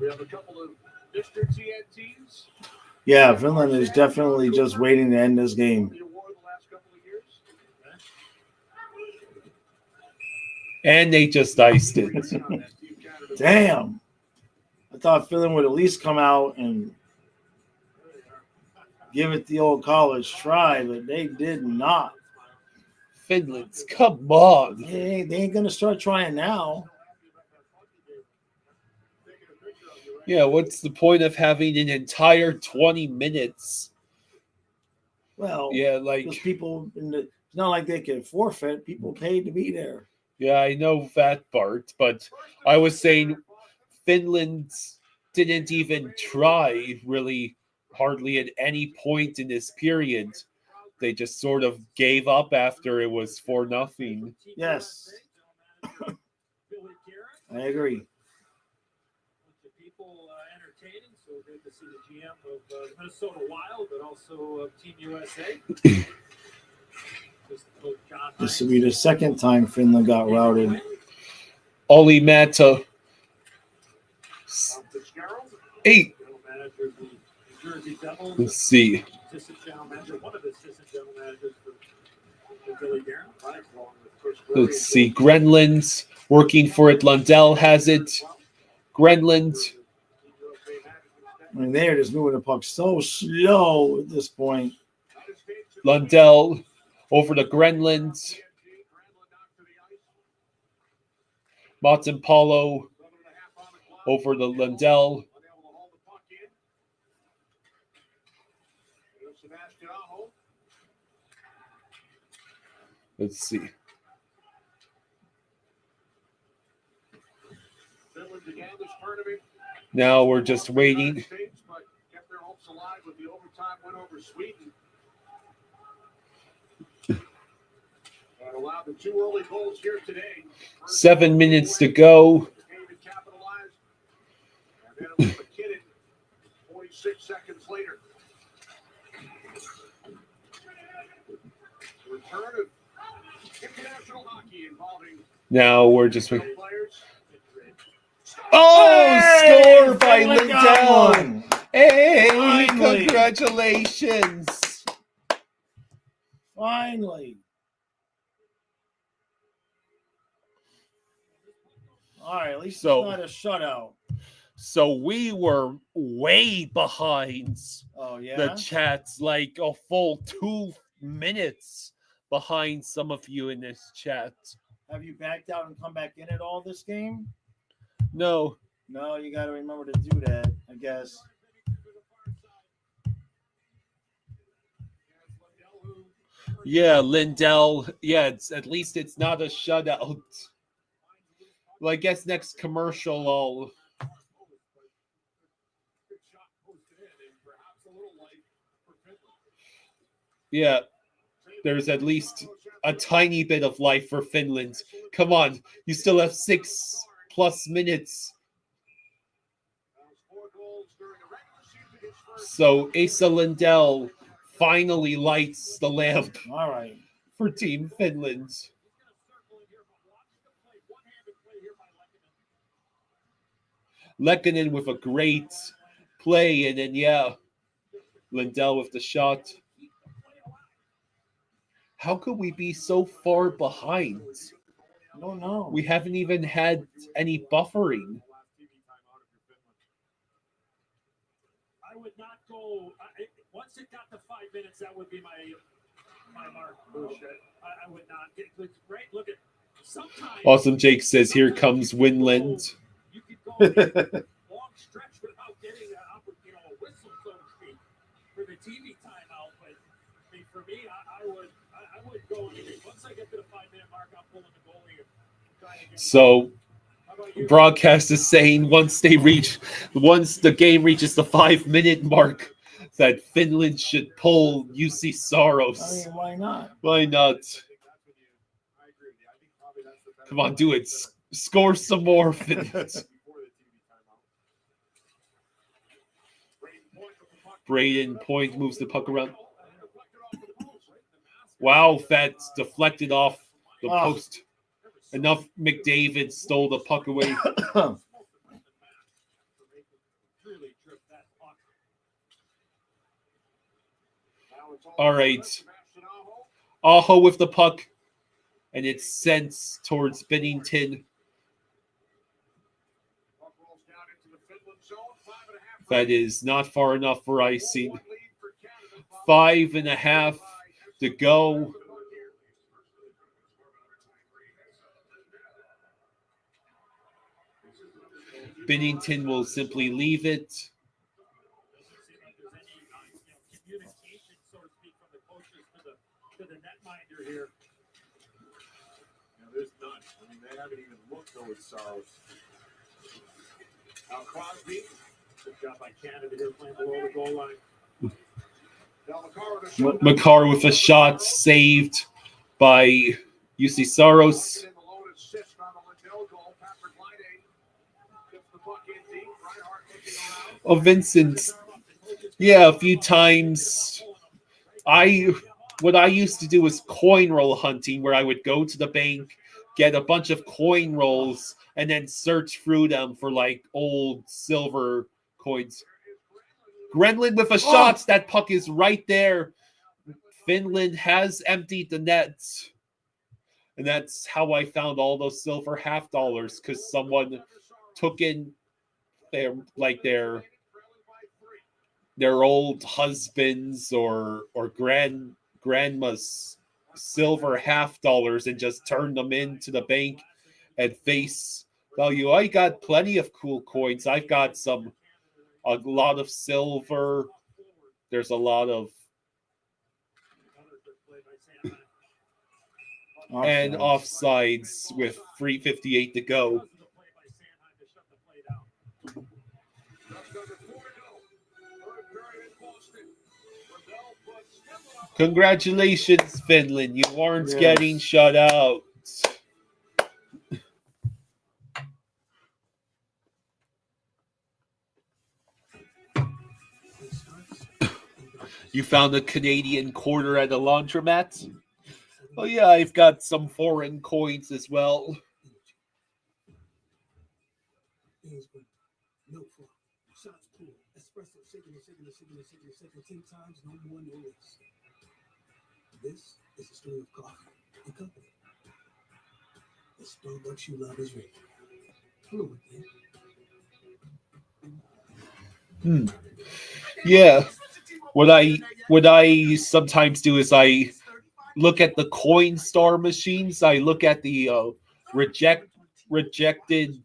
We have a couple of district TN teams.
Yeah, Finland is definitely just waiting to end this game.
And they just iced it.
Damn. I thought Finland would at least come out and give it the old college try, but they did not.
Finland's, come on.
They ain't going to start trying now.
Yeah, what's the point of having an entire 20 minutes?
Well,
yeah, like
people, it's not like they can forfeit. People paid to be there.
Yeah, I know that part, but I was saying Finland didn't even try really hardly at any point in this period. They just sort of gave up after it was 4-0.
Yes. I agree.
People entertaining, so good to see the GM of Minnesota Wild, but also of Team USA.
This will be the second time Finland got routed.
Olli Mata. 8. Let's see. Let's see. Grenland's working for it. Lundell has it. Grenland.
I mean, they're just moving the puck so slow at this point.
Lundell over to Grenland. Martin Paulo over to Lundell. Let's see. Now we're just waiting.
allowed the 2 early goals here today.
7 minutes to go.
David capitalized. And then it was McKinnon 46 seconds later. The return of international hockey involving
Now we're just.
players.
Oh, score by
Finland got
Lindell.
one.
Hey,
Finally.
congratulations.
Finally. All right, at least
So-
it's not a shutout.
So we were way behind
Oh, yeah?
the chats, like a full 2 minutes behind some of you in this chat.
Have you backed out and come back in at all this game?
No.
No, you got to remember to do that, I guess.
Yeah, Lindell. Yeah, at least it's not a shutout. Well, I guess next commercial I'll. Yeah, there's at least a tiny bit of life for Finland. Come on, you still have 6+ minutes. So Asa Lindell finally lights the lamp.
All right.
For Team Finland. Lehkonen with a great play, and then Lindell with the shot. How could we be so far behind?
I don't know.
We haven't even had any buffering.
I would not go. Once it got to 5 minutes, that would be my mark. Bullshit. I would not. Right? Look at sometimes.
Awesome Jake says, here comes Winland.
You could go a long stretch without getting a whistle, so to speak, for the TV timeout. But I mean, for me, I would go anything. Once I get to the 5-minute mark, I'm pulling the goalie and trying to get.
So, broadcast is saying once the game reaches the 5-minute mark, that Finland should pull UC Saros.
I mean, why not?
Why not? Come on, do it. Score some more, Finland. Braden Point moves the puck around. Wow, that's deflected off the post. Enough McDavid stole the puck away. All right. Aho with the puck. And it's sent towards Bennington. That is not far enough for icing. 5.5 to go. Bennington will simply leave it.
Communication, so to speak, from the coaches to the netminder here.
There's none. I mean, they haven't even looked towards Saros. Now Crosby, good job by Canada here playing below the goal line.
Makar with a shot saved by UC Saros. Oh, Vincent. Yeah, a few times. What I used to do was coin roll hunting, where I would go to the bank, get a bunch of coin rolls, and then search through them for like old silver coins. Grenlin with a shot. That puck is right there. Finland has emptied the nets. And that's how I found all those silver half dollars, because someone took in their old husbands or grandma's silver half dollars and just turned them into the bank at face value. I got plenty of cool coins. I've got a lot of silver. There's a lot of and offsides with 3:58 to go. Congratulations, Finland. You aren't
Yes.
getting shut out. You found a Canadian quarter at a laundromat? Oh, yeah, I've got some foreign coins as well.
No fault. Shots pulled. Espresso shaking and shaking and shaking and shaking and shaking 10 times, no more, no less. This is the story of coffee and company. The Starbucks you love is ready. Hello again.
Yeah. What I sometimes do is I look at the Coinstar machines. I look at the rejected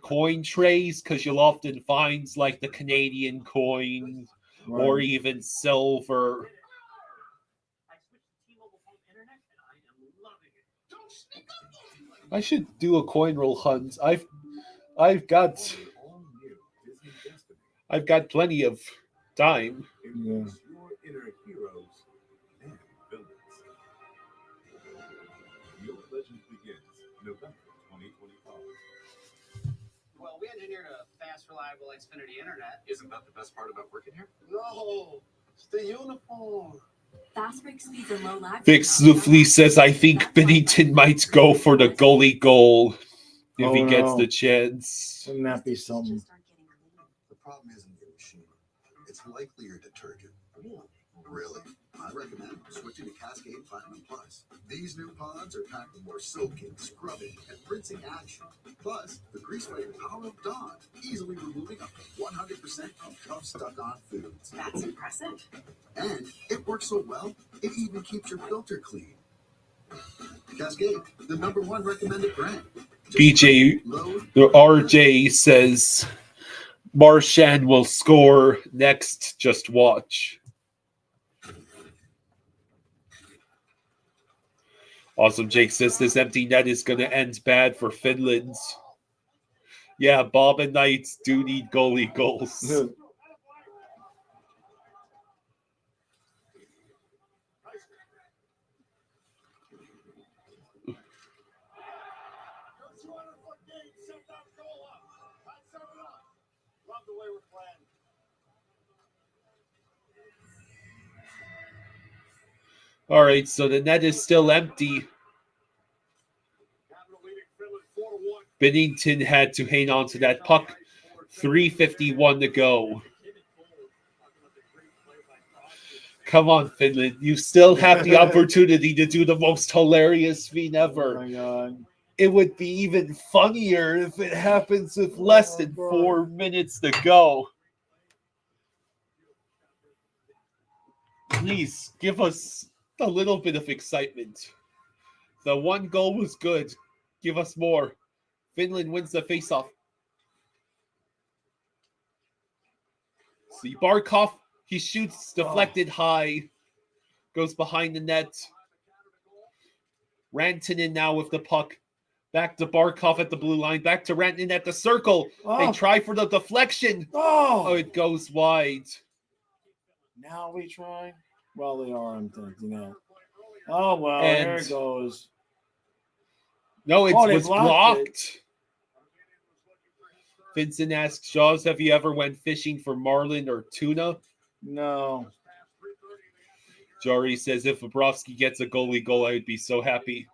coin trays, because you'll often find like the Canadian coin or
Right.
even silver. I should do a coin roll hunt. I've got plenty of time.
Yeah.
Your inner heroes and villains. Your legend begins November 2025.
Well, we engineered a fast, reliable Xfinity internet.
Isn't that the best part about working here?
No, it's the uniform.
Fast break speeds and low lag.
Vic Slufley says, I think Bennington might go for the goalie goal if he gets the chance.
Wouldn't that be something?
The problem isn't your machine. It's likely your detergent. Really? I recommend switching to Cascade Platinum Plus. These new pods are packed with more soaking, scrubbing, and rinsing action. Plus, the grease fighting power of Dawn, easily removing up to 100% of tough stuck-on foods.
That's impressive.
And it works so well, it even keeps your filter clean. Cascade, the #1 recommended brand.
BJ, the RJ says, Marchand will score next. Just watch. Awesome. Jake says this empty net is going to end bad for Finland. Yeah, Bob and Knights do need goalie goals. All right, so the net is still empty. Bennington had to hang on to that puck. 3:51 to go. Come on, Finland. You still have the opportunity to do the most hilarious thing ever.
Oh my God.
It would be even funnier if it happens with less than 4 minutes to go. Please give us a little bit of excitement. The one goal was good. Give us more. Finland wins the faceoff. See, Barkov, he shoots deflected high. Goes behind the net. Rantanen now with the puck. Back to Barkov at the blue line. Back to Rantanen at the circle. They try for the deflection. Oh, it goes wide.
Now we try. Well, they are. I'm thinking that. Oh well,
And-
there it goes.
No, it
They
was blocked. Vincent asks, Jaws, have you ever went fishing for marlin or tuna?
No.
Jari says, if Bobrovsky gets a goalie goal, I would be so happy.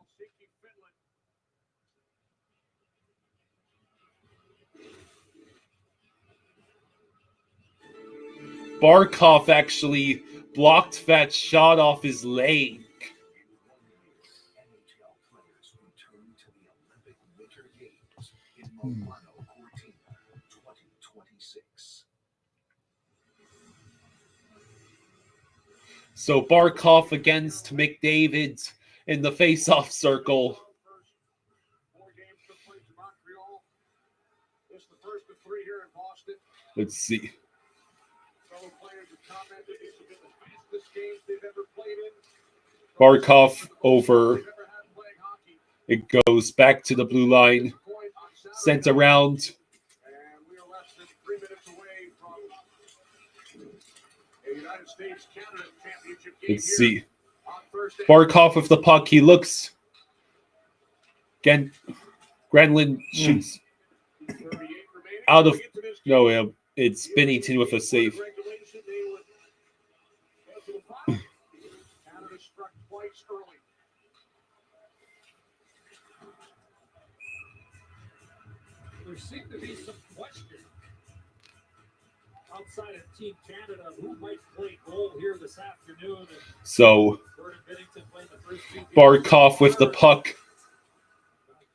Barkov actually blocked that shot off his leg. So Barkov against McDavid in the face-off circle. Let's see. Barkov over. It goes back to the blue line. Sent around.
United States-Canada Championship game
Let's see.
on Thursday.
Barkov with the puck. He looks. Again, Grenlin shoots out of. No, it's Bennington with a save.
Canada struck twice early.
There seemed to be some question outside of Team Canada who might play goal here this afternoon. And
So,
Jordan Bennington playing the first 2 games.
Barkov with the puck.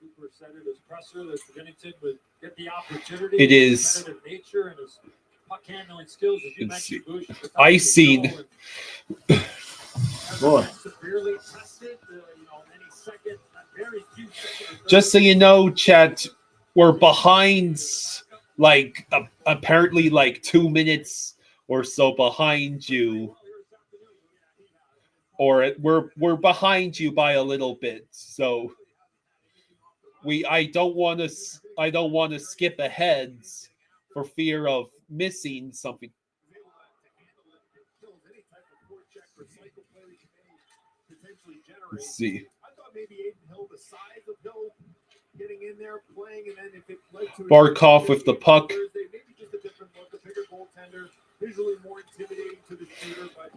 Cooper said it as presser that Bennington would get the opportunity.
It
His
is.
competitive nature and his puck handling skills, as you
Let's see.
mentioned, Bush, at the top of the
Icing.
show, and
Boy.
severely tested, any second, very few seconds.
Just so you know, chat, we're behind, like, apparently, like 2 minutes or so behind you. Or we're behind you by a little bit. So I don't want to skip ahead for fear of missing something. Let's see.
I thought maybe Aiden Hill, the size of Hill, getting in there, playing, and then if it led to
Barkov with the puck.
Thursday, maybe just a different look, a bigger goaltender, visually more intimidating to the shooter, but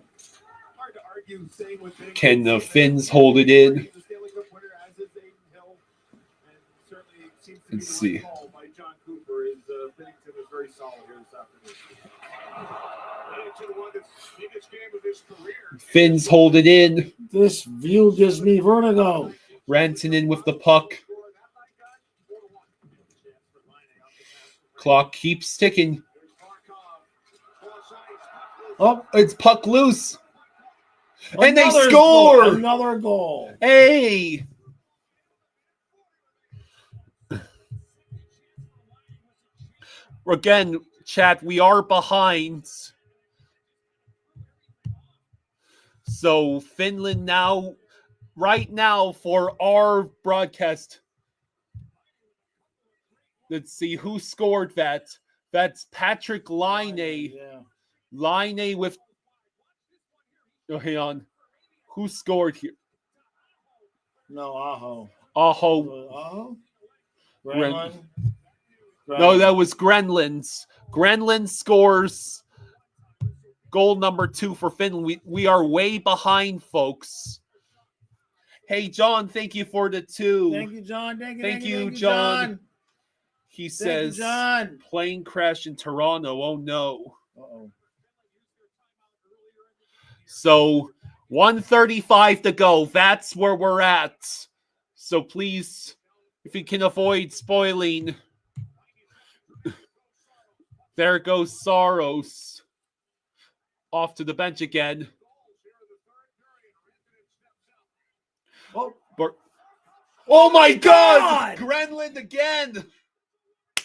hard to argue staying with Bennington.
Can the Finns hold it in?
He's a Stanley Cup winner, as is Aiden Hill, and certainly seems to be
Let's
the
see.
right call by John Cooper. Is Bennington is very solid here this afternoon. Bennington won his biggest game of his career.
Finns hold it in.
This view gives me vertigo.
Rantanen with the puck. Clock keeps ticking. Oh, it's puck loose. And they
Another
score.
goal, another goal.
Hey. Again, chat, we are behind. So Finland now, right now for our broadcast. Let's see who scored that. That's Patrick Laine.
Yeah.
Laine with. Oh, hang on. Who scored here?
No, Aho.
Aho.
Aho?
Gren-
Grenlin?
No, that was Grenlin's. Grenlin scores goal number 2 for Finland. We are way behind, folks. Hey, John, thank you for the 2.
Thank you, John.
Thank you, John. He
Thank
says,
you, John.
plane crash in Toronto. Oh, no.
Uh-oh.
So 1:35 to go. That's where we're at. So please, if you can avoid spoiling. There goes Saros. Off to the bench again. Oh my God! Grenland again!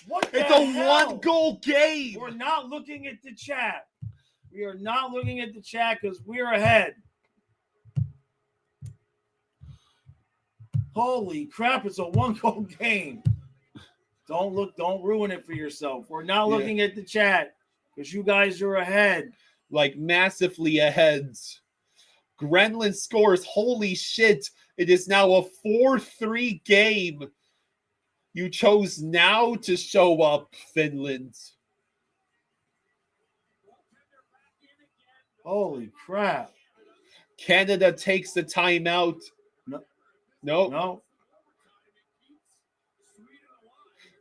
What
It's
the
a
hell?
1-goal game!
We're not looking at the chat. We are not looking at the chat because we're ahead. Holy crap, it's a 1-goal game. Don't ruin it for yourself. We're not looking at the chat because you guys are ahead.
Like massively ahead. Grenland scores. Holy shit. It is now a 4-3 game. You chose now to show up, Finland.
Holy crap.
Canada takes the timeout. No.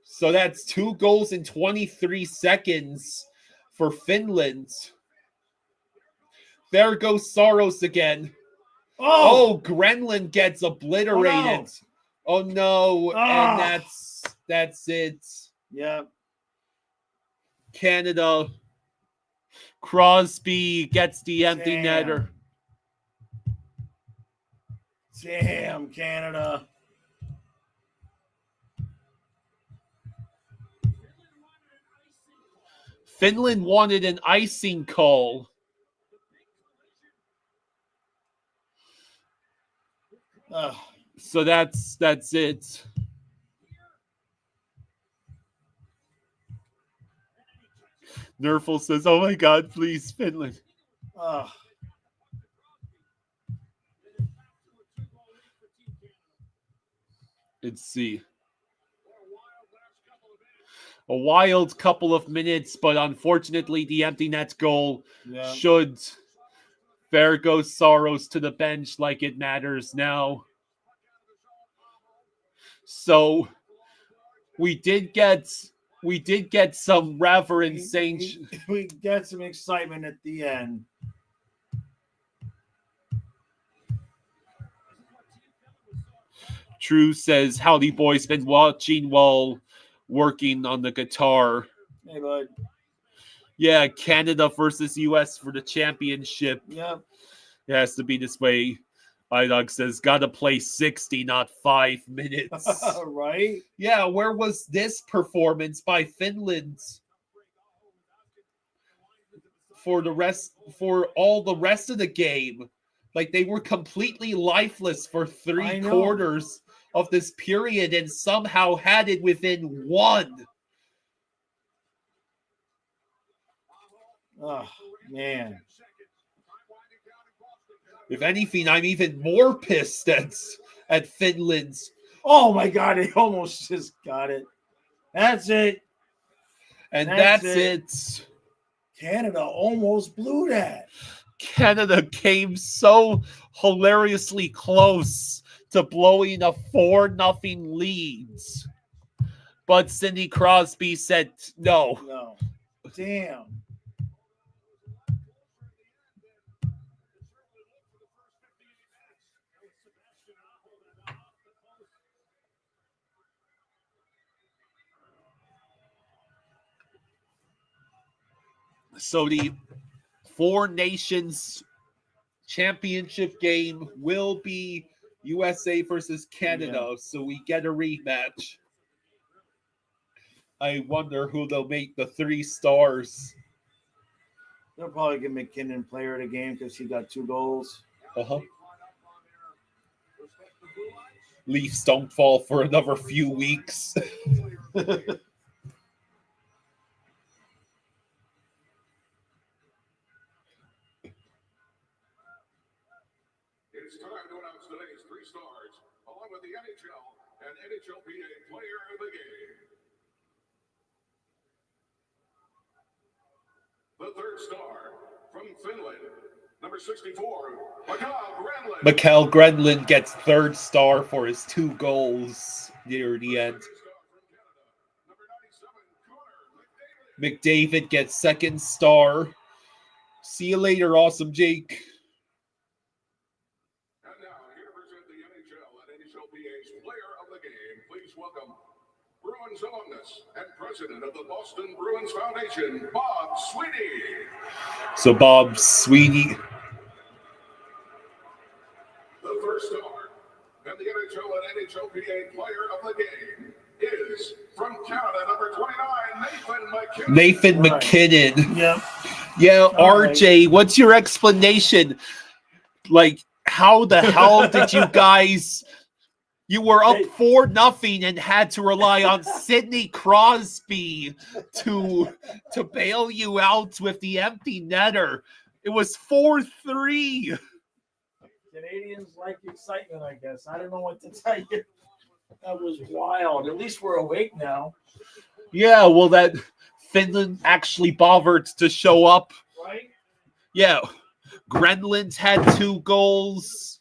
So that's 2 goals in 23 seconds for Finland. There goes Saros again. Oh, Grenland gets obliterated. Oh no. And that's it.
Yeah.
Canada. Crosby gets the empty netter.
Damn, Canada.
Finland wanted an icing call. So that's it. Nerfel says, "Oh my God, please, Finland."
Ugh.
Let's see. A wild couple of minutes, but unfortunately, the empty net goal should there goes Soros to the bench like it matters now. So we did get some Reverend Saint.
We got some excitement at the end.
True says, "Howdy boys, been watching while working on the guitar."
Hey, bud.
Yeah, Canada versus US for the championship.
Yep.
It has to be this way. iDog says, "Gotta play 60, not 5 minutes."
Right?
Yeah, where was this performance by Finland? For all the rest of the game. Like, they were completely lifeless for 3 quarters of this period and somehow had it within 1.
Oh, man.
If anything, I'm even more pissed at Finland's.
Oh, my God. They almost just got it. That's it.
And that's it.
Canada almost blew that.
Canada came so hilariously close to blowing a 4-0 lead. But Sidney Crosby said no.
No. Damn.
So the 4 Nations championship game will be USA versus Canada. So we get a rematch. I wonder who they'll make the 3 stars.
They'll probably get McKinnon player of the game because he got 2 goals.
Leafs don't fall for another few weeks.
It's time to announce today's 3 stars, along with the NHL and NHLPA Player of the Game. The 3rd star from Finland, number 64,
Mikael Grenland gets 3rd star for his 2 goals near the end. McDavid gets 2nd star. See you later, Awesome Jake.
And now, here to present the NHL and NHLPA's Player of the Game, please welcome Bruins alumnus and president of the Boston Bruins Foundation, Bob Sweeney.
So Bob Sweeney.
The 1st star and the NHL and NHLPA Player of the Game is from Canada, number 29,
Nathan McKinnon.
Yep.
Yeah, RJ, what's your explanation? Like, how the hell did you guys... You were up 4-0 and had to rely on Sidney Crosby to bail you out with the empty netter. It was 4-3.
Canadians like excitement, I guess. I don't know what to tell you. That was wild. At least we're awake now.
Yeah, well, that Finland actually bothered to show up.
Right?
Yeah. Grenland had 2 goals.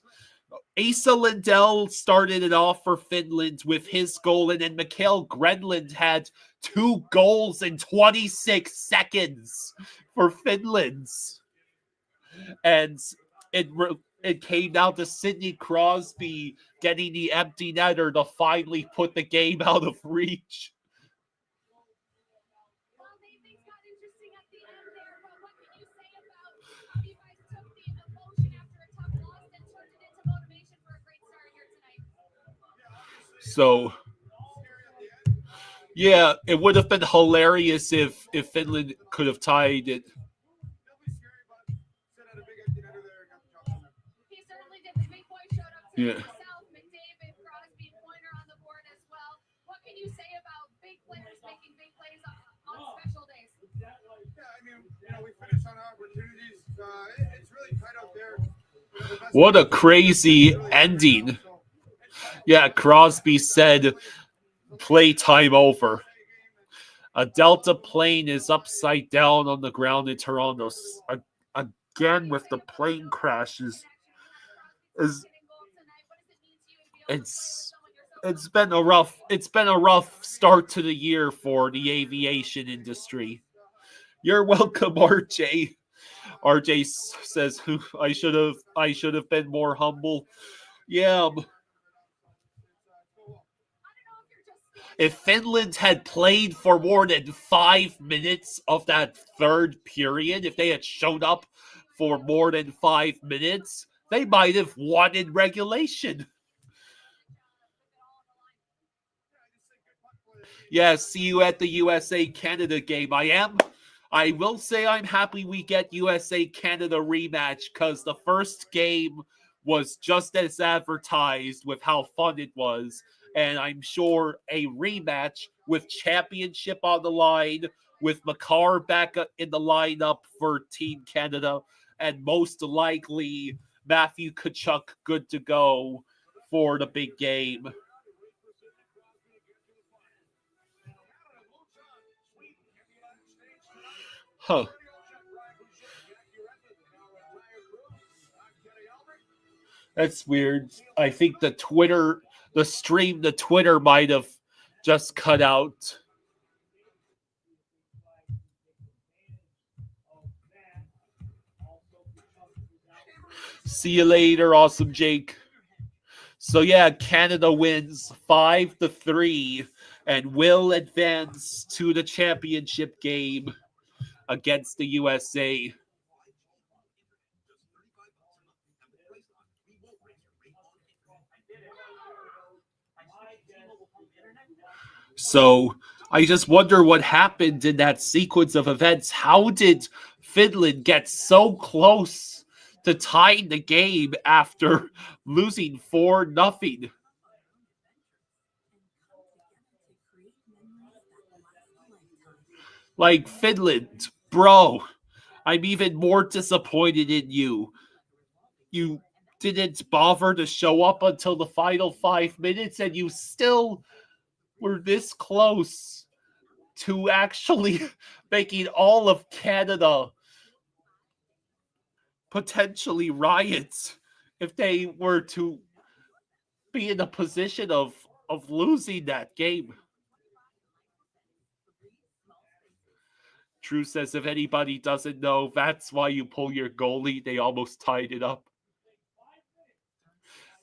Asa Lindell started it off for Finland with his goal, and then Mikael Grenland had 2 goals in 26 seconds for Finland. And it came down to Sidney Crosby getting the empty netter to finally put the game out of reach. So, yeah, it would have been hilarious if Finland could have tied it. Yeah.
What can you say about big players making big plays on special days?
Yeah, I mean, we finish on opportunities. It's really tight out there.
What a crazy ending. Yeah, Crosby said playtime over. A Delta plane is upside down on the ground in Toronto. Again with the plane crashes. It's been a rough start to the year for the aviation industry. You're welcome, RJ. RJ says, I should have been more humble. Yeah. If Finland had played for more than 5 minutes of that third period, if they had shown up for more than 5 minutes, they might have won in regulation. Yeah, see you at the USA-Canada game. I will say I'm happy we get USA-Canada rematch because the first game was just as advertised with how fun it was. And I'm sure a rematch with championship on the line, with Makar back in the lineup for Team Canada, and most likely Matthew Tkachuk good to go for the big game. Huh. That's weird. I think the Twitter might have just cut out. See you later, awesome Jake. So yeah, Canada wins 5-3 and will advance to the championship game against the USA. So I just wonder what happened in that sequence of events. How did Finland get so close to tying the game after losing 4-0? Like, Finland, bro, I'm even more disappointed in you. You didn't bother to show up until the final 5 minutes, and you still were this close to actually making all of Canada potentially riot if they were to be in a position of losing that game. Drew says, if anybody doesn't know, that's why you pull your goalie. They almost tied it up.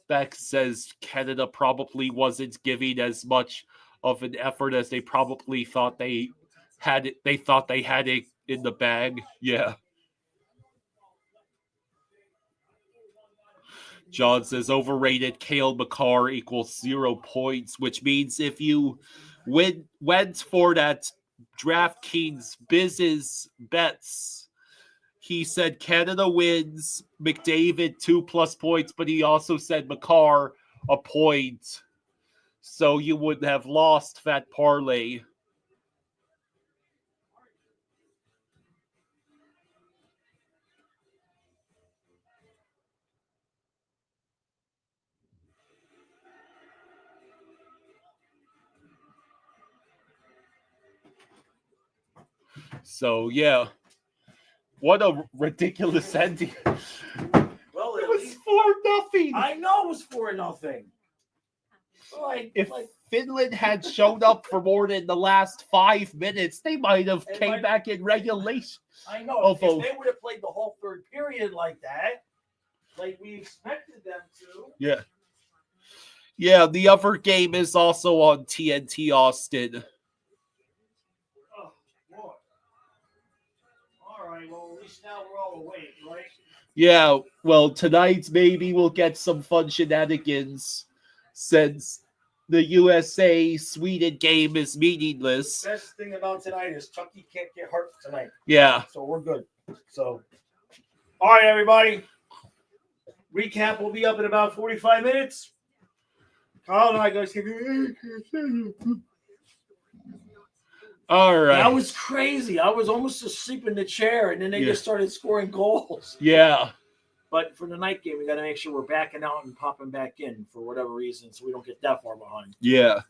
Beck says Canada probably wasn't giving as much of an effort as they probably thought they had it. They thought they had it in the bag. Yeah. John says overrated Cale Makar equals 0 points, which means if you went for that DraftKings business bets, he said Canada wins, McDavid 2+ points, but he also said Makar a point. So you would have lost that parlay. So yeah, what a ridiculous ending.
Well,
it was 4-0.
I know it was 4-0.
If Finland had showed up for more than the last 5 minutes, they might have came back in regulation.
I know. If they would have played the whole third period like that, like we expected them to.
Yeah. Yeah, the other game is also on TNT Austin.
Oh, boy. All right, well, at least now we're all awake, right?
Yeah, well, tonight maybe we'll get some fun shenanigans since the USA-Sweden game is meaningless.
The best thing about tonight is Chucky can't get hurt tonight.
Yeah.
So we're good. So, all right, everybody. Recap will be up in about 45 minutes. Kyle and I guys can.
All right.
That was crazy. I was almost asleep in the chair, and then they just started scoring goals.
Yeah.
But for the night game, we got to make sure we're backing out and popping back in for whatever reason, so we don't get that far behind.
Yeah.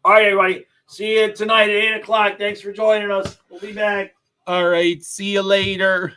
All right, everybody. See you tonight at 8 o'clock. Thanks for joining us. We'll be back.
All right. See you later.